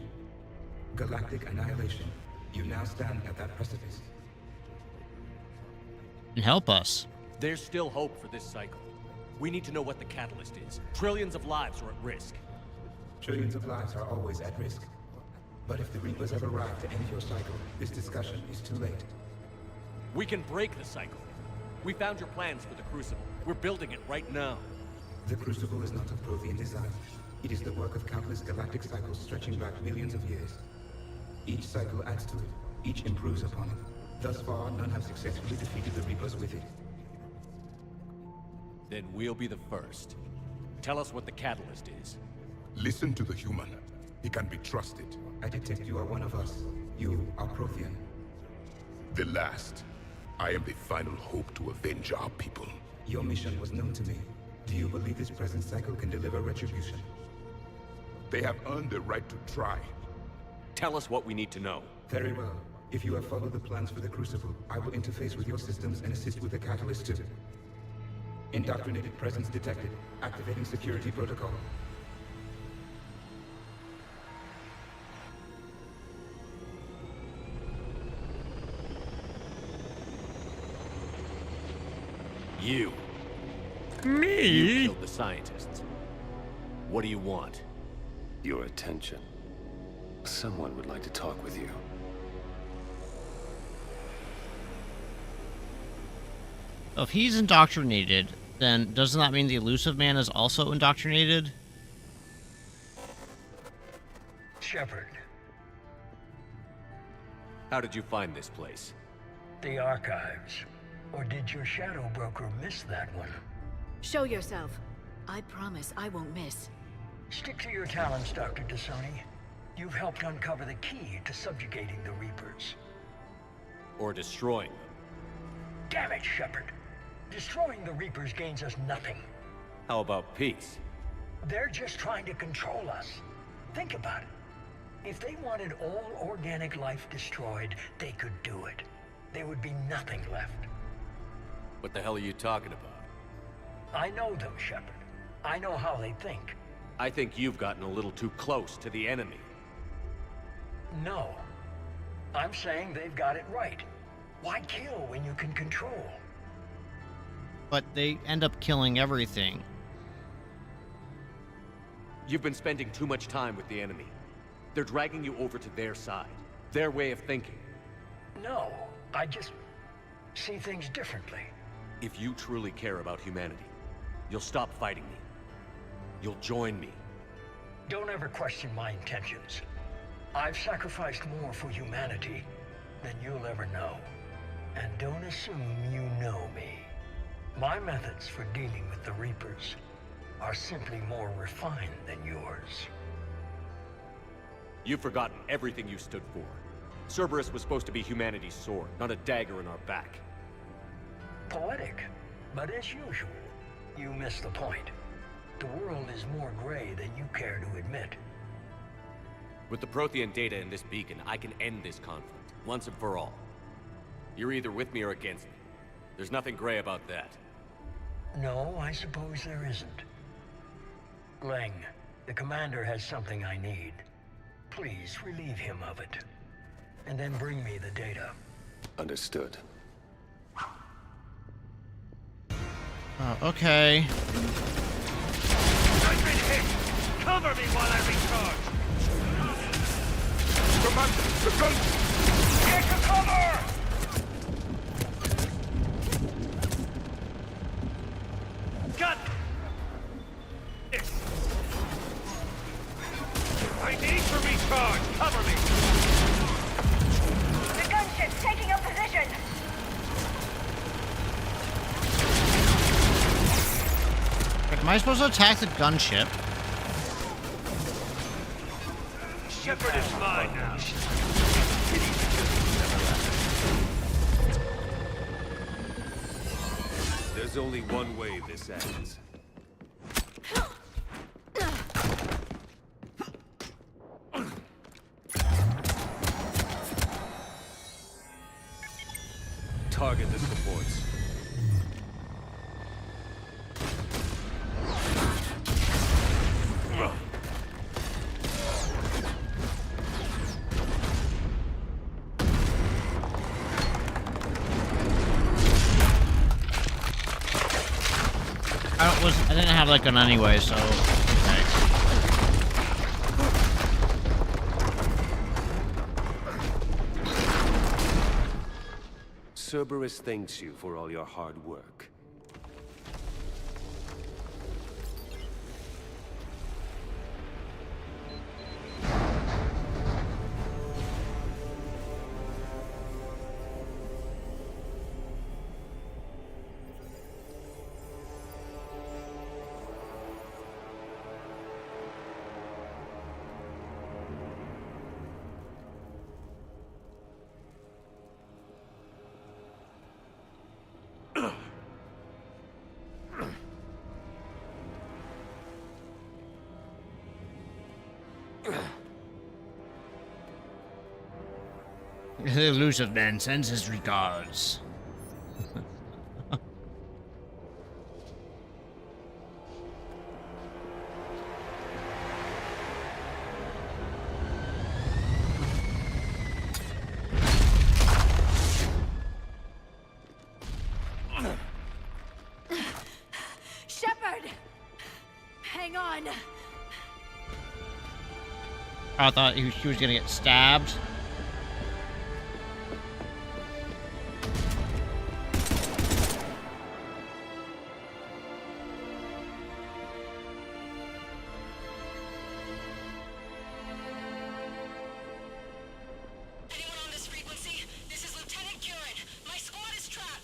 Galactic annihilation. You now stand at that precipice. And help us. There's still hope for this cycle. We need to know what the catalyst is. Trillions of lives are at risk. Trillions of lives are always at risk. But if the Reapers have arrived to end your cycle, this discussion is too late. We can break the cycle. We found your plans for the Crucible. We're building it right now. The Crucible is not of Prothean design. It is the work of countless galactic cycles stretching back millions of years. Each cycle adds to it. Each improves upon it. Thus far, none have successfully defeated the Reapers with it. Then we'll be the first. Tell us what the catalyst is. Listen to the human. He can be trusted. I detect you are one of us. You are Prothean. The last. I am the final hope to avenge our people. Your mission was known to me. Do you believe this present cycle can deliver retribution? They have earned the right to try. Tell us what we need to know. Very well. If you have followed the plans for the Crucible, I will interface with your systems and assist with the Catalyst too. Indoctrinated presence detected. Activating security protocol. You. Me? You killed the scientists. What do you want? Your attention. Someone would like to talk with you. If he's indoctrinated, then doesn't that mean the Illusive Man is also indoctrinated? Shepard. How did you find this place? The archives. Or did your shadow broker miss that one? Show yourself. I promise I won't miss. Stick to your talents, Dr. Dasoni. You've helped uncover the key to subjugating the Reapers. Or destroying them. Damn it, Shepard. Destroying the Reapers gains us nothing. How about peace? They're just trying to control us. Think about it. If they wanted all organic life destroyed, they could do it. There would be nothing left. What the hell are you talking about? I know them, Shepard. I know how they think. I think you've gotten a little too close to the enemy. No. I'm saying they've got it right. Why kill when you can control? But they end up killing everything. You've been spending too much time with the enemy. They're dragging you over to their side. Their way of thinking. No, I just see things differently. If you truly care about humanity, you'll stop fighting me. You'll join me. Don't ever question my intentions. I've sacrificed more for humanity than you'll ever know. And don't assume you know me. My methods for dealing with the Reapers are simply more refined than yours. You've forgotten everything you stood for. Cerberus was supposed to be humanity's sword, not a dagger in our back. Poetic, but as usual, you miss the point. The world is more gray than you care to admit. With the Prothean data in this beacon, I can end this conflict, once and for all. You're either with me or against me. There's nothing gray about that. No, I suppose there isn't. Leng, the commander has something I need. Please relieve him of it. And then bring me the data. Understood. Okay. I've been hit! Cover me while I recharge! Commander, the gun! Get to cover! Got this! I need to recharge! Cover me! The gunship's taking up position! Am I supposed to attack the gunship? Shepard is mine now. There's only one way this ends. Target the supports. I didn't have that gun anyway, so okay. Cerberus thanks you for all your hard work. The elusive man sends his regards. Shepard! Hang on. I thought she was gonna get stabbed.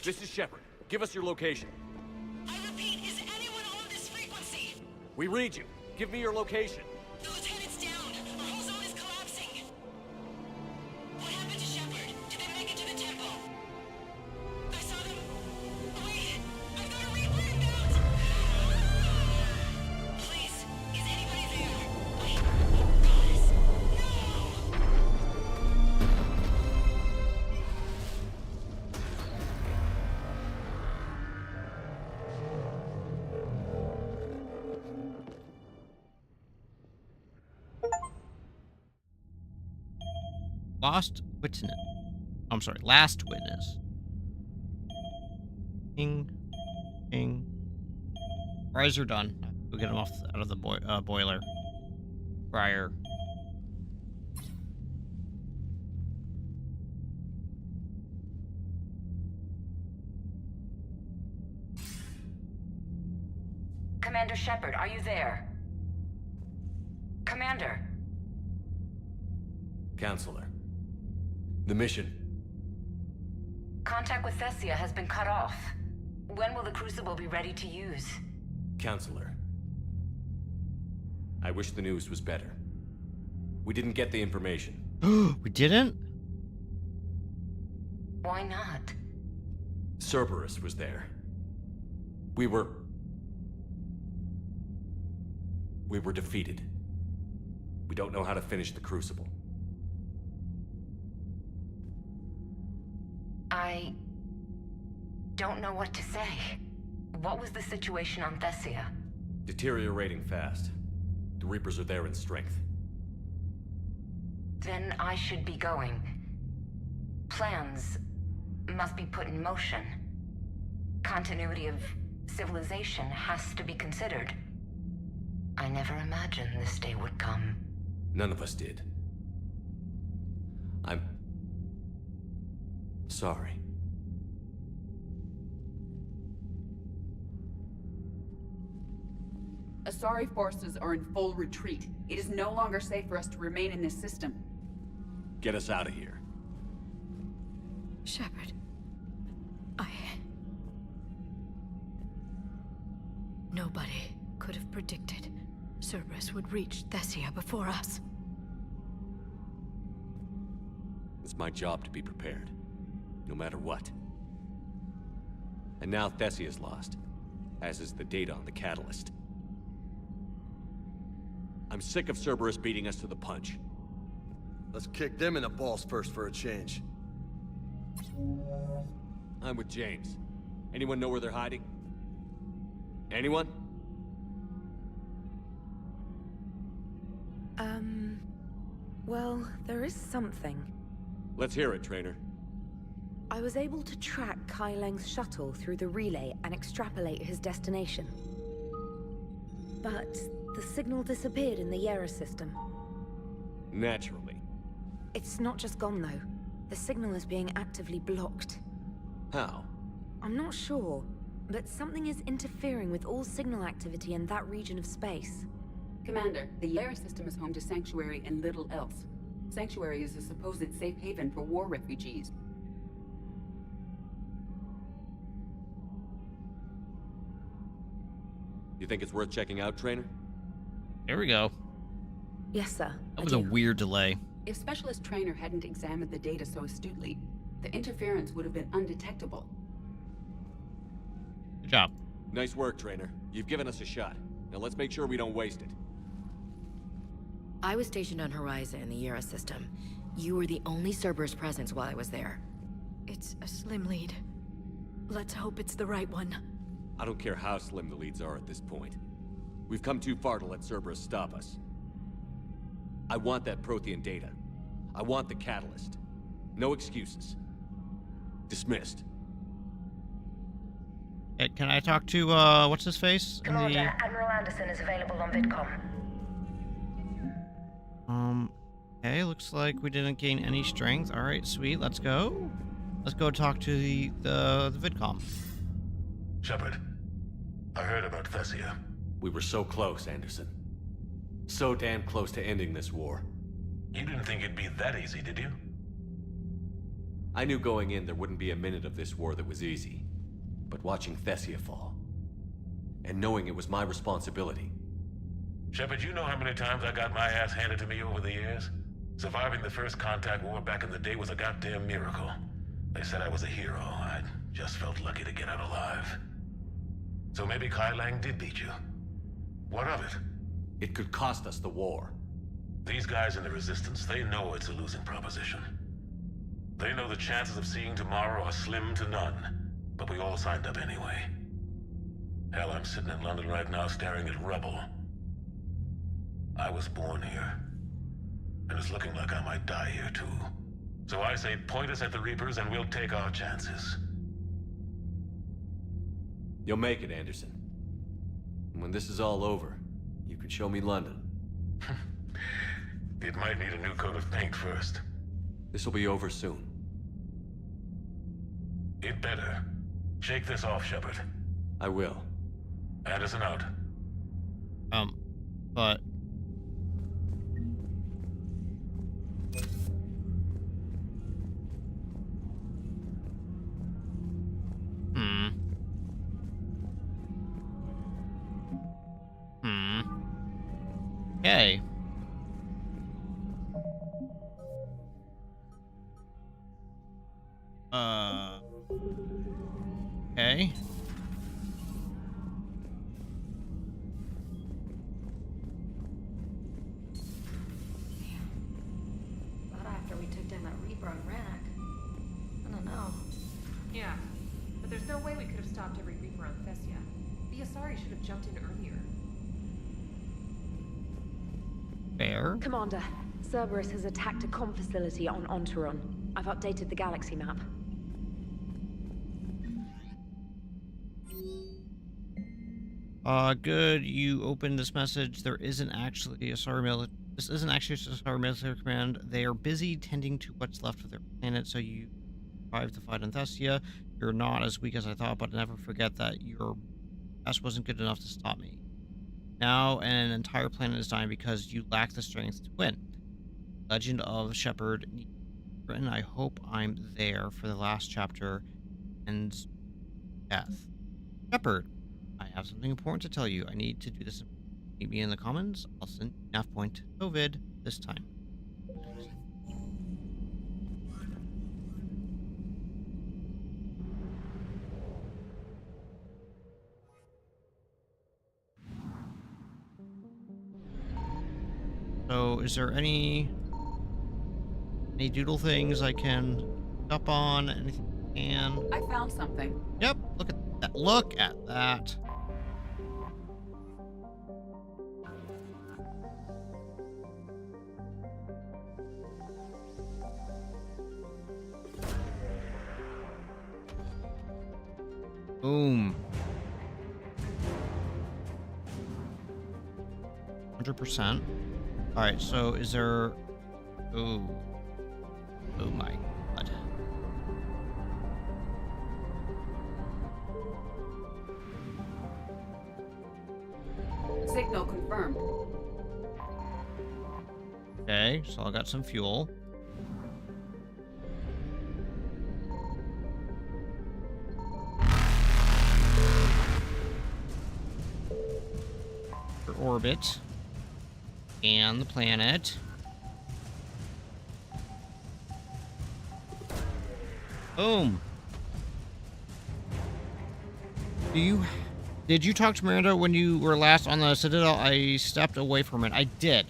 This is Shepard. Give us your location. I repeat, is anyone on this frequency? We read you. Give me your location. The lieutenant's down. Our whole zone is collapsing. What happened to Shepard? Did they make it to the temple? I saw them. Wait, I've got a Reaper inbound. Please, is anybody there? Wait, guys, no. Last witness. I'm sorry, last witness. Ping. Ping. Fries are done. We'll get them off out of the boiler. Fryer. Commander Shepard, are you there? Commander. Counselor. The mission. Contact with Thessia has been cut off. When will the Crucible be ready to use? Counselor. I wish the news was better. We didn't get the information. We didn't? Why not? Cerberus was there. We were defeated. We don't know how to finish the Crucible. I don't know what to say. What was the situation on Thessia? Deteriorating fast. The Reapers are there in strength. Then I should be going. Plans must be put in motion. Continuity of civilization has to be considered. I never imagined this day would come. None of us did. I'm sorry. Asari forces are in full retreat. It is no longer safe for us to remain in this system. Get us out of here. Shepard. Nobody could have predicted Cerberus would reach Thessia before us. It's my job to be prepared. No matter what. And now Thessia's lost. As is the data on the catalyst. I'm sick of Cerberus beating us to the punch. Let's kick them in the balls first for a change. I'm with James. Anyone know where they're hiding? Anyone? Well, there is something. Let's hear it, Trainer. I was able to track Kai Leng's shuttle through the relay and extrapolate his destination. But the signal disappeared in the Yera system. Naturally. It's not just gone, though. The signal is being actively blocked. How? I'm not sure, but something is interfering with all signal activity in that region of space. Commander, the Yera system is home to Sanctuary and little else. Sanctuary is a supposed safe haven for war refugees. You think it's worth checking out, Trainer? There we go. Yes, sir. That was a weird delay. If Specialist Trainer hadn't examined the data so astutely, the interference would have been undetectable. Good job. Nice work, Trainer. You've given us a shot. Now let's make sure we don't waste it. I was stationed on Horizon in the Yera system. You were the only Cerberus presence while I was there. It's a slim lead. Let's hope it's the right one. I don't care how slim the leads are at this point. We've come too far to let Cerberus stop us. I want that Prothean data. I want the catalyst. No excuses. Dismissed. Hey, can I talk to, what's his face? Commander, Admiral Anderson is available on VidCom. Okay, looks like we didn't gain any strength. Alright, sweet, let's go. Let's go talk to the VidCom. Shepard, I heard about Thessia. We were so close, Anderson. So damn close to ending this war. You didn't think it'd be that easy, did you? I knew going in there wouldn't be a minute of this war that was easy. But watching Thessia fall, and knowing it was my responsibility. Shepard, you know how many times I got my ass handed to me over the years? Surviving the first contact war back in the day was a goddamn miracle. They said I was a hero. I just felt lucky to get out alive. So maybe Kai Lang did beat you. What of it? It could cost us the war. These guys in the Resistance, they know it's a losing proposition. They know the chances of seeing tomorrow are slim to none. But we all signed up anyway. Hell, I'm sitting in London right now staring at rubble. I was born here. And it's looking like I might die here too. So I say point us at the Reapers and we'll take our chances. You'll make it, Anderson. And when this is all over, you can show me London. It might need a new coat of paint first. This will be over soon. It better. Shake this off, Shepard. I will. Anderson out. But... Okay. Okay. Not after we took down that Reaper on Rannoch. I don't know. Yeah, but there's no way we could have stopped every Reaper on Thessia. The Asari should have jumped in earlier. Fair. Commander, Cerberus has attacked a comm facility on Ontaron. I've updated the galaxy map. Good. You opened this message. There isn't actually a Asari military. This isn't actually a Asari military command. They are busy tending to what's left of their planet, so you survived the fight on Thessia. You're not as weak as I thought, but never forget that your best wasn't good enough to stop me. Now an entire planet is dying because you lack the strength to win. Legend of Shepard written. I hope I'm there for the last chapter and death. Shepard, I have something important to tell you. I need to do this. Meet me in the Commons. I'll send nav point COVID this time. So, is there any doodle things I can pick up on? Anything I can? I found something. Yep, look at that. Look at that. Boom. 100%. Alright, so is there... Ooh. Oh my god. Signal confirmed. Okay, so I got some fuel. For orbit. And the planet. Boom. Did you talk to Miranda when you were last on the Citadel? I stepped away from it. I did.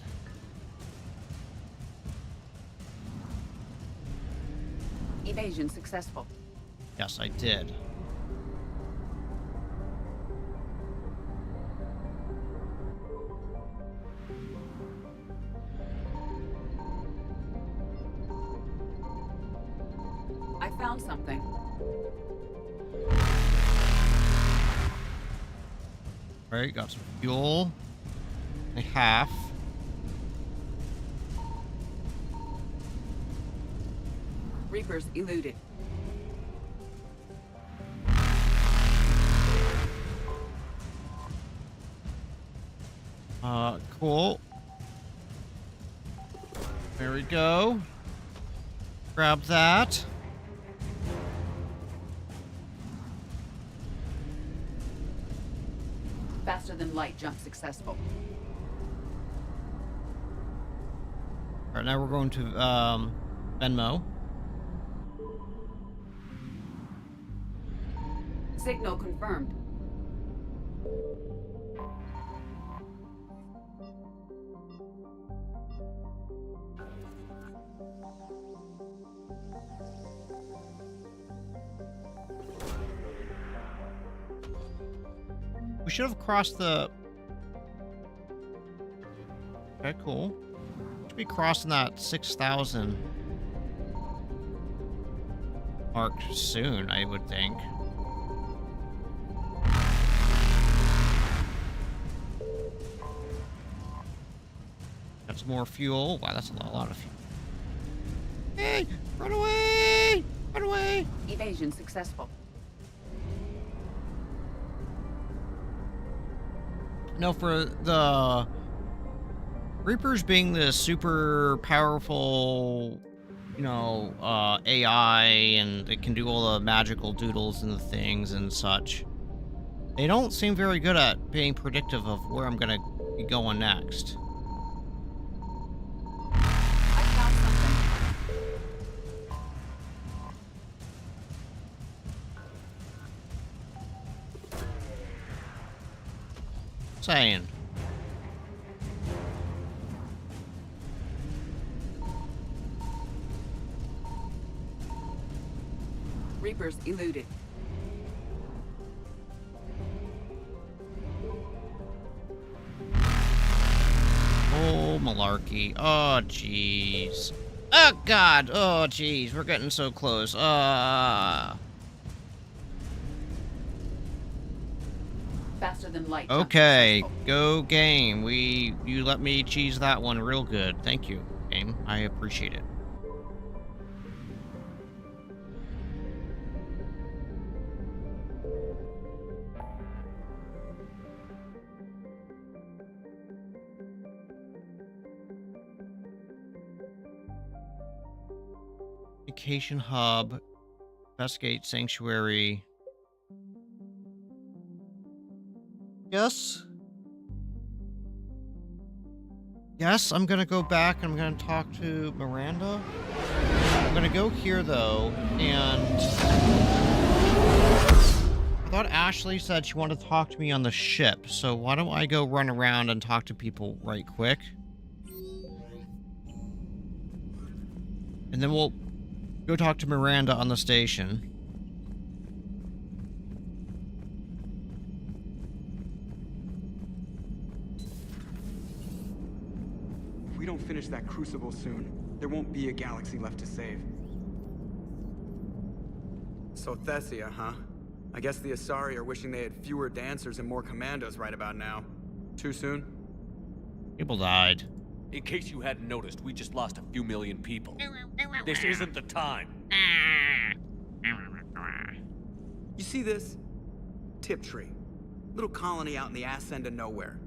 Evasion successful. Yes, I did. I found something. Alright, got some fuel. A half. Reapers eluded. Cool. There we go. Grab that. Faster than light jump successful. Alright, now we're going to, Venmo. Signal confirmed. We should have crossed the... Okay, cool. Should be crossing that 6,000 mark soon, I would think. Got some more fuel. Wow, that's a lot of fuel. Hey! Run away! Run away! Evasion successful. No, for the Reapers being the super powerful, you know, AI, and it can do all the magical doodles and the things and such, they don't seem very good at being predictive of where I'm gonna be going next. I found something. Saying. Reapers eluded. Oh, malarkey. Oh, jeez. Oh, God. Oh, jeez. We're getting so close. Faster than light. Okay, go game. You let me cheese that one real good. Thank you, game. I appreciate it. Vacation hub, investigate sanctuary. Yes. Yes, I'm gonna go back and I'm gonna talk to Miranda. I'm gonna go here though, and I thought Ashley said she wanted to talk to me on the ship, so why don't I go run around and talk to people right quick? And then we'll go talk to Miranda on the station. If we don't finish that crucible soon, there won't be a galaxy left to save. So Thessia, huh? I guess the Asari are wishing they had fewer dancers and more commandos right about now. Too soon? People died. In case you hadn't noticed, we just lost a few million people. This isn't the time. You see this? Tiptree. Little colony out in the ass end of nowhere.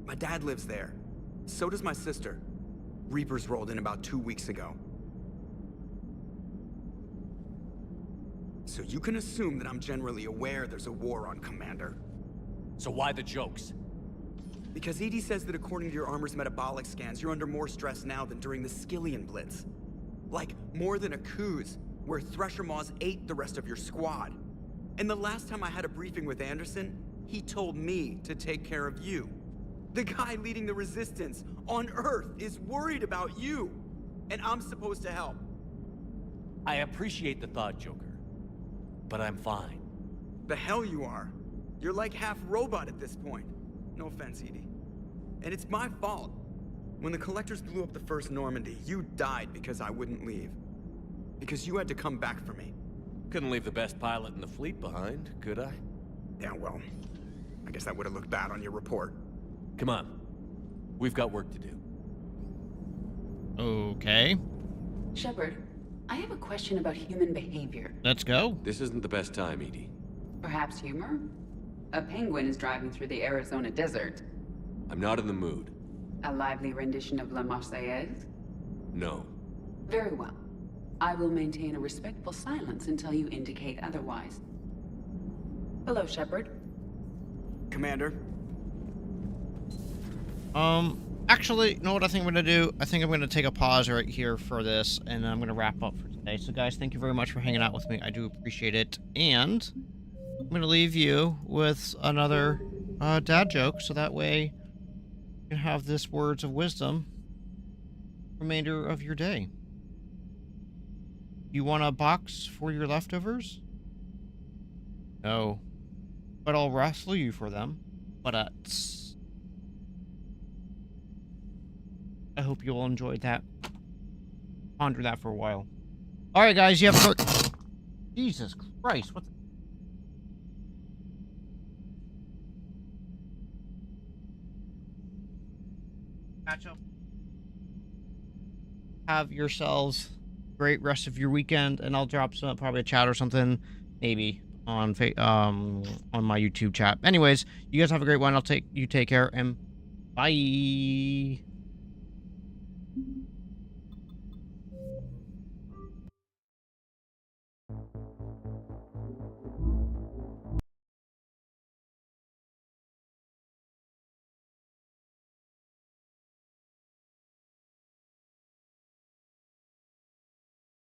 My dad lives there. So does my sister. Reapers rolled in about 2 weeks ago. So you can assume that I'm generally aware there's a war on, Commander. So why the jokes? Because EDI says that according to your armor's metabolic scans, you're under more stress now than during the Skillian Blitz. Like, more than Aku's, where Thresher Maws ate the rest of your squad. And the last time I had a briefing with Anderson, he told me to take care of you. The guy leading the resistance on Earth is worried about you, and I'm supposed to help. I appreciate the thought, Joker. But I'm fine. The hell you are. You're like half robot at this point. No offense, Edie. And it's my fault. When the Collectors blew up the first Normandy, you died because I wouldn't leave. Because you had to come back for me. Couldn't leave the best pilot in the fleet behind, could I? Yeah, well, I guess that would have looked bad on your report. Come on. We've got work to do. Okay. Shepard, I have a question about human behavior. Let's go. This isn't the best time, Edie. Perhaps humor? A penguin is driving through the Arizona desert. I'm not in the mood. A lively rendition of La Marseillaise? No. Very well. I will maintain a respectful silence until you indicate otherwise. Hello, Shepard. Commander. Actually, you know what I think I'm going to do? I think I'm going to take a pause right here for this, and I'm going to wrap up for today. So, guys, thank you very much for hanging out with me. I do appreciate it. And I'm going to leave you with another dad joke, so that way you can have this words of wisdom remainder of your day. You want a box for your leftovers? No. But I'll wrestle you for them. But I hope you'll enjoy that. Ponder that for a while. Alright, guys, you have to... Jesus Christ, what the... Catch up. Have yourselves a great rest of your weekend, and I'll drop some, probably a chat or something, maybe, on my YouTube chat. Anyways, you guys have a great one. You take care, and bye.